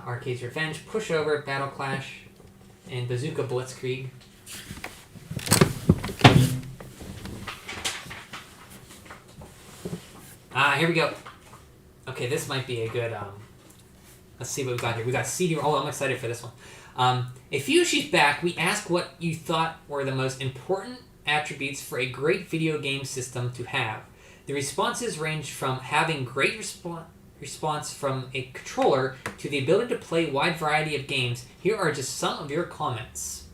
Arcade's Revenge, Pushover, Battle Clash, and Bazooka Blitzkrieg. Here we go. Okay, this might be a good, let's see what we got here. We got CD. Oh, I'm excited for this one. A few issues back, we asked what you thought were the most important attributes for a great video game system to have. The responses ranged from having great response from a controller to the ability to play a wide variety of games. Here are just some of your comments.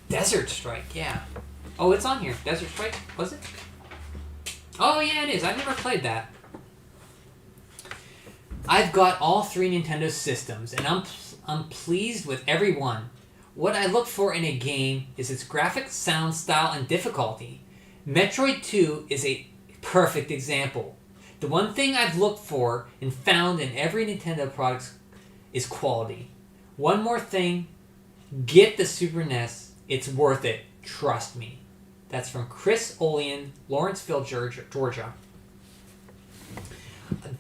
Desert Strike, yeah. Oh, it's on here. Desert Strike, was it? Oh, yeah, it is. I've never played that. I've got all three Nintendo systems, and I'm pleased with every one. What I look for in a game is its graphics, sound, style, and difficulty. Metroid 2 is a perfect example. The one thing I've looked for and found in every Nintendo product is quality. One more thing Get the Super NES. It's worth it. Trust me. That's from Chris Olean, Lawrenceville, Georgia.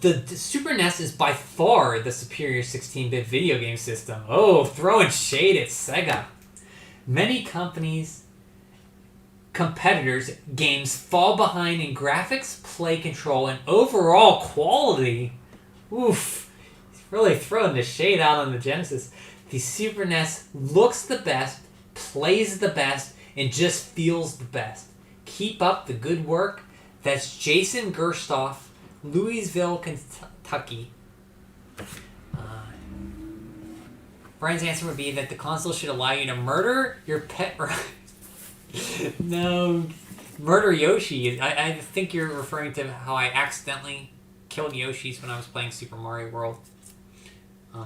The Super NES is by far the superior 16-bit video game system. Oh, throwing shade at Sega. Many competitors' games fall behind in graphics, play control, and overall quality. Oof. Really throwing the shade out on the Genesis. The Super NES looks the best, plays the best, and just feels the best. Keep up the good work. That's Jason Gerstoff, Louisville, Kentucky. Brian's answer would be that the console should allow you to murder your pet. No, murder Yoshi. I think you're referring to how I accidentally killed Yoshis when I was playing Super Mario World.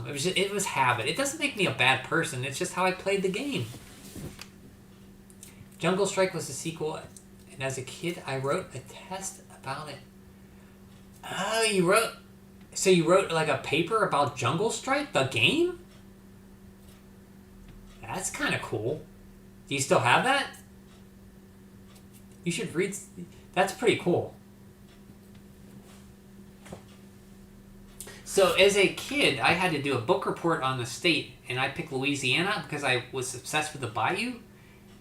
It was habit. It doesn't make me a bad person. It's just how I played the game. Jungle Strike was the sequel, and as a kid, I wrote a test about it. Oh, you wrote like a paper about Jungle Strike, the game? That's kind of cool. Do you still have that? You should read. That's pretty cool. So as a kid, I had to do a book report on the state, and I picked Louisiana because I was obsessed with the Bayou.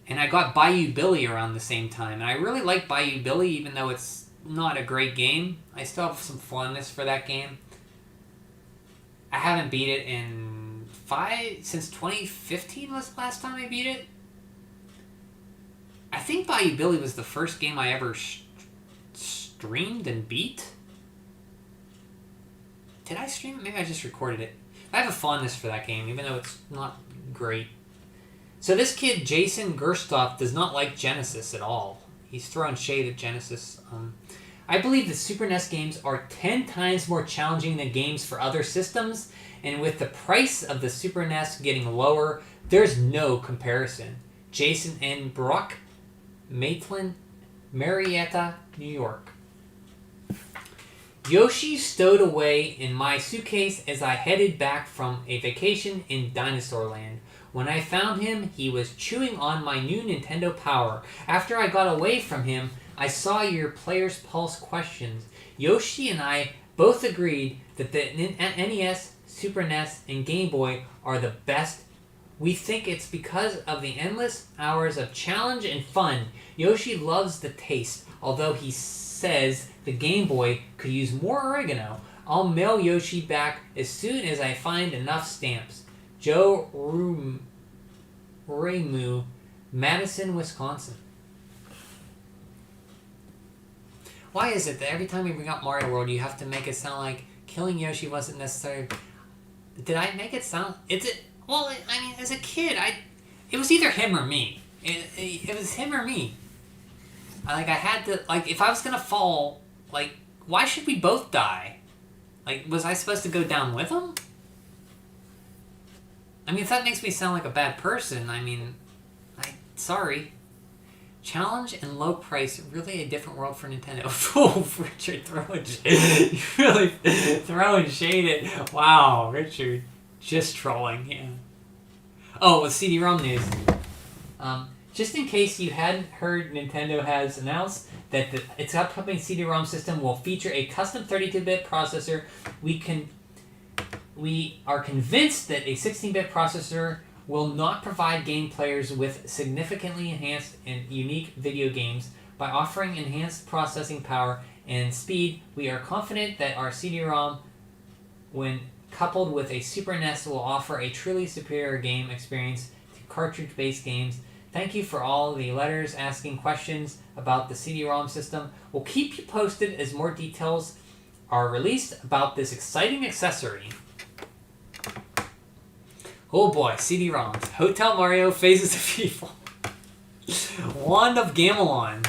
And I got Bayou Billy around the same time. And I really like Bayou Billy, even though it's not a great game. I still have some fondness for that game. I haven't beat it since 2015 was the last time I beat it. I think Bayou Billy was the first game I ever streamed and beat. Did I stream it? Maybe I just recorded it. I have a fondness for that game, even though it's not great. So this kid, Jason Gerstoff, does not like Genesis at all. He's throwing shade at Genesis. I believe the Super NES games are 10 times more challenging than games for other systems, and with the price of the Super NES getting lower, there's no comparison. Jason N. Brock, Maitland, Marietta, New York. Yoshi stowed away in my suitcase as I headed back from a vacation in Dinosaur Land. When I found him, he was chewing on my new Nintendo Power. After I got away from him, I saw your Player's Pulse questions. Yoshi and I both agreed that the NES, Super NES, and Game Boy are the best. We think it's because of the endless hours of challenge and fun. Yoshi loves the taste, although he says the Game Boy could use more oregano. I'll mail Yoshi back as soon as I find enough stamps. Joe Remu, Madison, Wisconsin. Why is it that every time we bring up Mario World, you have to make it sound like killing Yoshi wasn't necessary? Did I make it sound... Well, I mean, as a kid, it was either him or me. It was him or me. I had to... if I was going to fall, why should we both die? Was I supposed to go down with him? I mean, if that makes me sound like a bad person, sorry. Challenge and low price, really a different world for Nintendo. Oh, Richard throwing shade at... Wow, Richard. Just trolling, yeah. Oh, with CD-ROM news. Just in case you hadn't heard, Nintendo has announced that its upcoming CD-ROM system will feature a custom 32-bit processor. We are convinced that a 16-bit processor will not provide game players with significantly enhanced and unique video games. By offering enhanced processing power and speed, we are confident that our CD-ROM, when coupled with a Super NES, will offer a truly superior game experience to cartridge-based games. Thank you for all the letters asking questions about the CD-ROM system. We'll keep you posted as more details are released about this exciting accessory. Oh boy, CD-ROMs. Hotel Mario, Phases of Evil. Wand of Gamelon.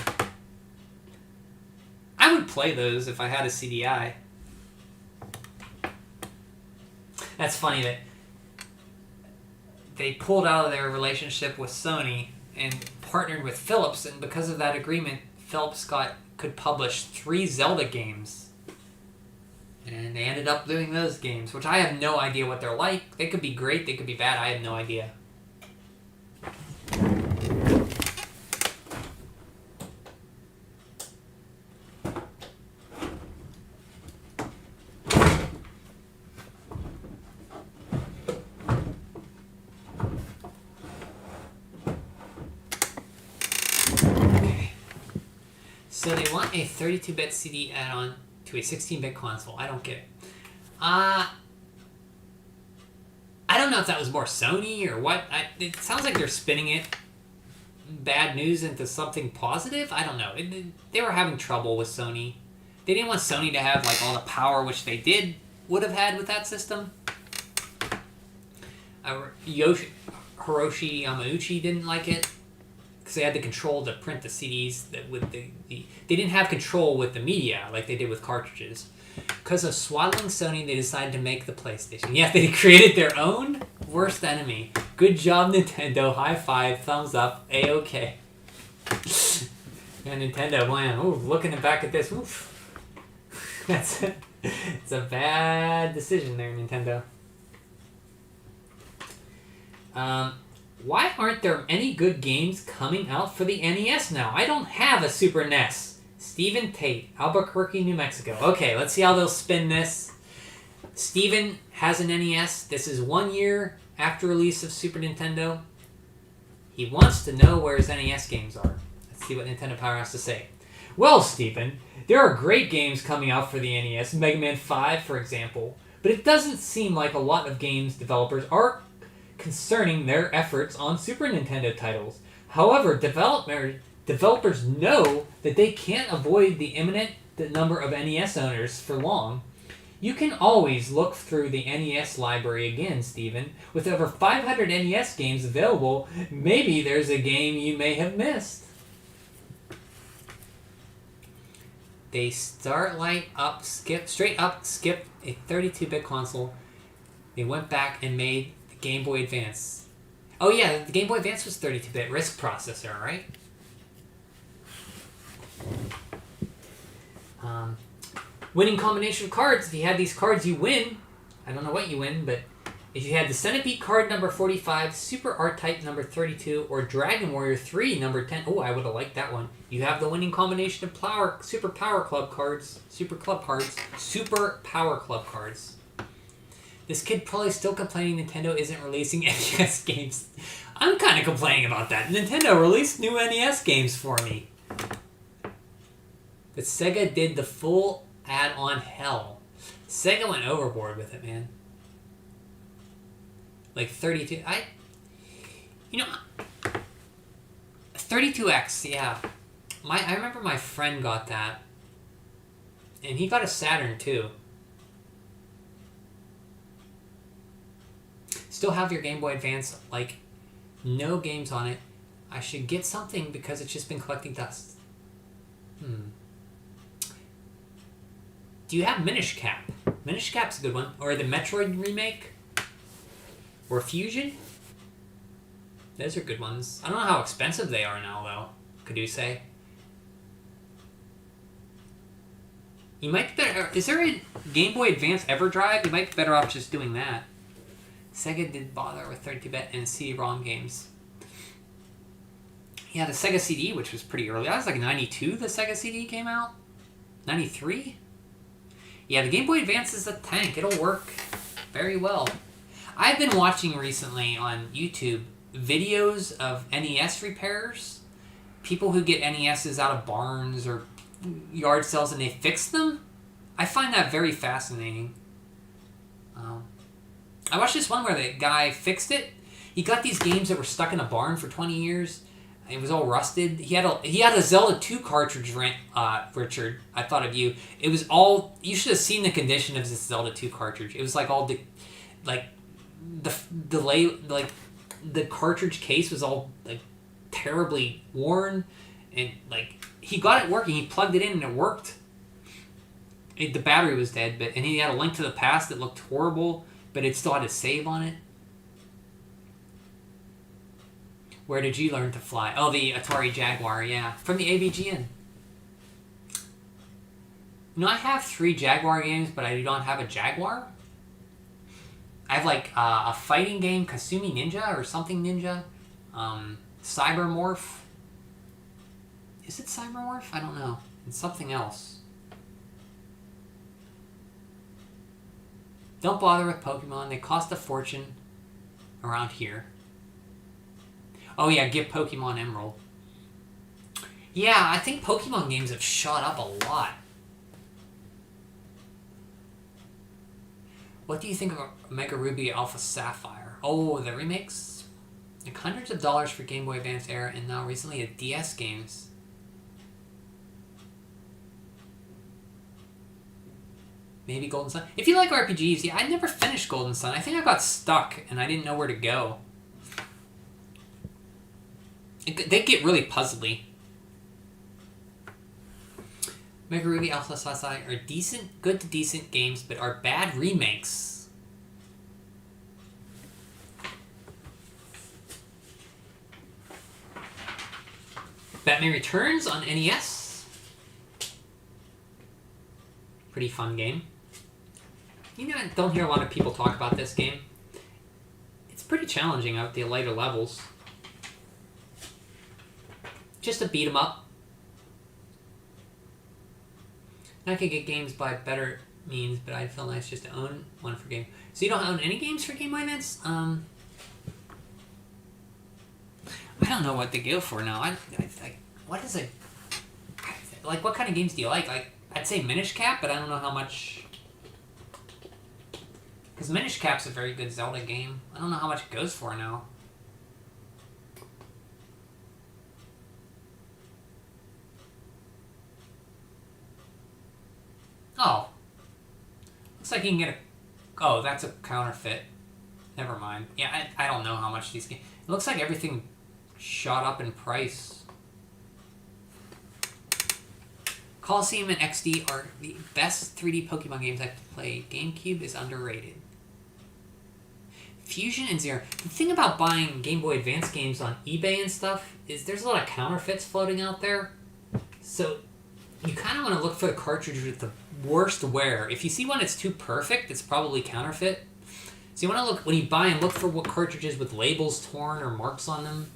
I would play those if I had a CDI. That's funny that they pulled out of their relationship with Sony and partnered with Philips, and because of that agreement, Philips could publish 3 Zelda games. And they ended up doing those games, which I have no idea what they're like. They could be great, they could be bad, I have no idea. So they want a 32-bit CD add-on to a 16-bit console. I don't get it. I don't know if that was more Sony or what. It sounds like they're spinning it bad news into something positive. I don't know. They were having trouble with Sony. They didn't want Sony to have like all the power which they would have had with that system. Hiroshi Yamauchi didn't like it because they had the control to print the CDs they didn't have control with the media like they did with cartridges. Because of swaddling Sony, they decided to make the PlayStation. Yeah, they created their own worst enemy. Good job, Nintendo. High five, thumbs up, A-OK. And Nintendo, man, ooh, looking back at this, oof. It's a bad decision there, Nintendo. Why aren't there any good games coming out for the NES now? I don't have a Super NES. Stephen Tate, Albuquerque, New Mexico. Okay, let's see how they'll spin this. Stephen has an NES. This is 1 year after release of Super Nintendo. He wants to know where his NES games are. Let's see what Nintendo Power has to say. Well, Stephen, there are great games coming out for the NES, Mega Man 5, for example, but it doesn't seem like a lot of games developers are concerning their efforts on Super Nintendo titles. However, developers know that they can't avoid the imminent number of NES owners for long. You can always look through the NES library again, Stephen. With over 500 NES games available, maybe there's a game you may have missed. They straight up skipped a 32-bit console. They went back and made the Game Boy Advance. Oh yeah, the Game Boy Advance was 32-bit RISC processor, right? Winning combination of cards. If you had these cards, you win. I don't know what you win, but if you had the Centipede card number 45, Super R-Type number 32, or Dragon Warrior 3 number 10. Oh, I would have liked that one. You have the winning combination of Super Power Club cards. Super Power Club cards. This kid probably still complaining Nintendo isn't releasing NES games. I'm kind of complaining about that. Nintendo released new NES games for me. But Sega did the full add-on hell. Sega went overboard with it, man. Like 32... 32X, yeah. I remember my friend got that. And he got a Saturn, too. Still have your Game Boy Advance, like, no games on it. I should get something because it's just been collecting dust. Do you have Minish Cap? Minish Cap's a good one. Or the Metroid remake? Or Fusion? Those are good ones. I don't know how expensive they are now, though. Could you say? You might be better... Is there a Game Boy Advance EverDrive? You might be better off just doing that. Sega did bother with 32-bit and CD-ROM games. Yeah, the Sega CD, which was pretty early. That was like 92 the Sega CD came out? 93? Yeah, the Game Boy Advance is a tank. It'll work very well. I've been watching recently on YouTube videos of NES repairers. People who get NESs out of barns or yard sales and they fix them. I find that very fascinating. I watched this one where the guy fixed it. He got these games that were stuck in a barn for 20 years. It was all rusted. He had a Zelda 2 cartridge, Richard. I thought of you. It was all... You should have seen the condition of this Zelda 2 cartridge. It was like all... The cartridge case was all like terribly worn. And like... He got it working. He plugged it in and it worked. The battery was dead. And he had a Link to the Past that looked horrible. But it still had a save on it. Where did you learn to fly? Oh, the Atari Jaguar, yeah. From the AVGN. I have 3 Jaguar games, but I do not have a Jaguar. I have like a fighting game, Kasumi Ninja or something Ninja. Cybermorph. Is it Cybermorph? I don't know. It's something else. Don't bother with Pokemon. They cost a fortune around here. Oh yeah, get Pokemon Emerald. Yeah, I think Pokemon games have shot up a lot. What do you think of Omega Ruby Alpha Sapphire? Oh, the remakes? Like hundreds of dollars for Game Boy Advance era and now recently a DS games. Maybe Golden Sun. If you like RPGs, yeah, I never finished Golden Sun. I think I got stuck and I didn't know where to go. They get really puzzly. Mega Ruby Alpha Sapphire are decent, good to decent games, but are bad remakes. Batman Returns on NES. Pretty fun game. You know, I don't hear a lot of people talk about this game. It's pretty challenging out the later levels. Just a beat 'em up. I could get games by better means, but I feel nice just to own one for game. So you don't own any games for Game Boy Advance? I don't know what to go for now. What is it? Like, what kind of games do you like? Like, I'd say Minish Cap, but I don't know how much. Because Minish Cap's a very good Zelda game. I don't know how much it goes for now. Oh. Looks like you can get a... Oh, that's a counterfeit. Never mind. Yeah, I don't know how much these games... It looks like everything shot up in price. Coliseum and XD are the best 3D Pokemon games I've played. GameCube is underrated. Fusion and Zero. The thing about buying Game Boy Advance games on eBay and stuff is there's a lot of counterfeits floating out there. So you kind of want to look for the cartridge with the worst wear. If you see one that's too perfect, it's probably counterfeit. So you want to look, when you buy them, look for what cartridges with labels torn or marks on them.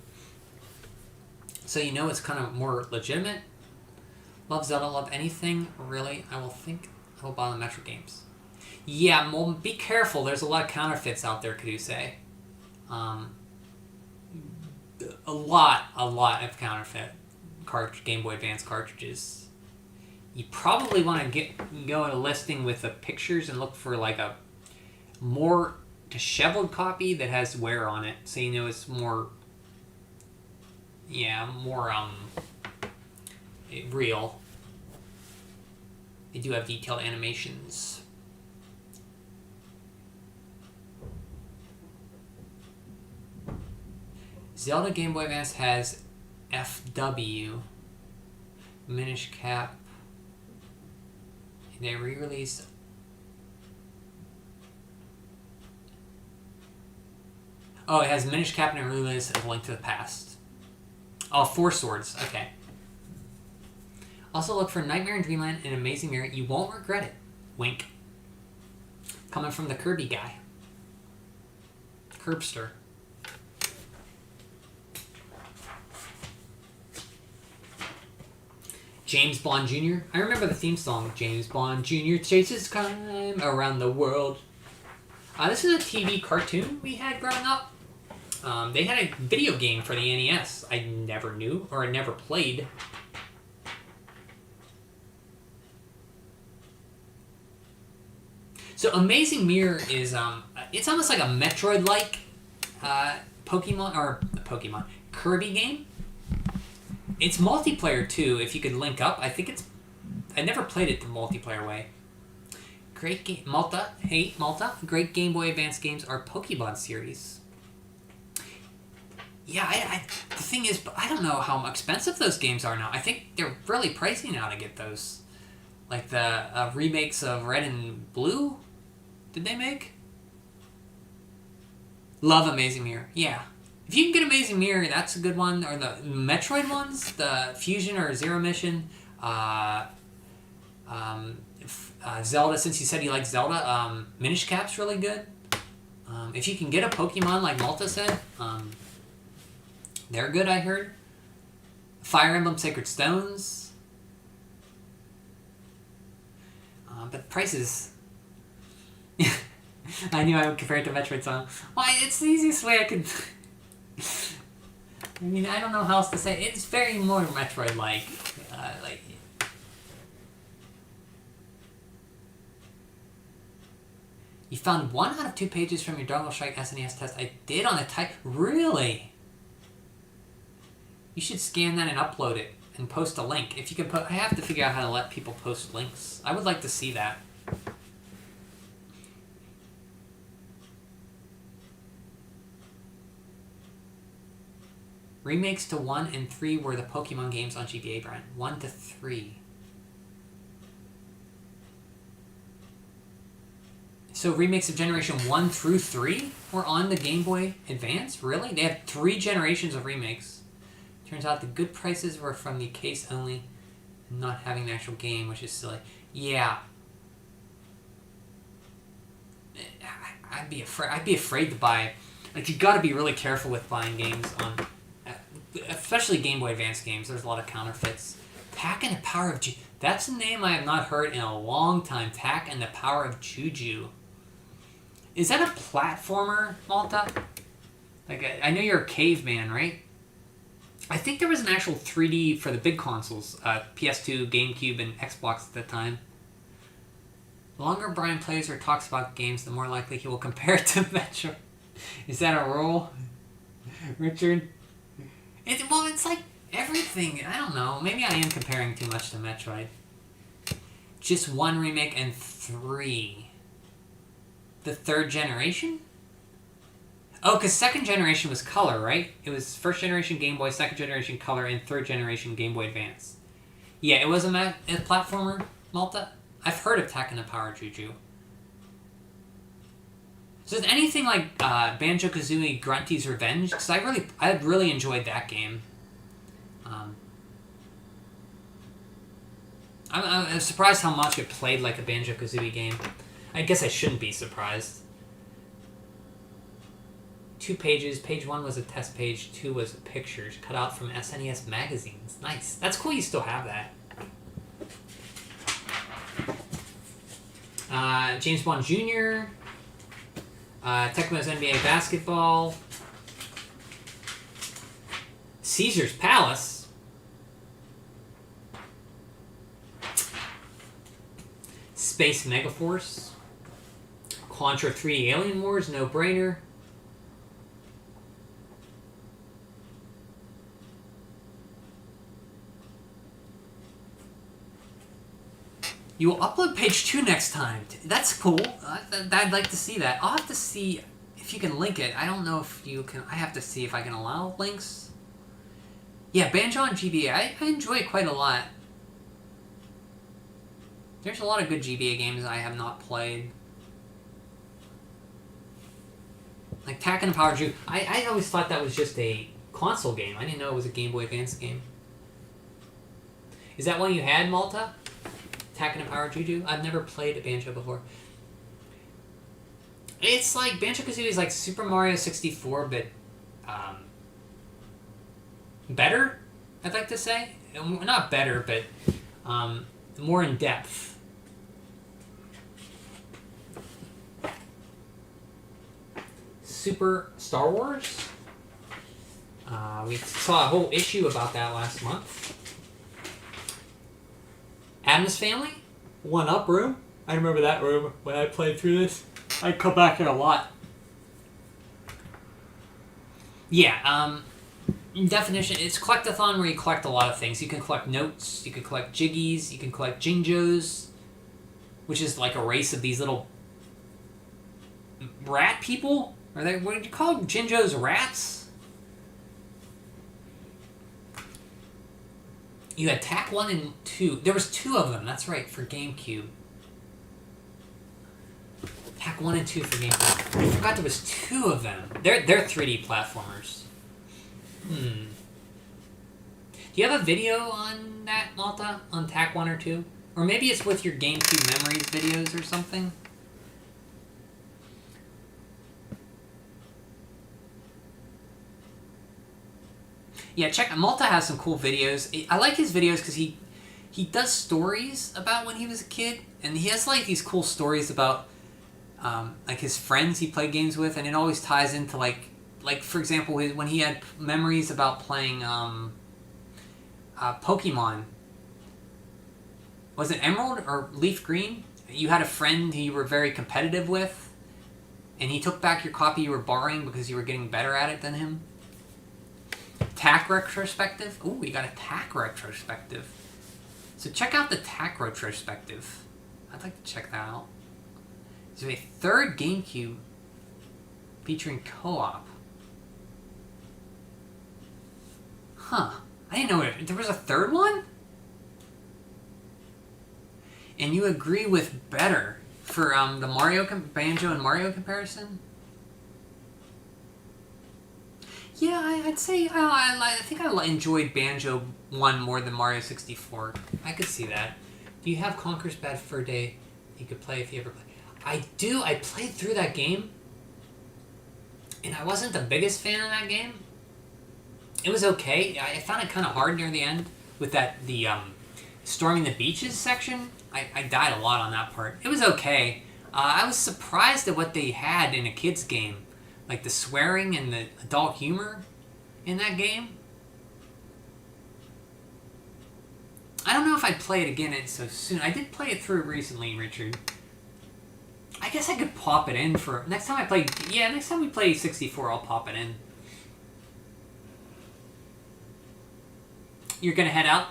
So you know it's kind of more legitimate. Love Zelda, love anything, really. I will buy the Metro games. Yeah, well, be careful. There's a lot of counterfeits out there, Kaduse. A lot of counterfeit Game Boy Advance cartridges. You probably want to go in a listing with the pictures and look for like a more disheveled copy that has wear on it, so you know it's more real. They do have detailed animations. Zelda Game Boy Advance has FW, Minish Cap. They re-released. Oh, it has Minish Cap and a re-release of Link to the Past. Oh, Four Swords. Okay. Also look for Nightmare in Dreamland and Amazing Mirror. You won't regret it. Wink. Coming from the Kirby guy. Curbster. James Bond Jr. I remember the theme song. James Bond Jr. chases crime around the world. This is a TV cartoon we had growing up. They had a video game for the NES. I never knew, or I never played. So Amazing Mirror is, it's almost like a Metroid-like Kirby game. It's multiplayer too, if you could link up. I never played it the multiplayer way. Great game. Malta. Great Game Boy Advance games are Pokemon series. Yeah, the thing is, I don't know how expensive those games are now. I think they're really pricey now to get those. Like the remakes of Red and Blue, did they make? Love Amazing Mirror. Yeah. If you can get Amazing Mirror, that's a good one. Or the Metroid ones, the Fusion or Zero Mission. Zelda, since you said you like Zelda, Minish Cap's really good. If you can get a Pokemon like Malta said, they're good, I heard. Fire Emblem Sacred Stones. But prices... I knew I would compare it to Metroid Song. Why, it's the easiest way I could... I mean, I don't know how else to say it. It's very more Metroid-like. Like, you found 1 out of 2 pages from your Dongle Strike SNES test. I did on a type. Really? You should scan that and upload it and post a link. If you can I have to figure out how to let people post links. I would like to see that. Remakes to 1 and 3 were the Pokemon games on GBA, Brian. 1 to 3. So remakes of Generation 1 through 3 were on the Game Boy Advance? Really? They have 3 generations of remakes. Turns out the good prices were from the case only, and not having the actual game, which is silly. Yeah. I'd be afraid to buy. Like, you gotta be really careful with buying games on, especially Game Boy Advance games. There's a lot of counterfeits. Tak and the Power of Juju. That's a name I have not heard in a long time. Tak and the Power of Juju. Is that a platformer, Malta? Like, I know you're a caveman, right? I think there was an actual 3D for the big consoles, PS2, GameCube, and Xbox at the time. The longer Brian plays or talks about games, the more likely he will compare it to Metro. Is that a rule, Richard? It's like everything. I don't know. Maybe I am comparing too much to Metroid. Just 1 remake and 3. The 3rd generation? Oh, because 2nd generation was color, right? It was 1st generation Game Boy, 2nd generation color, and 3rd generation Game Boy Advance. Yeah, it was a platformer, Malta. I've heard of Tak and the Power Juju. So is anything like Banjo-Kazooie Grunty's Revenge? Because I really enjoyed that game. I'm surprised how much it played like a Banjo-Kazooie game. I guess I shouldn't be surprised. 2 pages. Page 1 was a test page. 2 was pictures cut out from SNES magazines. Nice. That's cool you still have that. James Bond Jr. Tecmo's NBA Basketball. Caesar's Palace. Space Megaforce. Contra 3 Alien Wars, no brainer. You will upload page 2 next time. That's cool. I'd like to see that. I'll have to see if you can link it. I don't know if you can. I have to see if I can allow links. Yeah, Banjo on GBA. I enjoy it quite a lot. There's a lot of good GBA games I have not played. Like Tak and the Power Juju. I always thought that was just a console game. I didn't know it was a Game Boy Advance game. Is that one you had, Malta? Tak and the Power Juju? I've never played a Banjo before. It's like Banjo-Kazooie is like Super Mario 64, but better, I'd like to say. Not better, but more in depth. Super Star Wars. We saw a whole issue about that last month. Addams Family, 1-Up room. I remember that room when I played through this. I'd come back here a lot. Yeah, in definition, it's collectathon where you collect a lot of things. You can collect notes, you can collect jiggies, you can collect Jinjos, which is like a race of these little rat people. Are they? What did you call them? Jinjos, rats? You had Tak 1 and 2. There was 2 of them. That's right, for GameCube. Tak 1 and 2 for GameCube. I forgot there was 2 of them. They're 3D platformers. Do you have a video on that, Malta? On Tak 1 or 2? Or maybe it's with your GameCube Memories videos or something? Yeah, check. Malta has some cool videos. I like his videos because he does stories about when he was a kid, and he has like these cool stories about like his friends he played games with, and it always ties into like like for example, when he had memories about playing Pokemon. Was it Emerald or Leaf Green? You had a friend who you were very competitive with, and he took back your copy you were borrowing because you were getting better at it than him. TAC retrospective. Ooh, we got a TAC retrospective. So check out the TAC retrospective. I'd like to check that out. There's a third GameCube featuring co-op. Huh. I didn't know there was a third one? And you agree with better for the Banjo and Mario comparison? Yeah, I'd say I think I enjoyed Banjo 1 more than Mario 64. I could see that. Do you have Conker's Bad Fur Day you could play if you ever play? I do. I played through that game, and I wasn't the biggest fan of that game. It was okay. I found it kind of hard near the end with the storming the beaches section. I died a lot on that part. It was okay. I was surprised at what they had in a kid's game. Like the swearing and the adult humor in that game. I don't know if I'd play it again so soon. I did play it through recently, Richard. I guess I could pop it in for... Next time we play 64, I'll pop it in. You're gonna head out,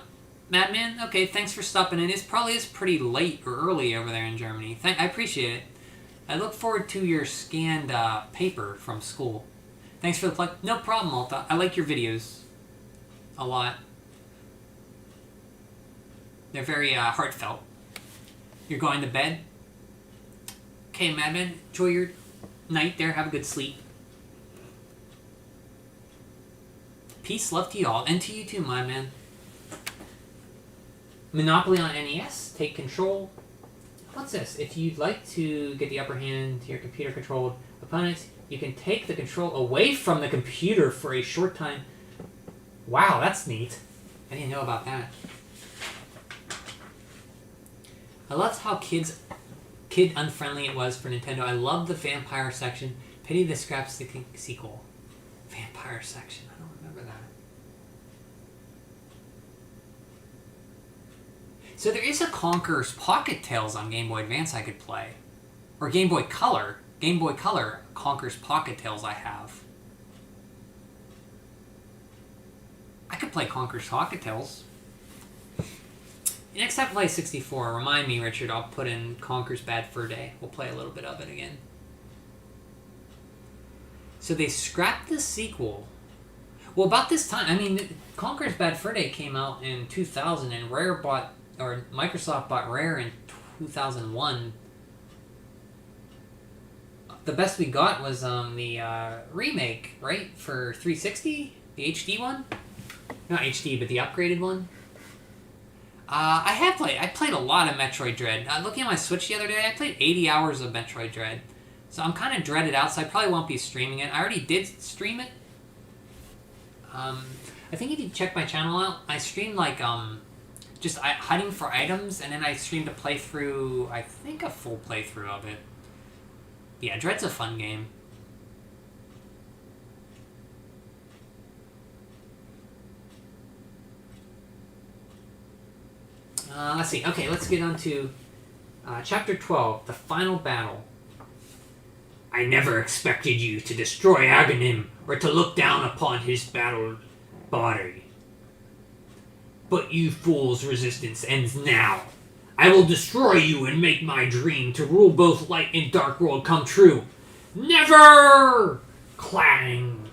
Madman? Okay, thanks for stopping in. It probably is pretty late or early over there in Germany. I appreciate it. I look forward to your scanned paper from school. Thanks for the plug. No problem, Malta. I like your videos a lot. They're very heartfelt. You're going to bed? Okay, Madman. Enjoy your night there. Have a good sleep. Peace, love to you all. And to you too, Madman. Monopoly on NES. Take control. What's this? If you'd like to get the upper hand to your computer-controlled opponents, you can take the control away from the computer for a short time. Wow, that's neat. I didn't know about that. I loved how kid-unfriendly it was for Nintendo. I loved the vampire section. Pity the scraps the sequel. Vampire section. I don't remember that. So there is a Conker's Pocket Tales on Game Boy Advance I could play. Or Game Boy Color. Game Boy Color Conker's Pocket Tales I have. I could play Conker's Pocket Tales. Next time I play 64, remind me, Richard, I'll put in Conker's Bad Fur Day. We'll play a little bit of it again. So they scrapped the sequel. Well, about this time, I mean, Conker's Bad Fur Day came out in 2000, and Microsoft bought Rare in 2001. The best we got was the remake, right, for 360? The HD one? Not HD, but the upgraded one. I played a lot of Metroid Dread. Looking at my Switch the other day, I played 80 hours of Metroid Dread. So I'm kind of dreaded out, so I probably won't be streaming it. I already did stream it. I think if you check my channel out, I streamed like just hunting for items, and then I streamed a playthrough, I think a full playthrough of it. Yeah, Dread's a fun game. Let's see. Okay, let's get on to Chapter 12, The Final Battle. I never expected you to destroy Aghanim or to look down upon his battled body. But you fool's resistance ends now. I will destroy you and make my dream to rule both light and dark world come true. Never! Clang!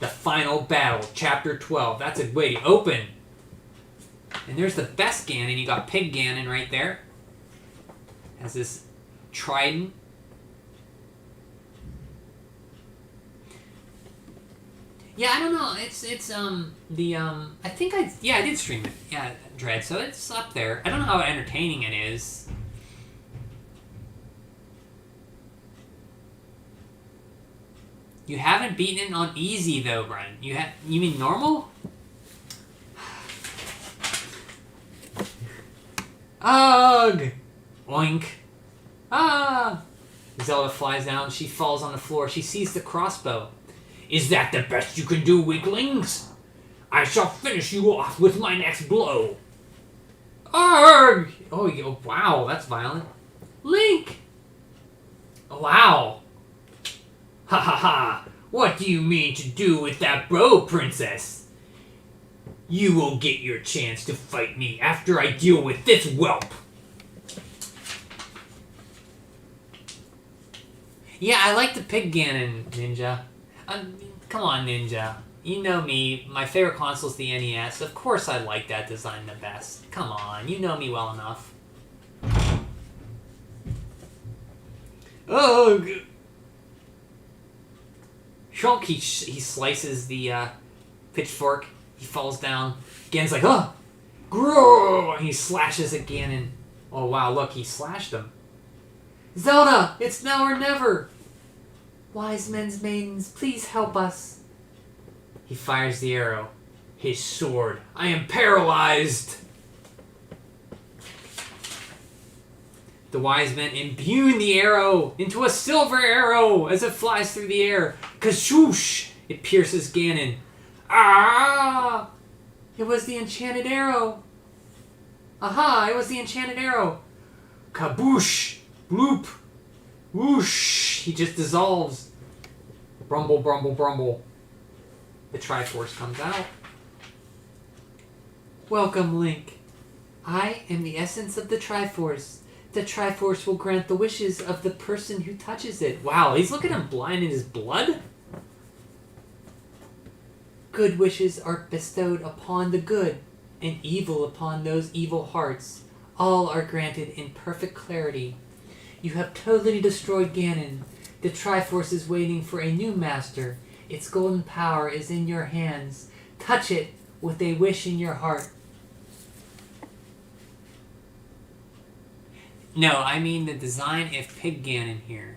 The Final Battle, Chapter 12. That's a way to open. And there's the best Ganon. You got Pig Ganon right there. Has this trident. Yeah, I don't know. I think I did stream it. Yeah, Dread. So it's up there. I don't know how entertaining it is. You haven't beaten it on easy though, Brian. You mean normal? Ugh! Oink. Ah! Zelda flies down. She falls on the floor. She sees the crossbow. Is that the best you can do, weaklings? I shall finish you off with my next blow. Arg! Oh, wow, that's violent. Link! Wow. Ha ha ha! What do you mean to do with that bow, princess? You will get your chance to fight me after I deal with this whelp. Yeah, I like the Pig Ganon, Ninja. Come on, Ninja. You know me, my favorite console's the NES. Of course I like that design the best. Come on, you know me well enough. Ugh! Shulk, he slices the pitchfork. He falls down. Ganon's like, oh! Grow! And he slashes at Ganon. Oh wow, look, he slashed him. Zelda, it's now or never! Wise men's maidens, please help us. He fires the arrow. His sword. I am paralyzed. The wise men imbue the arrow into a silver arrow as it flies through the air. Kashoosh! It pierces Ganon. Ah! It was the enchanted arrow. Aha! It was the enchanted arrow. Kaboosh! Bloop! Whoosh! He just dissolves. Brumble, brumble, brumble. The Triforce comes out. Welcome, Link. I am the essence of the Triforce. The Triforce will grant the wishes of the person who touches it. Wow, he's looking at him blind in his blood? Good wishes are bestowed upon the good, and evil upon those evil hearts. All are granted in perfect clarity. You have totally destroyed Ganon. The Triforce is waiting for a new master. Its golden power is in your hands. Touch it with a wish in your heart. No, I mean the design of Pig Ganon here.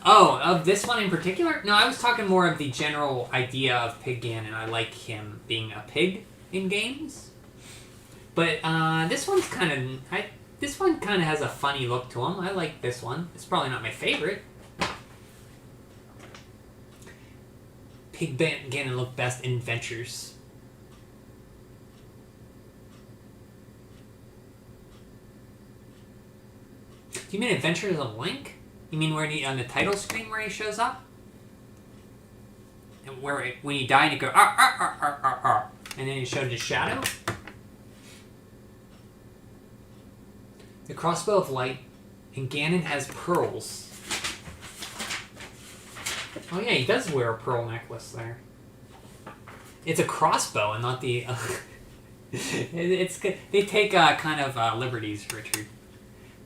Oh, of this one in particular? No, I was talking more of the general idea of Pig Ganon. I like him being a pig in games. But this one's kind of... This one kind of has a funny look to him. I like this one. It's probably not my favorite. Pig Ganon look best in adventures. Do you mean Adventures of Link? You mean where he, on the title screen where he shows up? And where when you die and you go and then you show the shadow? The crossbow of light, and Ganon has pearls. Oh yeah, he does wear a pearl necklace there. It's a crossbow and not the... it's good. They take kind of liberties, Richard.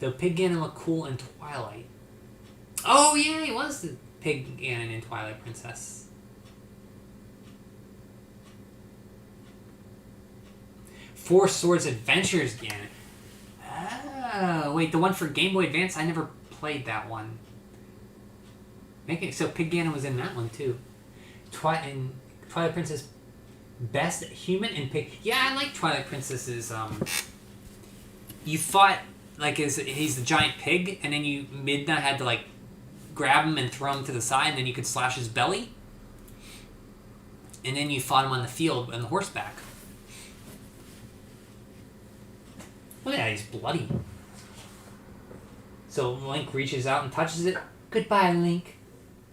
Though Pig Ganon looked cool in Twilight. Oh yeah, he was the Pig Ganon in Twilight Princess. Four Swords Adventures Ganon. Oh, wait, the one for Game Boy Advance? I never played that one. So Pig Ganon was in that one too. Twilight Princess, best human and pig. Yeah, I like Twilight Princess's. You fought like he's the giant pig, and then Midna had to like grab him and throw him to the side, and then you could slash his belly. And then you fought him on the field on the horseback. Look at that, he's bloody. So Link reaches out and touches it. Goodbye, Link.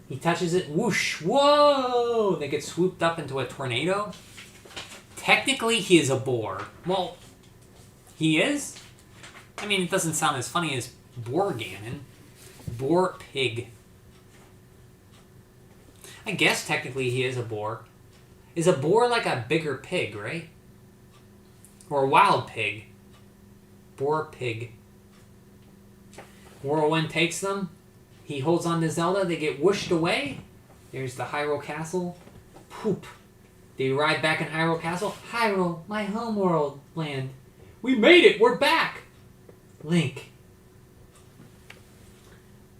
He touches it. Whoosh. Whoa! They get swooped up into a tornado. Technically, he is a boar. Well, he is? I mean, it doesn't sound as funny as Boar Ganon. Boar pig. I guess technically he is a boar. Is a boar like a bigger pig, right? Or a wild pig? Boar pig. Whirlwind takes them. He holds on to Zelda. They get whooshed away. There's the Hyrule Castle. Poop. They arrive back in Hyrule Castle. Hyrule, my homeworld land. We made it. We're back. Link.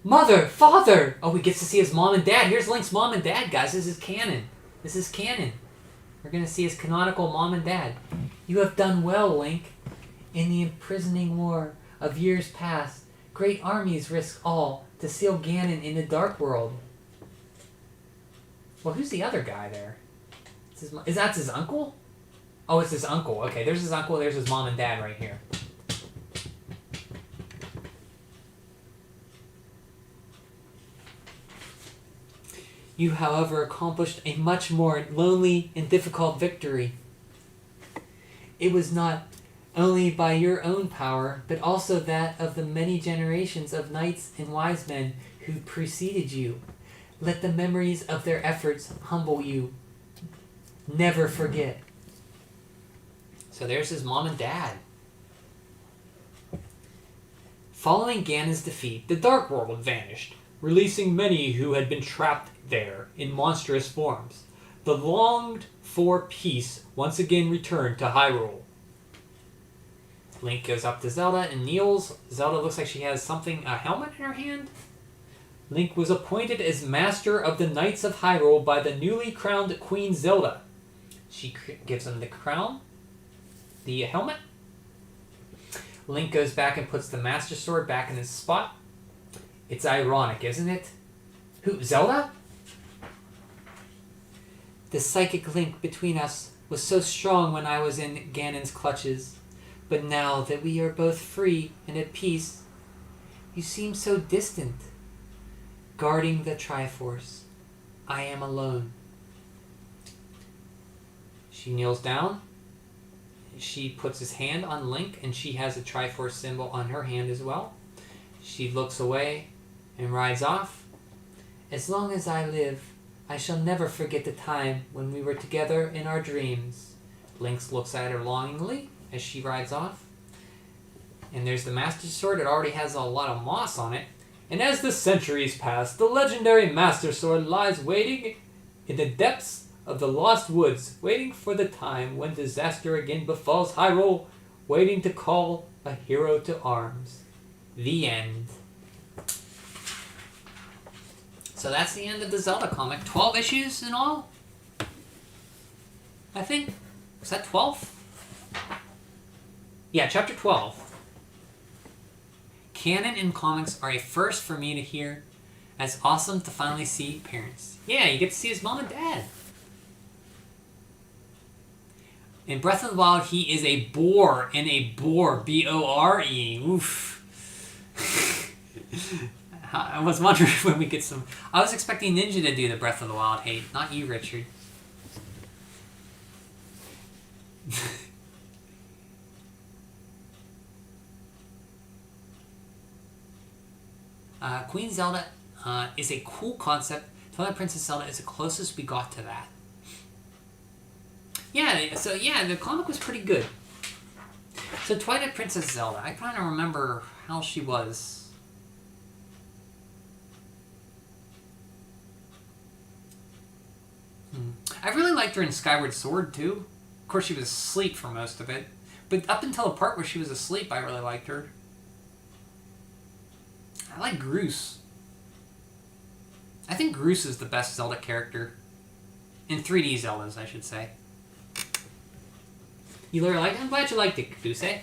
Mother, father. Oh, he gets to see his mom and dad. Here's Link's mom and dad, guys. This is canon. This is canon. We're going to see his canonical mom and dad. You have done well, Link. In the imprisoning war of years past, great armies risk all to seal Ganon in the Dark World. Well, who's the other guy there? Is that his uncle? Oh, it's his uncle. Okay, there's his uncle. There's his mom and dad right here. You, however, accomplished a much more lonely and difficult victory. It was not only by your own power, but also that of the many generations of knights and wise men who preceded you. Let the memories of their efforts humble you. Never forget. So there's his mom and dad. Following Ganon's defeat, the Dark World vanished, releasing many who had been trapped there in monstrous forms. The longed-for peace once again returned to Hyrule. Link goes up to Zelda and kneels. Zelda looks like she has a helmet in her hand. Link was appointed as Master of the Knights of Hyrule by the newly crowned Queen Zelda. She gives him the crown, the helmet. Link goes back and puts the Master Sword back in its spot. It's ironic, isn't it? Who, Zelda? The psychic link between us was so strong when I was in Ganon's clutches. But now that we are both free and at peace, you seem so distant. Guarding the Triforce, I am alone. She kneels down. She puts his hand on Link, and she has a Triforce symbol on her hand as well. She looks away and rides off. As long as I live, I shall never forget the time when we were together in our dreams. Link looks at her longingly as she rides off. And there's the Master Sword. It already has a lot of moss on it. And as the centuries pass, the legendary Master Sword lies waiting in the depths of the Lost Woods, waiting for the time when disaster again befalls Hyrule, waiting to call a hero to arms. The end. So that's the end of the Zelda comic. 12 issues in all? I think. Was that 12? Yeah, chapter 12. Canon in comics are a first for me to hear. It's awesome to finally see parents. Yeah, you get to see his mom and dad. In Breath of the Wild, he is a boar, and a boar, B-O-R-E. Oof. I was wondering when we get some... I was expecting Ninja to do the Breath of the Wild hate, not you, Richard. Queen Zelda is a cool concept. Twilight Princess Zelda is the closest we got to that. Yeah, so yeah, the comic was pretty good. So Twilight Princess Zelda, I kind of remember how she was. I really liked her in Skyward Sword too. Of course, she was asleep for most of it. But up until the part where she was asleep, I really liked her. I like Groose. I think Groose is the best Zelda character. In 3D Zeldas, I should say. You really liked it? I'm glad you liked it, Goose. I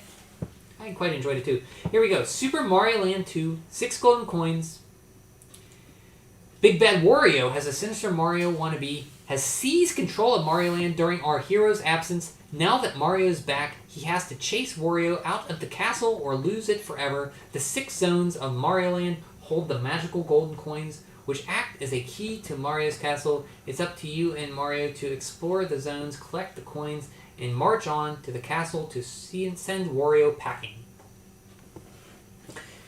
quite enjoyed it too. Here we go. Super Mario Land 2, 6 golden coins. Big Bad Wario has a sinister Mario wannabe, has seized control of Mario Land during our hero's absence. Now that Mario is back, he has to chase Wario out of the castle or lose it forever. The 6 zones of Mario Land hold the magical golden coins, which act as a key to Mario's castle. It's up to you and Mario to explore the zones, collect the coins, and march on to the castle to send Wario packing.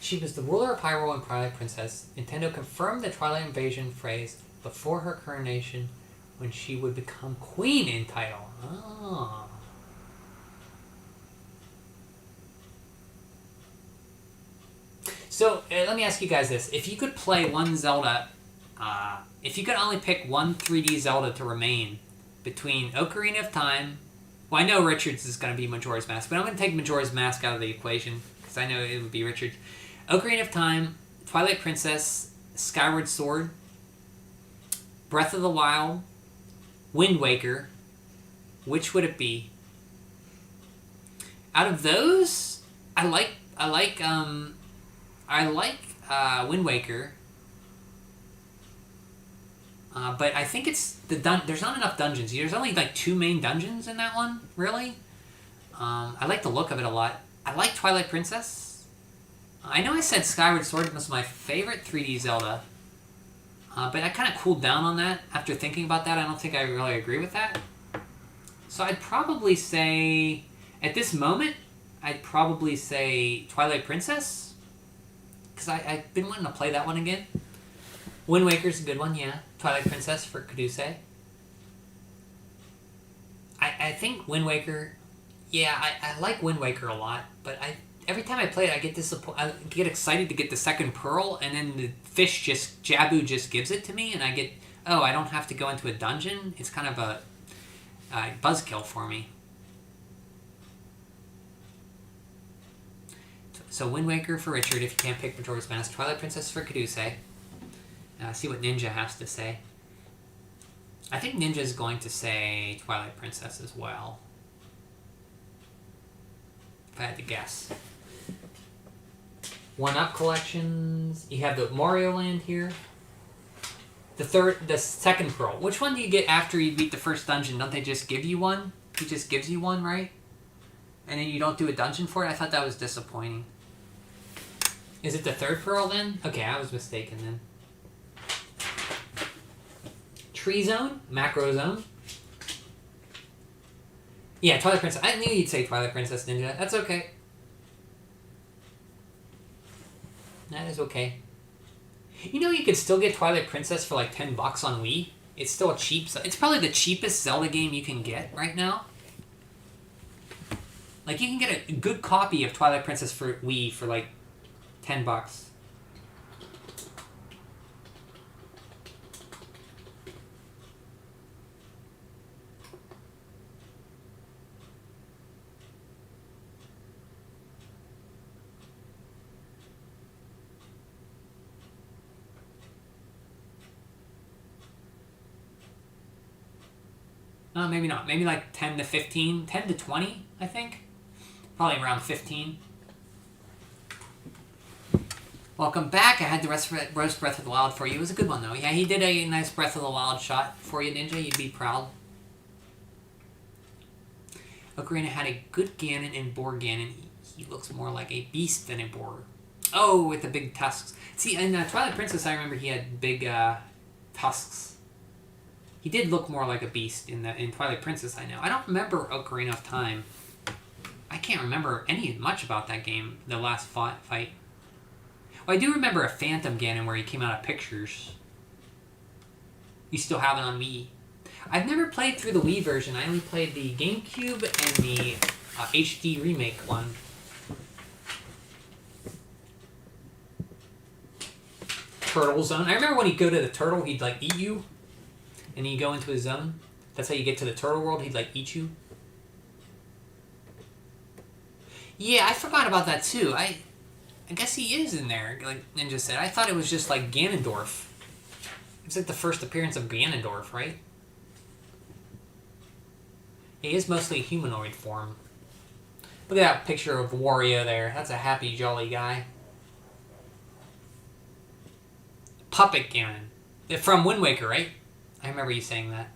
She was the ruler of Hyrule and Twilight Princess. Nintendo confirmed the Twilight Invasion phrase before her coronation when she would become queen in title. Oh. So, let me ask you guys this. If you could play one Zelda, if you could only pick one 3D Zelda to remain between Ocarina of Time... Well, I know Richard's is going to be Majora's Mask, but I'm going to take Majora's Mask out of the equation, because I know it would be Richard. Ocarina of Time, Twilight Princess, Skyward Sword, Breath of the Wild, Wind Waker. Which would it be? Out of those, I like Wind Waker. But I think it's there's not enough dungeons. There's only like 2 main dungeons in that one, really. I like the look of it a lot. I like Twilight Princess. I know I said Skyward Sword was my favorite 3D Zelda. But I kind of cooled down on that after thinking about that. I don't think I really agree with that. So I'd probably say, at this moment, I'd probably say Twilight Princess. Because I've been wanting to play that one again. Wind Waker's a good one, yeah. Twilight Princess for Caduceus. I think Wind Waker... Yeah, I like Wind Waker a lot, but every time I play it, I get excited to get the second pearl, and then the fish Jabu just gives it to me, and I get, oh, I don't have to go into a dungeon? It's kind of a buzzkill for me. So Wind Waker for Richard, if you can't pick Majora's Mask. Twilight Princess for Caduceus. See what Ninja has to say. I think Ninja's going to say Twilight Princess as well. If I had to guess. 1-up collections. You have the Mario Land here. The second pearl. Which one do you get after you beat the first dungeon? Don't they just give you one? He just gives you one, right? And then you don't do a dungeon for it? I thought that was disappointing. Is it the third pearl then? Okay, I was mistaken then. Tree Zone? Macro Zone? Yeah, Twilight Princess. I knew you'd say Twilight Princess, Ninja. That's okay. That is okay. You know you could still get Twilight Princess for like $10 on Wii? It's still a cheap... It's probably the cheapest Zelda game you can get right now. Like, you can get a good copy of Twilight Princess for Wii for like $10. Maybe not. Maybe like 10 to 15. 10 to 20, I think. Probably around 15. Welcome back. I had the roast Breath of the Wild for you. It was a good one, though. Yeah, he did a nice Breath of the Wild shot for you, Ninja. You'd be proud. Ocarina had a good Ganon and Boar Ganon. He looks more like a beast than a boar. Oh, with the big tusks. See, in Twilight Princess, I remember he had big tusks. He did look more like a beast in Twilight Princess, I know. I don't remember Ocarina of Time. I can't remember much about that game, the last fight. Well, I do remember a Phantom Ganon where he came out of pictures. You still have it on Wii. I've never played through the Wii version. I only played the GameCube and the HD remake one. Turtle Zone. I remember when you go to the turtle, he'd like eat you. And then you go into his zone. That's how you get to the turtle world. He'd like eat you. Yeah, I forgot about that too. I guess he is in there, like Ninja said. I thought it was just like Ganondorf. It's like the first appearance of Ganondorf, right? He is mostly humanoid form. Look at that picture of Wario there. That's a happy, jolly guy. Puppet Ganon. From Wind Waker, right? I remember you saying that.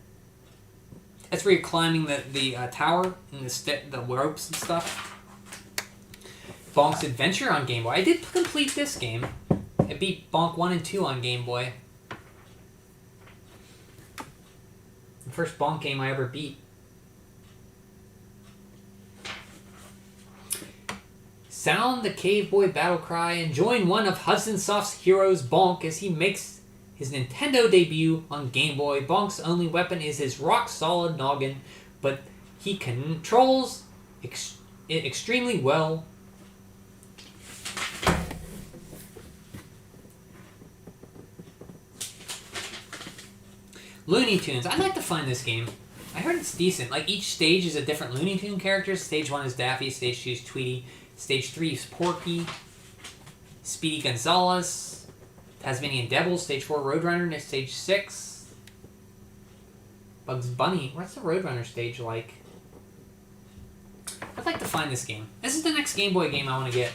That's where you're climbing the tower and the ropes and stuff. Bonk's Adventure on Game Boy. I did complete this game. I beat Bonk 1 and 2 on Game Boy. The first Bonk game I ever beat. Sound the Cave Boy battle cry and join one of Hudson Soft's heroes, Bonk, as he makes his Nintendo debut on Game Boy. Bonk's only weapon is his rock-solid noggin, but he controls it extremely well. Looney Tunes. I'd like to find this game. I heard it's decent. Like, each stage is a different Looney Tune character. Stage 1 is Daffy, Stage 2 is Tweety, Stage 3 is Porky, Speedy Gonzales, Tasmanian Devil, Stage 4 Roadrunner, and Stage 6 Bugs Bunny. What's the Roadrunner stage like? I'd like to find this game. This is the next Game Boy game I want to get.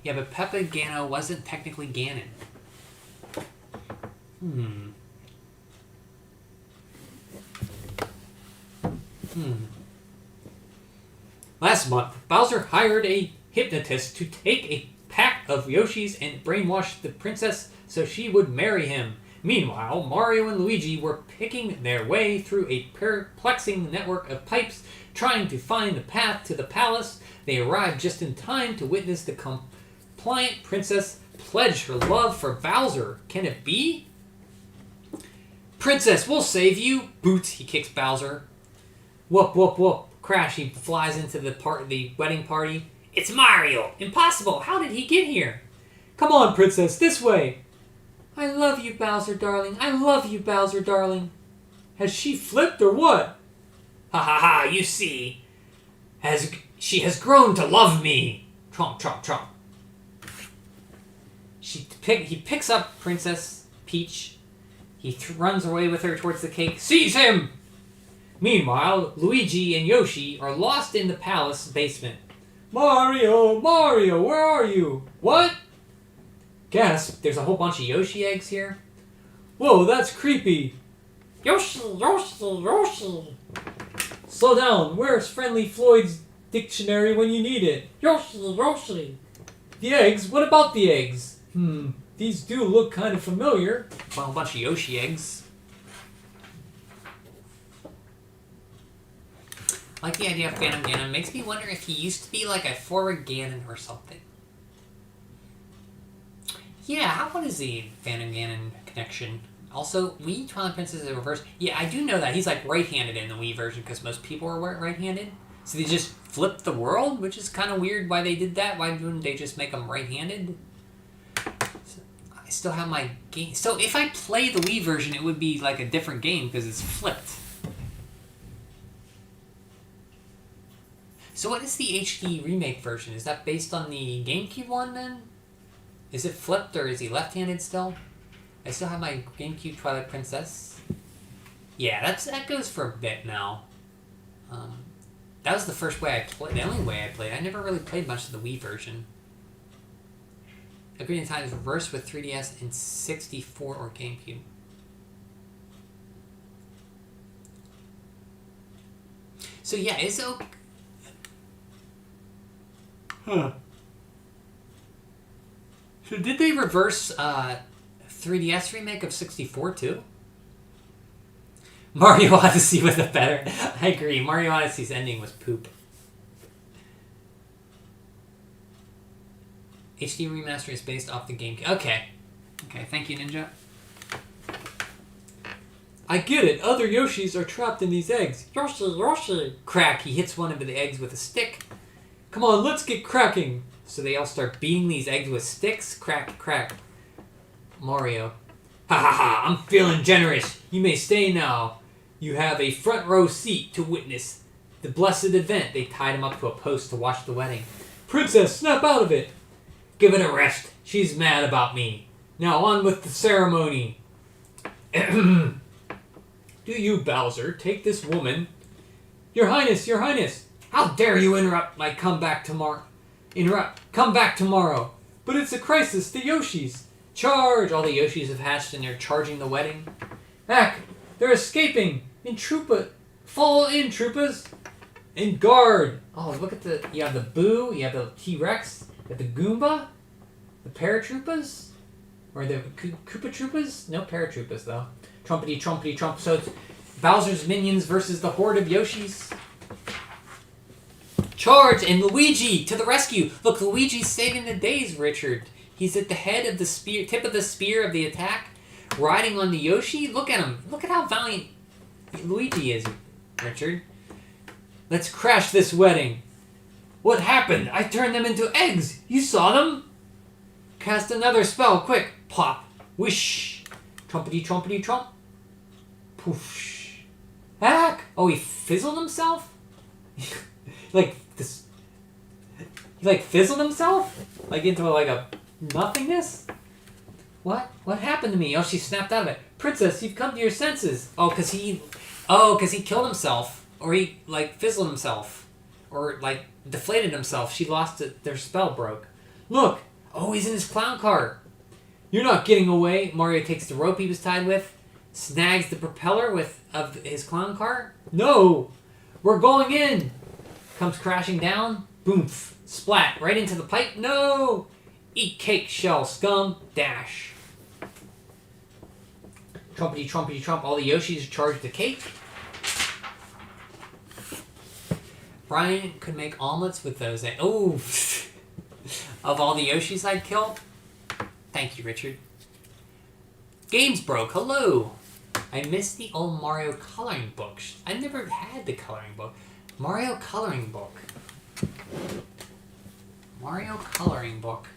Yeah, but Peppa Gano wasn't technically Ganon. Hmm. Last month, Bowser hired a hypnotist to take a pack of Yoshis and brainwash the princess so she would marry him. Meanwhile, Mario and Luigi were picking their way through a perplexing network of pipes, trying to find the path to the palace. They arrived just in time to witness the compliant princess pledge her love for Bowser. Can it be? Princess, we'll save you! Boots, he kicks Bowser. Whoop, whoop, whoop. Crash, he flies into the wedding party. It's Mario! Impossible! How did he get here? Come on, princess, this way! I love you, Bowser, darling. I love you, Bowser, darling. Has she flipped or what? Ha ha ha, you see. She has grown to love me. Tromp, tromp, tromp. He picks up Princess Peach. He runs away with her towards the cake. Seize him! Meanwhile, Luigi and Yoshi are lost in the palace basement. Mario! Mario, where are you? What? Gasp, there's a whole bunch of Yoshi eggs here. Whoa, that's creepy. Yoshi, Yoshi, Yoshi. Slow down, where's Friendly Floyd's dictionary when you need it? Yoshi, Yoshi. The eggs? What about the eggs? These do look kind of familiar. Well, a bunch of Yoshi eggs. I like the idea of Phantom Ganon. Makes me wonder if he used to be like a forward Ganon or something. Yeah, what is the Phantom Ganon connection? Also, Wii Twilight Princess is a reverse. Yeah, I do know that. He's like right-handed in the Wii version because most people are right-handed. So they just flipped the world, which is kind of weird why they did that. Why didn't they just make him right-handed? So I still have my game. So if I play the Wii version, it would be like a different game because it's flipped. So what is the HD remake version? Is that based on the GameCube one then? Is it flipped or is he left-handed still? I still have my GameCube Twilight Princess. Yeah, that goes for a bit now. That was the first way I played. The only way I played. I never really played much of the Wii version. Ocarina of Time is reversed with 3DS and 64 or GameCube. So yeah, is it okay? Huh. So did they reverse 3DS remake of 64 too? Mario Odyssey was a better. I agree. Mario Odyssey's ending was poop. HD remaster is based off the GameCube. Okay. Okay, thank you, Ninja. I get it. Other Yoshis are trapped in these eggs. Yoshi, Yoshi. Crack. He hits one of the eggs with a stick. Come on, let's get cracking. So they all start beating these eggs with sticks. Crack, crack. Mario. Ha ha ha, I'm feeling generous. You may stay now. You have a front row seat to witness the blessed event. They tied him up to a post to watch the wedding. Princess, snap out of it. Give it a rest. She's mad about me. Now on with the ceremony. Do you, Bowser, take this woman? Your Highness, Your Highness. How dare you interrupt my comeback tomorrow? Come back tomorrow. But it's a crisis. The Yoshis. Charge! All the Yoshis have hatched and they're charging the wedding. Heck, they're escaping. Fall in, Troopas. And guard. Oh, look at you have the Boo, you have the T-Rex, you have the Goomba, the Paratroopas, or the Koopa Troopas? No Paratroopas, though. Trumpety, trumpety, trump. So it's Bowser's minions versus the horde of Yoshis. Charge! And Luigi to the rescue. Look, Luigi's saving the days, Richard. He's at the head of the spear, tip of the spear of the attack, riding on the Yoshi. Look at him. Look at how valiant Luigi is, Richard. Let's crash this wedding. What happened? I turned them into eggs. You saw them? Cast another spell, quick. Pop. Wish. Trumpety, trumpety, trump. Poof. Hack. Oh, he fizzled himself? Like this. He like fizzled himself? Like into like a nothingness? What? What happened to me? Oh, she snapped out of it. Princess, you've come to your senses. Oh, cause he killed himself. Or he, like, fizzled himself. Or, like, deflated himself. She lost it. Their spell broke. Look! Oh, he's in his clown car. You're not getting away. Mario takes the rope he was tied with, snags the propeller of his clown car. No! We're going in! Comes crashing down. Boom! Splat! Right into the pipe. No! Eat cake, shell, scum, dash. Trumpety, trumpety, trump. All the Yoshis charge the cake. Brian could make omelets with those. Oh! Of all the Yoshis I'd killed. Thank you, Richard. Games broke. Hello! I missed the old Mario coloring book. I never had the coloring book. Mario coloring book. Mario coloring book.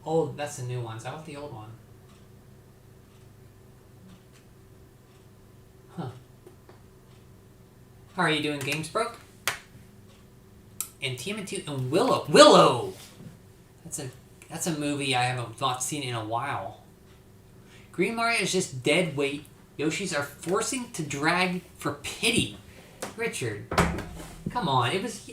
Oh, that's a new one. Is that what the old one? Huh. How are you doing, Games Broke? And TMNT and Willow. Willow! That's a movie I haven't not seen in a while. Green Mario is just dead weight. Yoshis are forcing to drag for pity. Richard, come on. It was...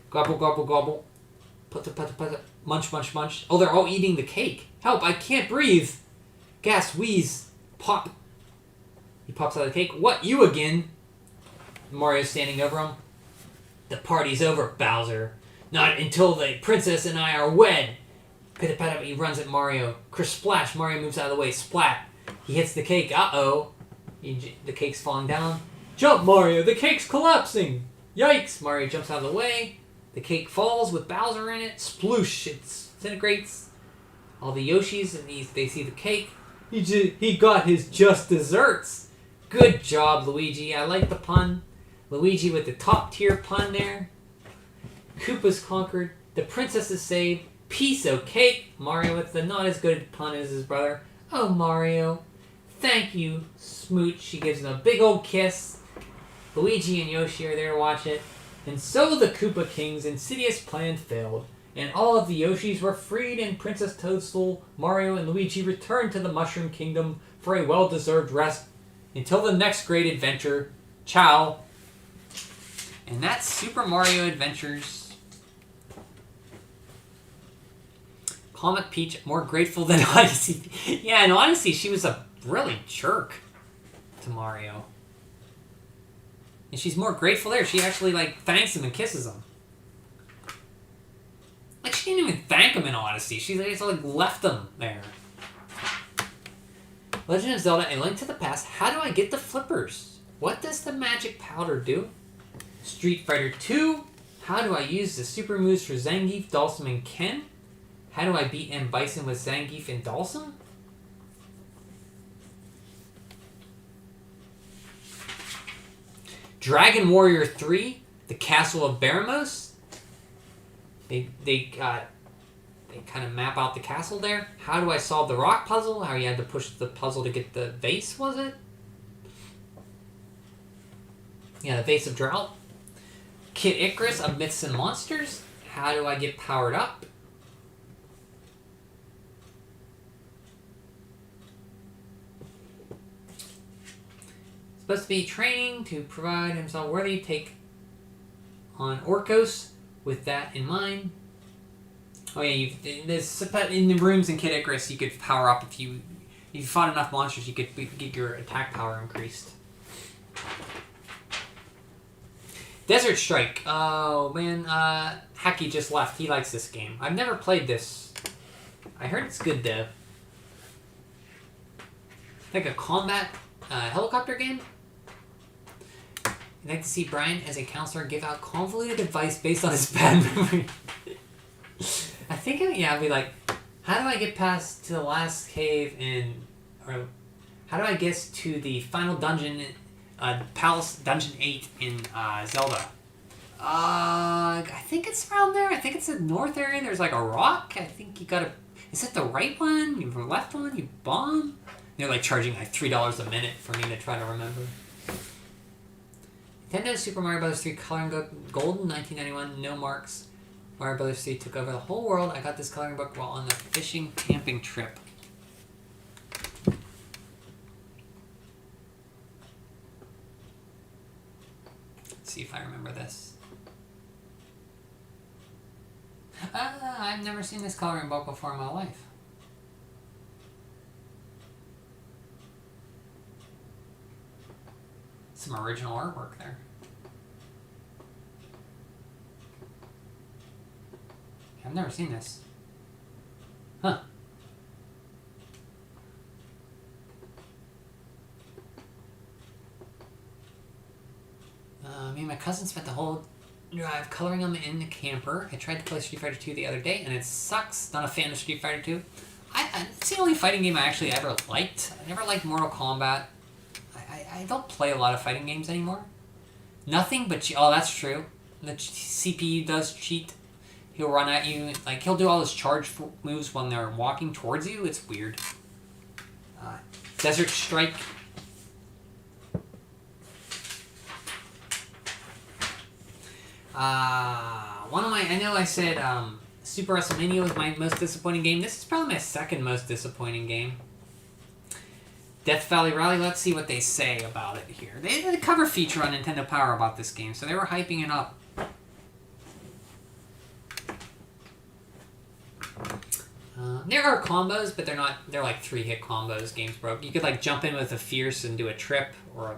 Gobble, gobble, gobble. Put. Munch, munch, munch. Oh, they're all eating the cake. Help, I can't breathe. Gas, wheeze, pop. He pops out of the cake. What, you again? Mario's standing over him. The party's over, Bowser. Not until the princess and I are wed. Pita-pata, he runs at Mario. Splash, Mario moves out of the way. Splat. He hits the cake. Uh-oh. The cake's falling down. Jump, Mario, the cake's collapsing. Yikes, Mario jumps out of the way. The cake falls with Bowser in it. Sploosh, it disintegrates. All the Yoshis, and they see the cake. He got his just desserts. Good job, Luigi. I like the pun. Luigi with the top tier pun there. Koopa's conquered. The princess is saved. Piece of cake. Mario with the not as good pun as his brother. Oh, Mario. Thank you, Smooch. She gives him a big old kiss. Luigi and Yoshi are there to watch it. And so the Koopa King's insidious plan failed, and all of the Yoshis were freed, and Princess Toadstool, Mario, and Luigi returned to the Mushroom Kingdom for a well-deserved rest until the next great adventure. Ciao. And that's Super Mario Adventures. Comic Peach, more grateful than Odyssey. Yeah, in Odyssey, she was a really jerk to Mario. And she's more grateful there. She actually, thanks him and kisses him. She didn't even thank him in Odyssey. She just, left him there. Legend of Zelda: A Link to the Past. How do I get the flippers? What does the magic powder do? Street Fighter 2. How do I use the super moves for Zangief, Dhalsim, and Ken? How do I beat M. Bison with Zangief and Dhalsim? Dragon Warrior 3, the Castle of Baramos. They kind of map out the castle there. How do I solve the rock puzzle? How you had to push the puzzle to get the vase, was it? Yeah, the Vase of Drought. Kid Icarus of Myths and Monsters. How do I get powered up? Supposed to be training to provide himself worthy. Take on Orcos with that in mind. Oh yeah, in the rooms in Kid Icarus, you could power up if you fought enough monsters. You could get your attack power increased. Desert Strike. Oh man, Hacky just left. He likes this game. I've never played this. I heard it's good though. Like a combat helicopter game. I'd like to see Brian as a counselor give out convoluted advice based on his bad memory. I think, I'd be like, how do I get past to the last cave or how do I get to the final dungeon, Palace Dungeon 8 in Zelda? I think it's around there. I think it's the north area. There's a rock. I think you gotta, is it the right one? The left one? You bomb? They're charging $3 a minute for me to try to remember. Nintendo Super Mario Bros. 3 Coloring Book Gold in 1991, no marks. Mario Bros. 3 took over the whole world. I got this coloring book while on a fishing camping trip. I've never seen this coloring book before in my life. Some original artwork there. I've never seen this. Huh. Me and my cousin spent the whole drive coloring them in the camper. I tried to play Street Fighter 2 the other day, and it sucks. Not a fan of Street Fighter 2. It's the only fighting game I actually ever liked. I never liked Mortal Kombat. I don't play a lot of fighting games anymore. Nothing but... Oh, that's true. The CPU does cheat. He'll run at you. Like, he'll do all his charge moves when they're walking towards you. It's weird. Desert Strike. One of my... I know I said Super WrestleMania was my most disappointing game. This is probably my second most disappointing game. Death Valley Rally, let's see what they say about it here. They did a cover feature on Nintendo Power about this game, so they were hyping it up. There are combos, but they're like 3-hit combos. Games broke. You could like jump in with a fierce and do a trip, or a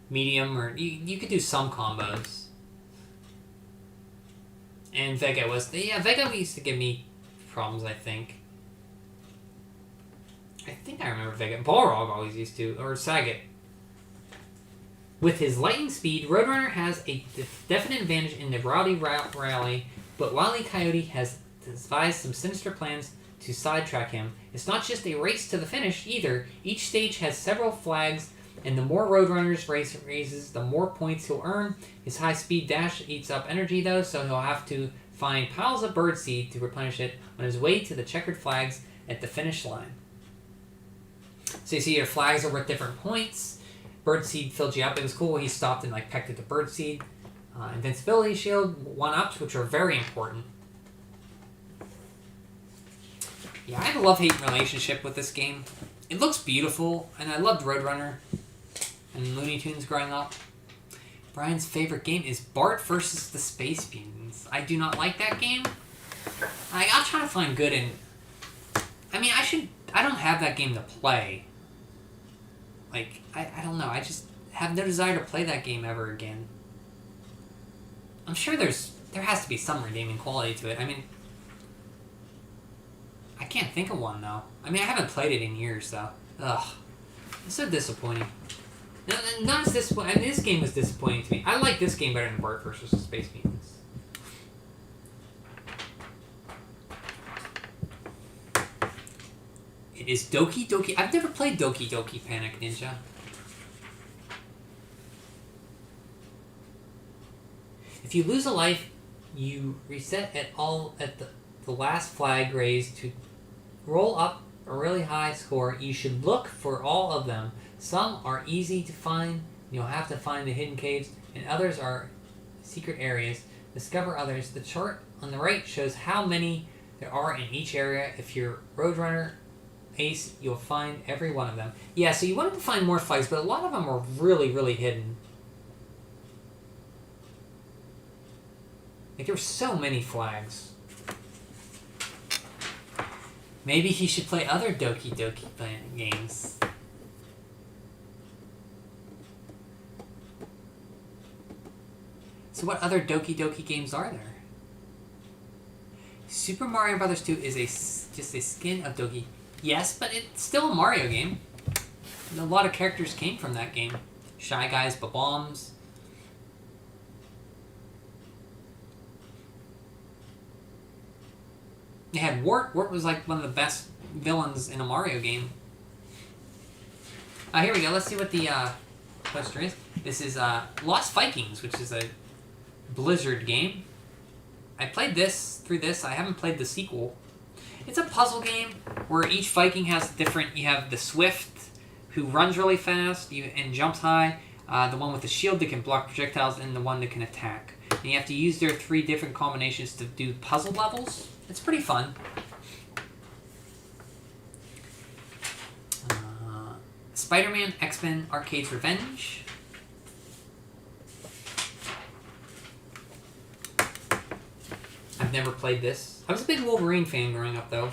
medium, or you could do some combos. And Vega Vega used to give me problems, I think. I remember Vega. Balrog always used to, or Sagat. With his lightning speed, Roadrunner has a definite advantage in the Rowdy Rally, but Wile E. Coyote has devised some sinister plans to sidetrack him. It's not just a race to the finish either. Each stage has several flags, and the more Roadrunner's race raises, the more points he'll earn. His high-speed dash eats up energy, though, so he'll have to find piles of birdseed to replenish it on his way to the checkered flags at the finish line. So you see your flags are worth different points. Birdseed filled you up. It was cool. He stopped and like pecked at the birdseed. Invincibility shield, 1-ups, which are very important. Yeah, I have a love-hate relationship with this game. It looks beautiful, and I loved Roadrunner and Looney Tunes growing up. Brian's favorite game is Bart vs. the Space Mutants. I do not like that game. I'll try to find good in... I don't have that game to play. Like, I don't know. I just have no desire to play that game ever again. I'm sure there has to be some redeeming quality to it. I mean, I can't think of one, though. I mean, I haven't played it in years, though. Ugh. It's so disappointing. Not as disappointing. I mean, this game was disappointing to me. I like this game better than Bart vs. the Space Mutants. It is Doki Doki. I've never played Doki Doki Panic Ninja. If you lose a life, you reset at the last flag raised to roll up a really high score. You should look for all of them. Some are easy to find. You'll have to find the hidden caves, and others are secret areas. Discover others. The chart on the right shows how many there are in each area. If you're Roadrunner Ace, you'll find every one of them. Yeah, so you wanted to find more flags, but a lot of them are really, really hidden. Like, there were so many flags. Maybe he should play other Doki Doki games. So what other Doki Doki games are there? Super Mario Bros. 2 is just a skin of Doki. Yes, but it's still a Mario game. And a lot of characters came from that game. Shy Guys, Bob-ombs. They had Wart. Wart was like one of the best villains in a Mario game. Here we go. Let's see what the poster is. This is Lost Vikings, which is a Blizzard game. I played through this. I haven't played the sequel. It's a puzzle game where each Viking has different... You have the Swift, who runs really fast and jumps high. The one with the shield that can block projectiles, and the one that can attack. And you have to use their 3 different combinations to do puzzle levels. It's pretty fun. Spider-Man X-Men Arcade's Revenge. I've never played this. I was a big Wolverine fan growing up, though.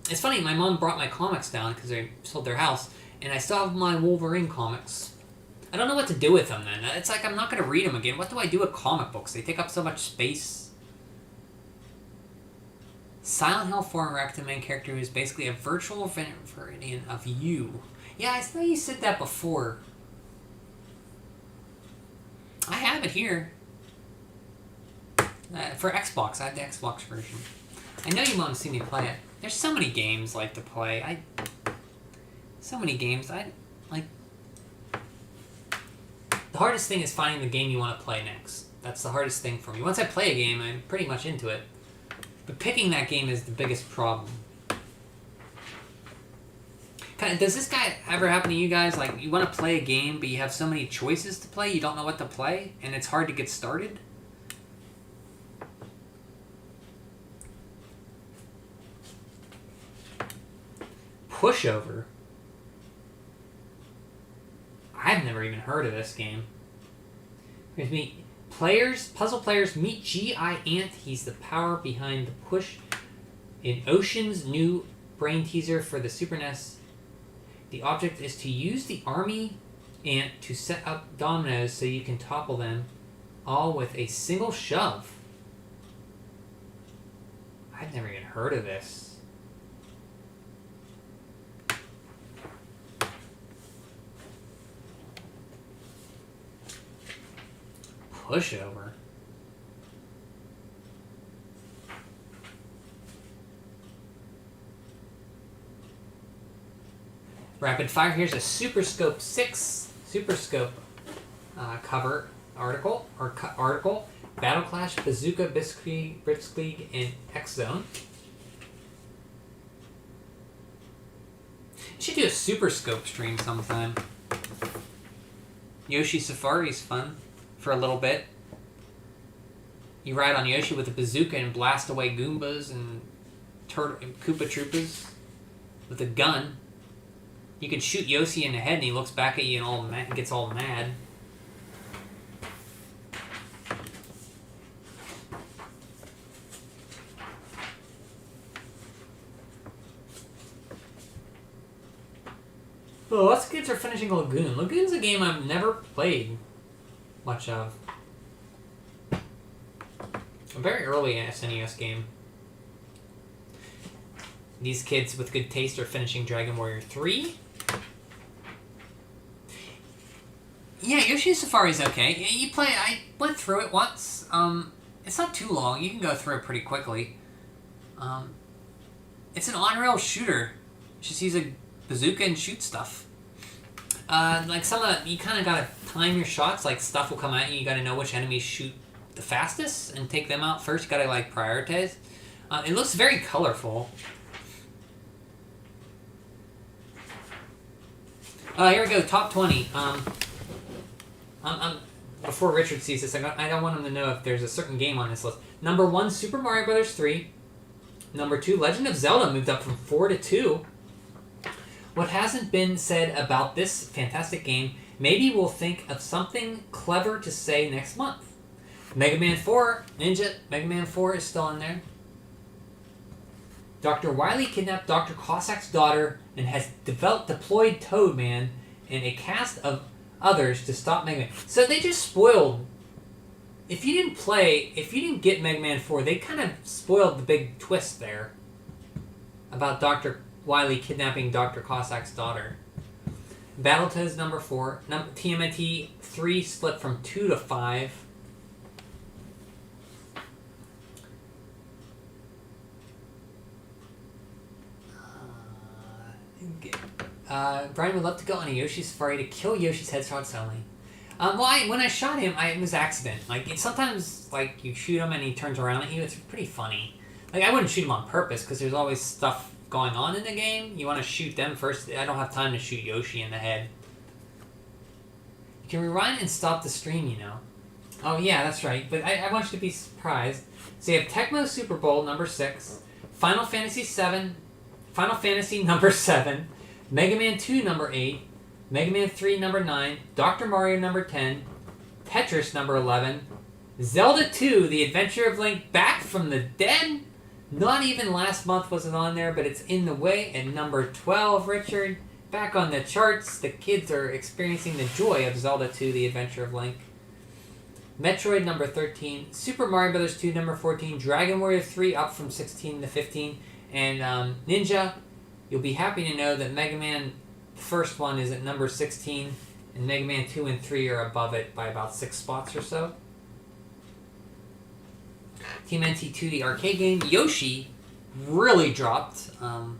It's funny, my mom brought my comics down because they sold their house, and I still have my Wolverine comics. I don't know what to do with them then. It's like I'm not going to read them again. What do I do with comic books? They take up so much space. Silent Hill 4 interacts the main character who is basically a virtual variant of you. Yeah, I thought you said that before. I have it here. For Xbox, I have the Xbox version. I know you want to see me play it. There's so many games like to play. So many games. The hardest thing is finding the game you want to play next. That's the hardest thing for me. Once I play a game, I'm pretty much into it. But picking that game is the biggest problem. Does this guy ever happen to you guys? Like, you want to play a game, but you have so many choices to play, you don't know what to play, and it's hard to get started? Pushover? I've never even heard of this game. Here's me. Puzzle players meet G.I. Ant. He's the power behind the push in Ocean's new brain teaser for the Super NES. The object is to use the army ant to set up dominoes so you can topple them, all with a single shove. I've never even heard of this. Pushover. Rapid fire. Here's a Super Scope 6 Super Scope cover article article. Battle Clash, Bazooka, Blitzkrieg, and X Zone. You should do a Super Scope stream sometime. Yoshi Safari's fun for a little bit. You ride on Yoshi with a bazooka and blast away Goombas and Koopa Troopas with a gun. You can shoot Yoshi in the head and he looks back at you and gets all mad. Oh, us kids are finishing Lagoon. Lagoon's a game I've never played much of. A very early SNES game. These kids with good taste are finishing Dragon Warrior 3. Yeah, Yoshi Safari's okay. You play. I went through it once. It's not too long. You can go through it pretty quickly. It's an on-rail shooter. Just use a bazooka and shoot stuff. Like some of the, you kind of gotta time your shots. Like stuff will come at you. You gotta know which enemies shoot the fastest and take them out first. You gotta like prioritize. It looks very colorful. Here we go. Top 20. Before Richard sees this, I don't want him to know if there's a certain game on this list. Number 1, Super Mario Bros. 3. Number 2, Legend of Zelda moved up from 4 to 2. What hasn't been said about this fantastic game, maybe we'll think of something clever to say next month. Mega Man 4, Ninja, Mega Man 4 is still in there. Dr. Wily kidnapped Dr. Cossack's daughter and has deployed Toadman and a cast of others to stop Mega Man. So they just spoiled. If you didn't get Mega Man 4, they kind of spoiled the big twist there about Dr. Wily kidnapping Dr. Cossack's daughter. Battletoads number 4. TMNT 3 slipped from 2 to 5. Brian would love to go on a Yoshi Safari to kill Yoshi's headshots only. When I shot him, it was accident. Sometimes you shoot him and he turns around at you. It's pretty funny. I wouldn't shoot him on purpose because there's always stuff going on in the game. You want to shoot them first. I don't have time to shoot Yoshi in the head. You can rewind and stop the stream, you know. Oh yeah, that's right. But I want you to be surprised. So you have Tecmo Super Bowl number 6, Final Fantasy 7, Final Fantasy number 7, Mega Man 2 number 8, Mega Man 3 number 9, Dr. Mario number 10, Tetris number 11, Zelda 2, The Adventure of Link, back from the dead. Not even last month was it on there, but it's in the way at number 12, Richard. Back on the charts, the kids are experiencing the joy of Zelda 2, The Adventure of Link. Metroid, number 13. Super Mario Bros. 2, number 14. Dragon Warrior 3, up from 16 to 15. And Ninja, you'll be happy to know that Mega Man, the first one, is at number 16. And Mega Man 2 and 3 are above it by about 6 spots or so. TMNT 2, the arcade game. Yoshi really dropped. Oh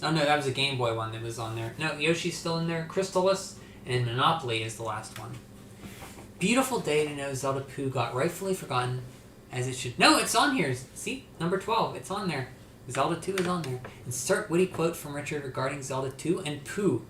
no, that was a Game Boy one that was on there. No, Yoshi's still in there. Crystalis and Monopoly is the last one. Beautiful day to know Zelda Pooh got rightfully forgotten, as it should. No, it's on here. See? Number 12. It's on there. Zelda 2 is on there. Insert witty quote from Richard regarding Zelda 2 and Pooh.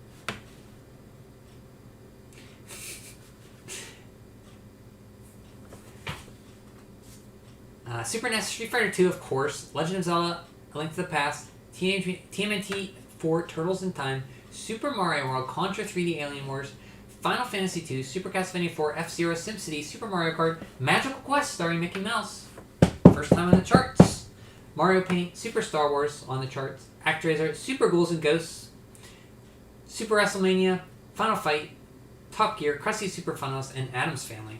Super NES Street Fighter 2, of course. Legend of Zelda, A Link to the Past. TMNT 4, Turtles in Time. Super Mario World, Contra 3D Alien Wars. Final Fantasy 2, Super Castlevania 4, F-Zero, SimCity, Super Mario Kart, Magical Quest starring Mickey Mouse. First time on the charts. Mario Paint, Super Star Wars on the charts. ActRaiser, Super Ghouls and Ghosts. Super WrestleMania, Final Fight, Top Gear, Krusty Super Funhouse, and Addams Family.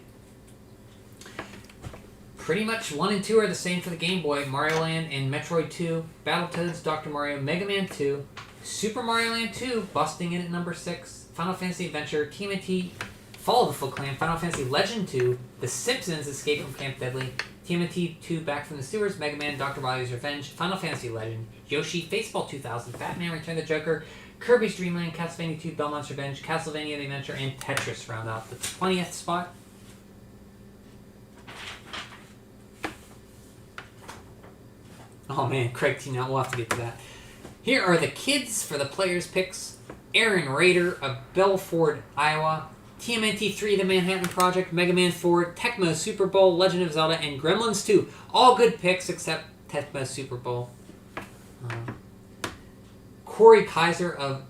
Pretty much 1 and 2 are the same for the Game Boy. Mario Land and Metroid 2, Battletoads, Dr. Mario, Mega Man 2, Super Mario Land 2, busting in at number 6. Final Fantasy Adventure, TMNT, Fall of the Foot Clan, Final Fantasy Legend 2, The Simpsons Escape from Camp Deadly, TMNT 2 Back from the Sewers, Mega Man, Dr. Wily's Revenge, Final Fantasy Legend, Yoshi, Baseball 2000, Batman Return of the Joker, Kirby's Dream Land, Castlevania 2, Belmont's Revenge, Castlevania The Adventure, and Tetris round out the 20th spot. Oh man, Craig T. Now we'll have to get to that. Here are the kids for the players' picks. Aaron Rader of Belford, Iowa. TMNT 3, The Manhattan Project. Mega Man 4, Tecmo Super Bowl, Legend of Zelda, and Gremlins 2. All good picks except Tecmo Super Bowl. Corey Kaiser of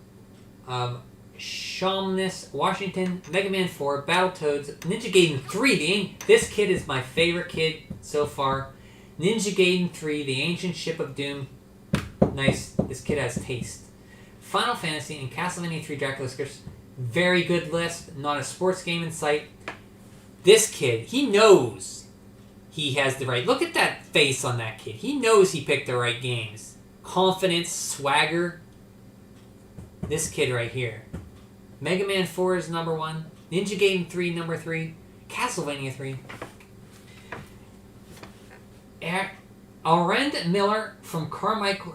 Shawness, Washington. Mega Man 4, Battletoads, Ninja Gaiden 3. This kid is my favorite kid so far. Ninja Gaiden 3, The Ancient Ship of Doom. Nice. This kid has taste. Final Fantasy and Castlevania 3 Dracula's Curse. Very good list. Not a sports game in sight. This kid, he knows he has the right... Look at that face on that kid. He knows he picked the right games. Confidence, swagger. This kid right here. Mega Man 4 is number 1. Ninja Gaiden 3, number 3. Castlevania 3. Arend Miller from Comanche,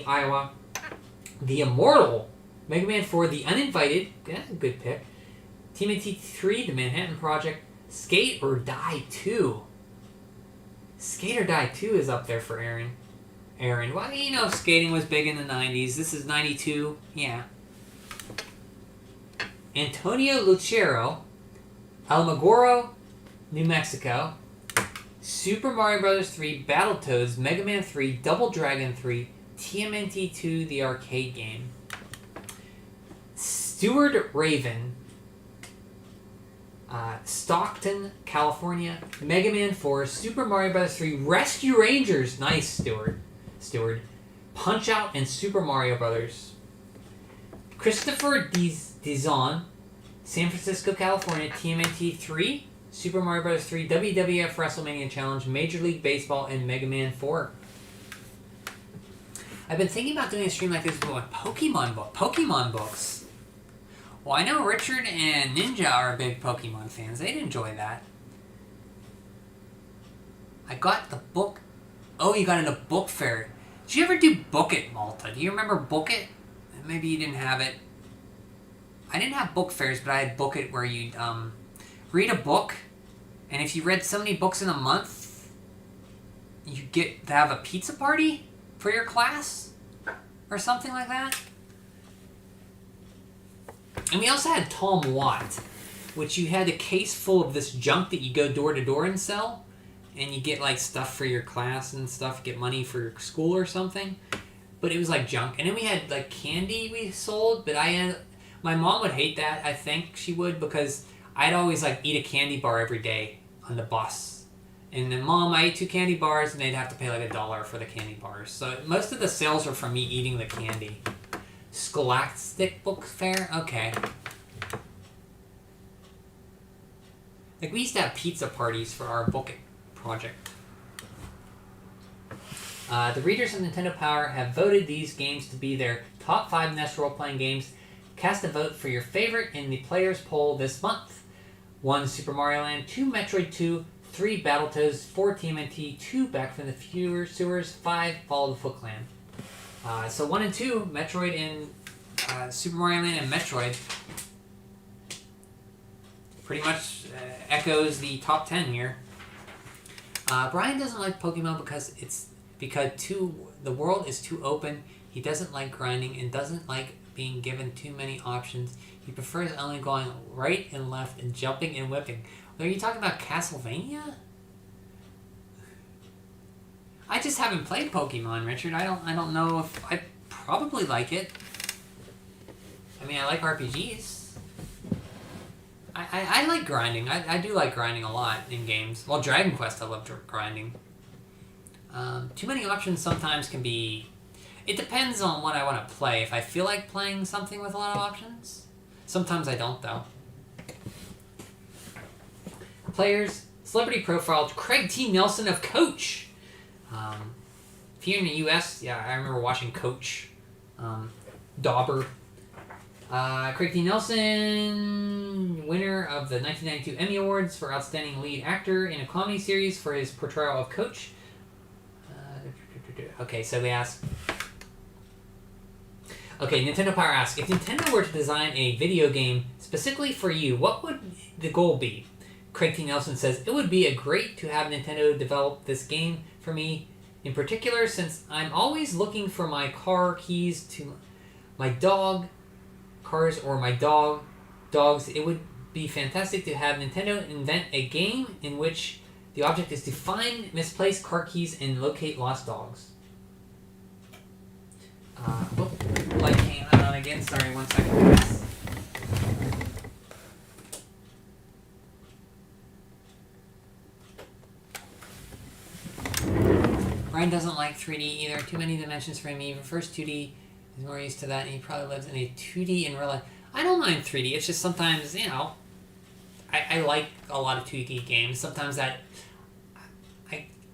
Iowa. The Immortal, Mega Man 4, The Uninvited, yeah, good pick. TMNT 3, The Manhattan Project, Skate or Die 2. Skate or Die 2 is up there for Aaron. Well, you know, skating was big in the 90s. This is 92, yeah. Antonio Lucero, Alamogordo, New Mexico. Super Mario Bros. 3, Battletoads, Mega Man 3, Double Dragon 3, TMNT 2, the arcade game. Stewart Raven, Stockton, California, Mega Man 4, Super Mario Bros. 3, Rescue Rangers, nice Stewart. Punch Out and Super Mario Bros. Christopher Dizon, San Francisco, California, TMNT 3, Super Mario Bros. 3, WWF WrestleMania Challenge, Major League Baseball, and Mega Man 4. I've been thinking about doing a stream like this with Pokemon books. Well, I know Richard and Ninja are big Pokemon fans. They'd enjoy that. I got the book. Oh, you got it in a book fair. Did you ever do Book It, Malta? Do you remember Book It? Maybe you didn't have it. I didn't have book fairs, but I had Book It where you'd read a book, and if you read so many books in a month, you get to have a pizza party for your class or something like that. And we also had Tom Watt, which you had a case full of this junk that you go door to door and sell, and you get like stuff for your class and stuff, get money for your school or something. But it was like junk. And then we had like candy we sold, but my mom would hate that. I think she would, because I'd always like eat a candy bar every day on the bus. And then Mom, I ate 2 candy bars, and they'd have to pay like $1 for the candy bars. So most of the sales were from me eating the candy. Scholastic Book Fair? Okay. Like, we used to have pizza parties for our book project. The readers of Nintendo Power have voted these games to be their top 5 NES role-playing games. Cast a vote for your favorite in the players' poll this month. 1 Super Mario Land, 2 Metroid 2, 3 Battletoads, 4 TMNT, 2 Back from the Sewers, 5 Follow the Foot Clan. So 1 and 2, Metroid and Super Mario Land and Metroid, pretty much echoes the top 10 here. Brian doesn't like Pokemon because the world is too open. He doesn't like grinding and doesn't like being given too many options. He prefers only going right and left and jumping and whipping. Are you talking about Castlevania? I just haven't played Pokemon, Richard. I don't know if I probably like it. I mean, I like RPGs. I like grinding. I do like grinding a lot in games. Well, Dragon Quest, I love grinding. Too many options sometimes can be... It depends on what I want to play. If I feel like playing something with a lot of options. Sometimes I don't, though. Players, celebrity profile, Craig T. Nelson of Coach. If you're in the U.S., yeah, I remember watching Coach. Dauber. Craig T. Nelson, winner of the 1992 Emmy Awards for Outstanding Lead Actor in a Comedy Series for his portrayal of Coach. Okay, so we ask... Okay, Nintendo Power asks, if Nintendo were to design a video game specifically for you, what would the goal be? Craig T. Nelson says, it would be great to have Nintendo develop this game for me, in particular since I'm always looking for my car keys to my dog cars or my dogs. It would be fantastic to have Nintendo invent a game in which the object is to find misplaced car keys and locate lost dogs. Light came on again. Sorry, 1 second. Ryan doesn't like 3D either. Too many dimensions for him. He prefers 2D. He's more used to that, and he probably lives in a 2D in real life. I don't mind 3D. It's just sometimes, I like a lot of 2D games. Sometimes I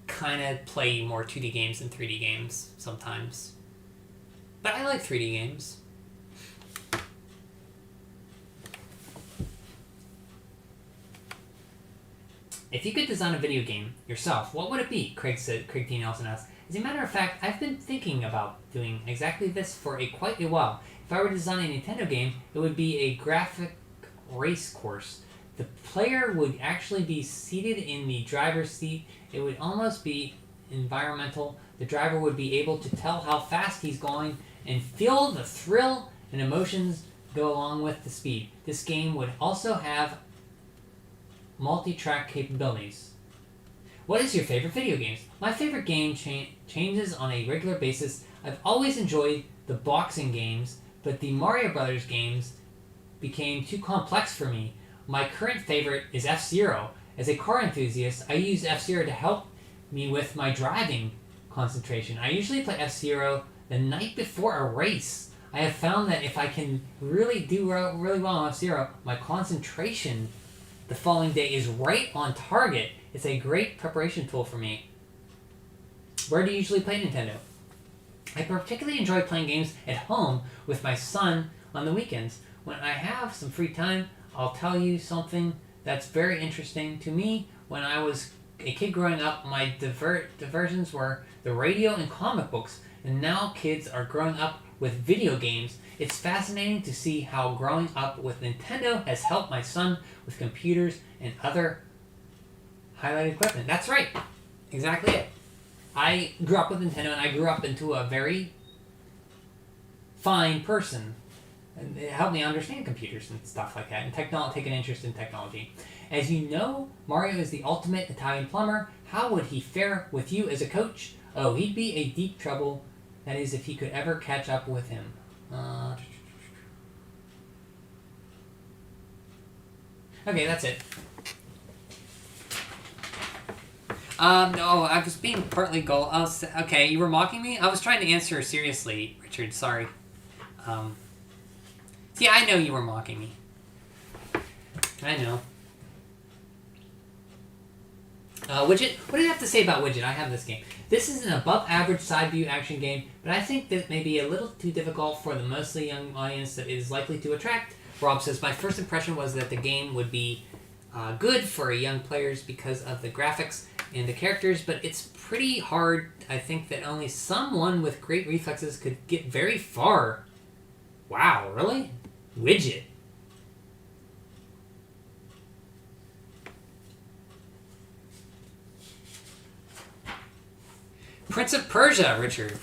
kind of play more 2D games than 3D games sometimes. But I like 3D games. If you could design a video game yourself, what would it be? Craig T. Nelson asked. As a matter of fact, I've been thinking about doing exactly this for quite a while. If I were to design a Nintendo game, it would be a graphic race course. The player would actually be seated in the driver's seat. It would almost be environmental. The driver would be able to tell how fast he's going and feel the thrill and emotions go along with the speed. This game would also have multi-track capabilities. What is your favorite video games? My favorite game changes on a regular basis. I've always enjoyed the boxing games, but the Mario Brothers games became too complex for me. My current favorite is F-Zero. As a car enthusiast, I use F-Zero to help me with my driving concentration. I usually play F-Zero the night before a race. I have found that if I can really do really well on F-Zero, my concentration the following day is right on target. It's a great preparation tool for me. Where do you usually play Nintendo? I particularly enjoy playing games at home with my son on the weekends. When I have some free time, I'll tell you something that's very interesting to me. When I was a kid growing up, my diversions were the radio and comic books, and now kids are growing up with video games. It's fascinating to see how growing up with Nintendo has helped my son with computers and other highlighted equipment. That's right. Exactly it. I grew up with Nintendo, and I grew up into a very fine person. And it helped me understand computers and stuff like that, and take an interest in technology. As you know, Mario is the ultimate Italian plumber. How would he fare with you as a coach? Oh, he'd be a deep trouble. That is, if he could ever catch up with him. Okay, that's it. No, I was being partly okay, you were mocking me? I was trying to answer seriously, Richard, sorry. See, I know you were mocking me. I know. Widget, what do you have to say about Widget? I have this game. This is an above-average side-view action game, but I think that may be a little too difficult for the mostly young audience that it is likely to attract. Rob says, my first impression was that the game would be good for young players because of the graphics and the characters, but it's pretty hard. I think that only someone with great reflexes could get very far. Wow, really? Widget. Prince of Persia, Richard.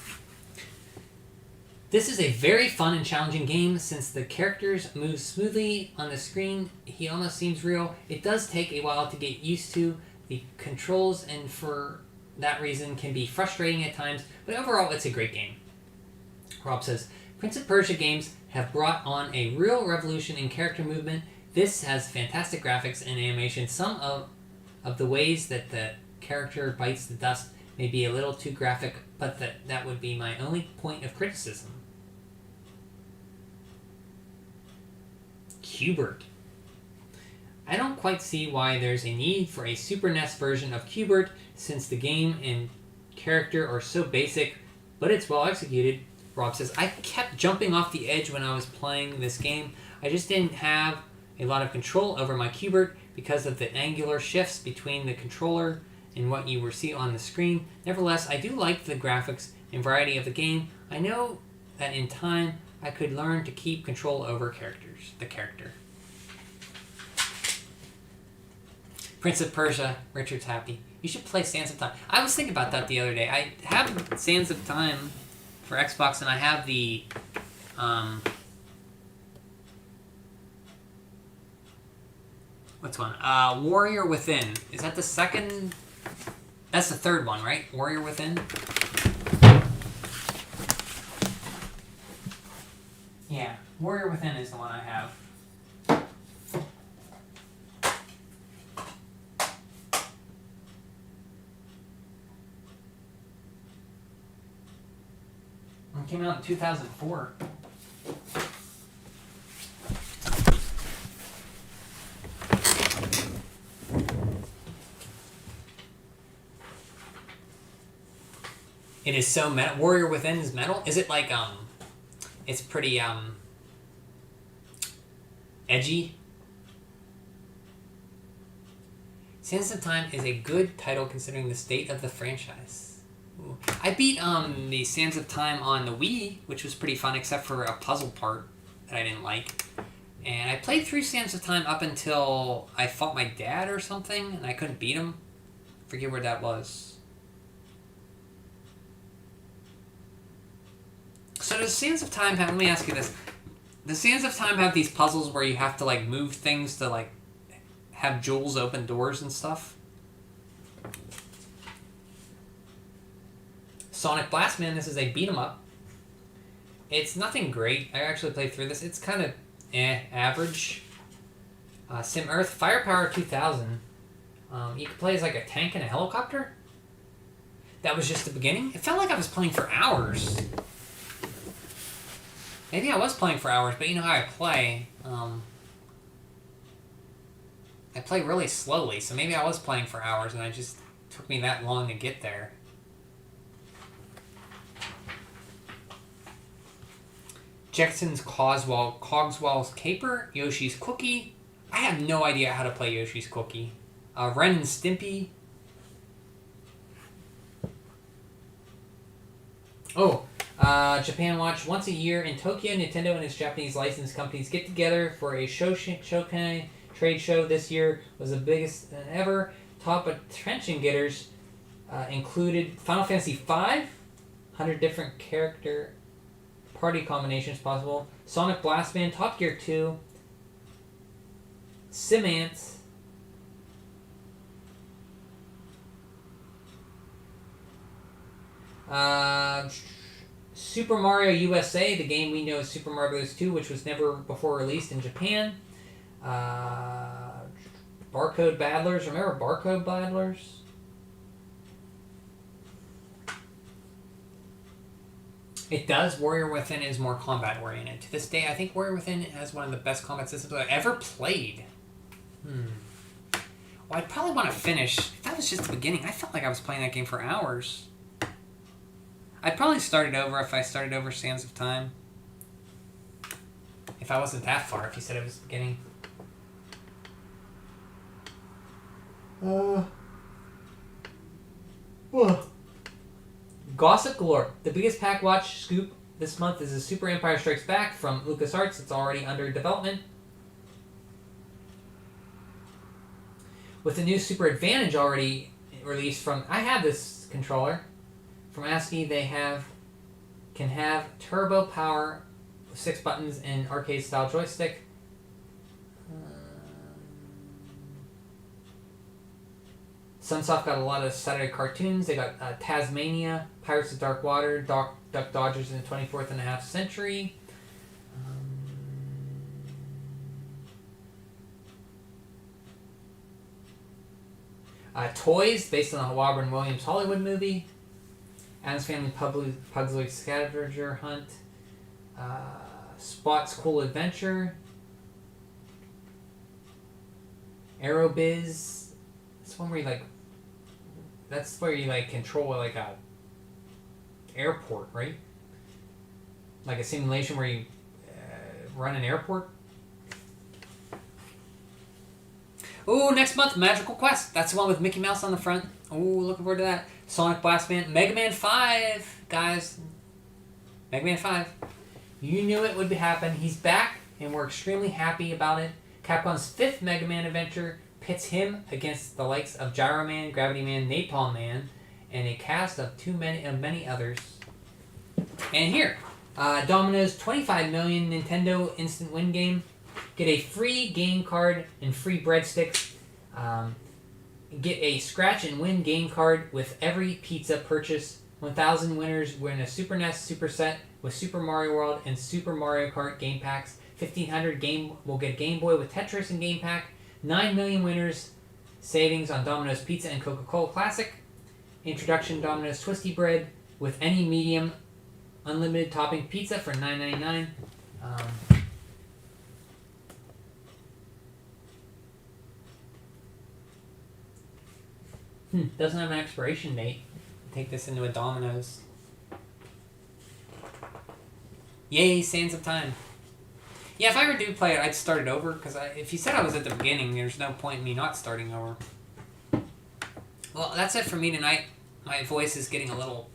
This is a very fun and challenging game since the characters move smoothly on the screen. He almost seems real. It does take a while to get used to the controls, and for that reason can be frustrating at times, but overall it's a great game. Rob says, Prince of Persia games have brought on a real revolution in character movement. This has fantastic graphics and animation. Some of the ways that the character bites the dust may be a little too graphic, but that would be my only point of criticism. Q*bert. I don't quite see why there's a need for a Super NES version of Q*bert since the game and character are so basic, but it's well executed. Rob says, I kept jumping off the edge when I was playing this game. I just didn't have a lot of control over my Q*bert because of the angular shifts between the controller and what you will see on the screen. Nevertheless, I do like the graphics and variety of the game. I know that in time I could learn to keep control over the character. Prince of Persia, Richard's happy. You should play Sands of Time. I was thinking about that the other day. I have Sands of Time for Xbox, and I have the what's one? Warrior Within. Is that the second? That's the third one, right? Warrior Within? Yeah, Warrior Within is the one I have. It came out in 2004. It is so metal. Warrior Within is metal? Is it like, it's pretty, edgy? Sands of Time is a good title considering the state of the franchise. Ooh. I beat, the Sands of Time on the Wii, which was pretty fun, except for a puzzle part that I didn't like. And I played through Sands of Time up until I fought my dad or something, and I couldn't beat him. Forget where that was. So does Sands of Time have, let me ask you this. Does Sands of Time have these puzzles where you have to, like, move things to, like, have jewels open doors and stuff? Sonic Blastman, this is a beat 'em up. It's nothing great. I actually played through this. It's kind of average. Sim Earth, Firepower 2000. You could play as like a tank and a helicopter. That was just the beginning. It felt like I was playing for hours. Maybe I was playing for hours, but you know how I play. I play really slowly, so maybe I was playing for hours and it just took me that long to get there. Jackson's Cogswell's Caper, Yoshi's Cookie. I have no idea how to play Yoshi's Cookie. Ren and Stimpy. Oh, Japan Watch. Once a year in Tokyo, Nintendo and its Japanese licensed companies get together for a Shokai trade show. This year was the biggest ever. Top attention getters included Final Fantasy V, 100 different character party combinations possible, Sonic Blastman, Top Gear 2, Simance, Super Mario USA, the game we know as Super Mario Bros. 2, which was never before released in Japan. Barcode Battlers. Remember Barcode Battlers? It does. Warrior Within is more combat oriented. To this day, I think Warrior Within has one of the best combat systems I've ever played. Well, I'd probably want to finish. If that was just the beginning, I felt like I was playing that game for hours. I'd probably start it over if I started over Sands of Time. If I wasn't that far, if you said it was the beginning. Gossip galore. The biggest pack watch scoop this month is a Super Empire Strikes Back from LucasArts. It's already under development. With the new Super Advantage already released from... I have this controller. From ASCII, they can have turbo power with 6 buttons and arcade-style joystick. Sunsoft got a lot of Saturday cartoons. They got Tasmania, Pirates of Dark Water, Duck Dodgers in the 24th and a half century. Toys, based on the Robin Williams Hollywood movie. Addams Family Pugsley Scavenger Hunt. Spot's Cool Adventure. Aerobiz. It's one where you that's where you control like a airport, right? Like a simulation where you run an airport. Ooh, next month, Magical Quest. That's the one with Mickey Mouse on the front. Ooh, looking forward to that. Sonic Blast Band. Mega Man 5, guys. Mega Man 5. You knew it would happen. He's back, and we're extremely happy about it. Capcom's 5th Mega Man adventure pits him against the likes of Gyro Man, Gravity Man, Napalm Man, and a cast of many others. And here, Domino's 25 million Nintendo Instant Win game. Get a free game card and free breadsticks. Get a scratch and win game card with every pizza purchase. 1,000 winners win a Super NES Super Set with Super Mario World and Super Mario Kart game packs. 1,500 will get Game Boy with Tetris and game pack. 9 million winners savings on Domino's Pizza and Coca-Cola Classic. Introduction Domino's Twisty Bread with any medium unlimited topping pizza for $9.99. Doesn't have an expiration date. Take this into a Domino's. Yay, Sands of Time. Yeah, if I ever do play it, I'd start it over, because if you said I was at the beginning, there's no point in me not starting over. Well, that's it for me tonight. My voice is getting a little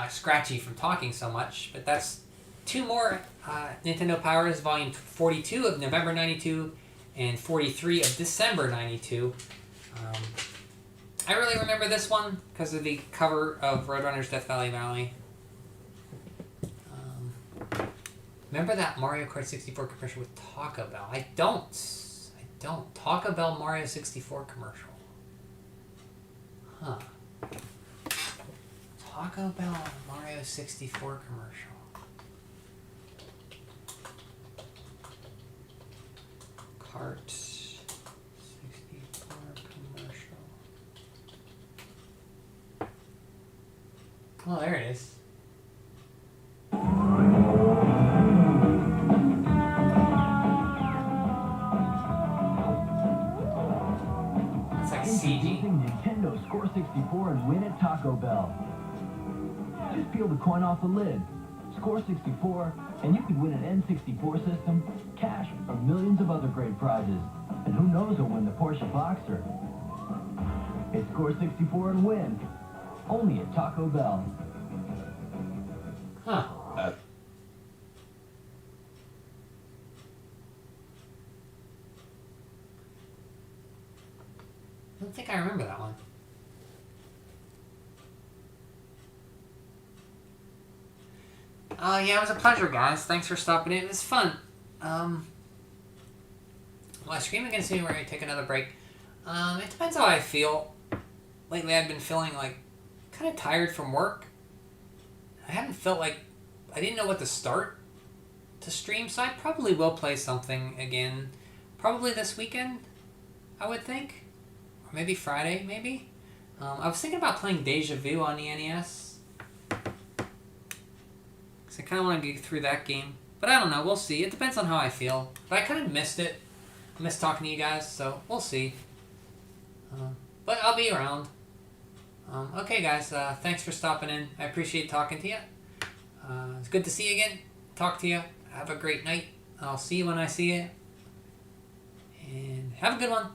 scratchy from talking so much, but that's 2 more Nintendo Powers, Volume 42 of November 92 and 43 of December 92. I really remember this one because of the cover of Roadrunner's Death Valley Valley. Remember that Mario Kart 64 commercial with Taco Bell? I don't. Taco Bell Mario 64 commercial. Huh. Taco Bell Mario 64 commercial. Kart 64 commercial. Oh, there it is. Nintendo Score 64 and win at Taco Bell. Just peel the coin off the lid. Score 64, and you could win an N64 system, cash, or millions of other great prizes. And who knows who'll win the Porsche Boxer. It's Score 64 and win. Only at Taco Bell. Huh. I don't think I remember that one. Yeah, it was a pleasure, guys. Thanks for stopping in. It was fun. Will I stream again soon or I take another break? It depends how I feel. Lately, I've been feeling kind of tired from work. I haven't felt like I didn't know what to start to stream, so I probably will play something again. Probably this weekend. I would think. Or maybe Friday, maybe? I was thinking about playing Deja Vu on the NES. Because I kind of want to get through that game. But I don't know, we'll see. It depends on how I feel. But I kind of missed it. I missed talking to you guys, so we'll see. But I'll be around. Okay, guys, thanks for stopping in. I appreciate talking to you. It's good to see you again. Talk to you. Have a great night. I'll see you when I see you. And have a good one.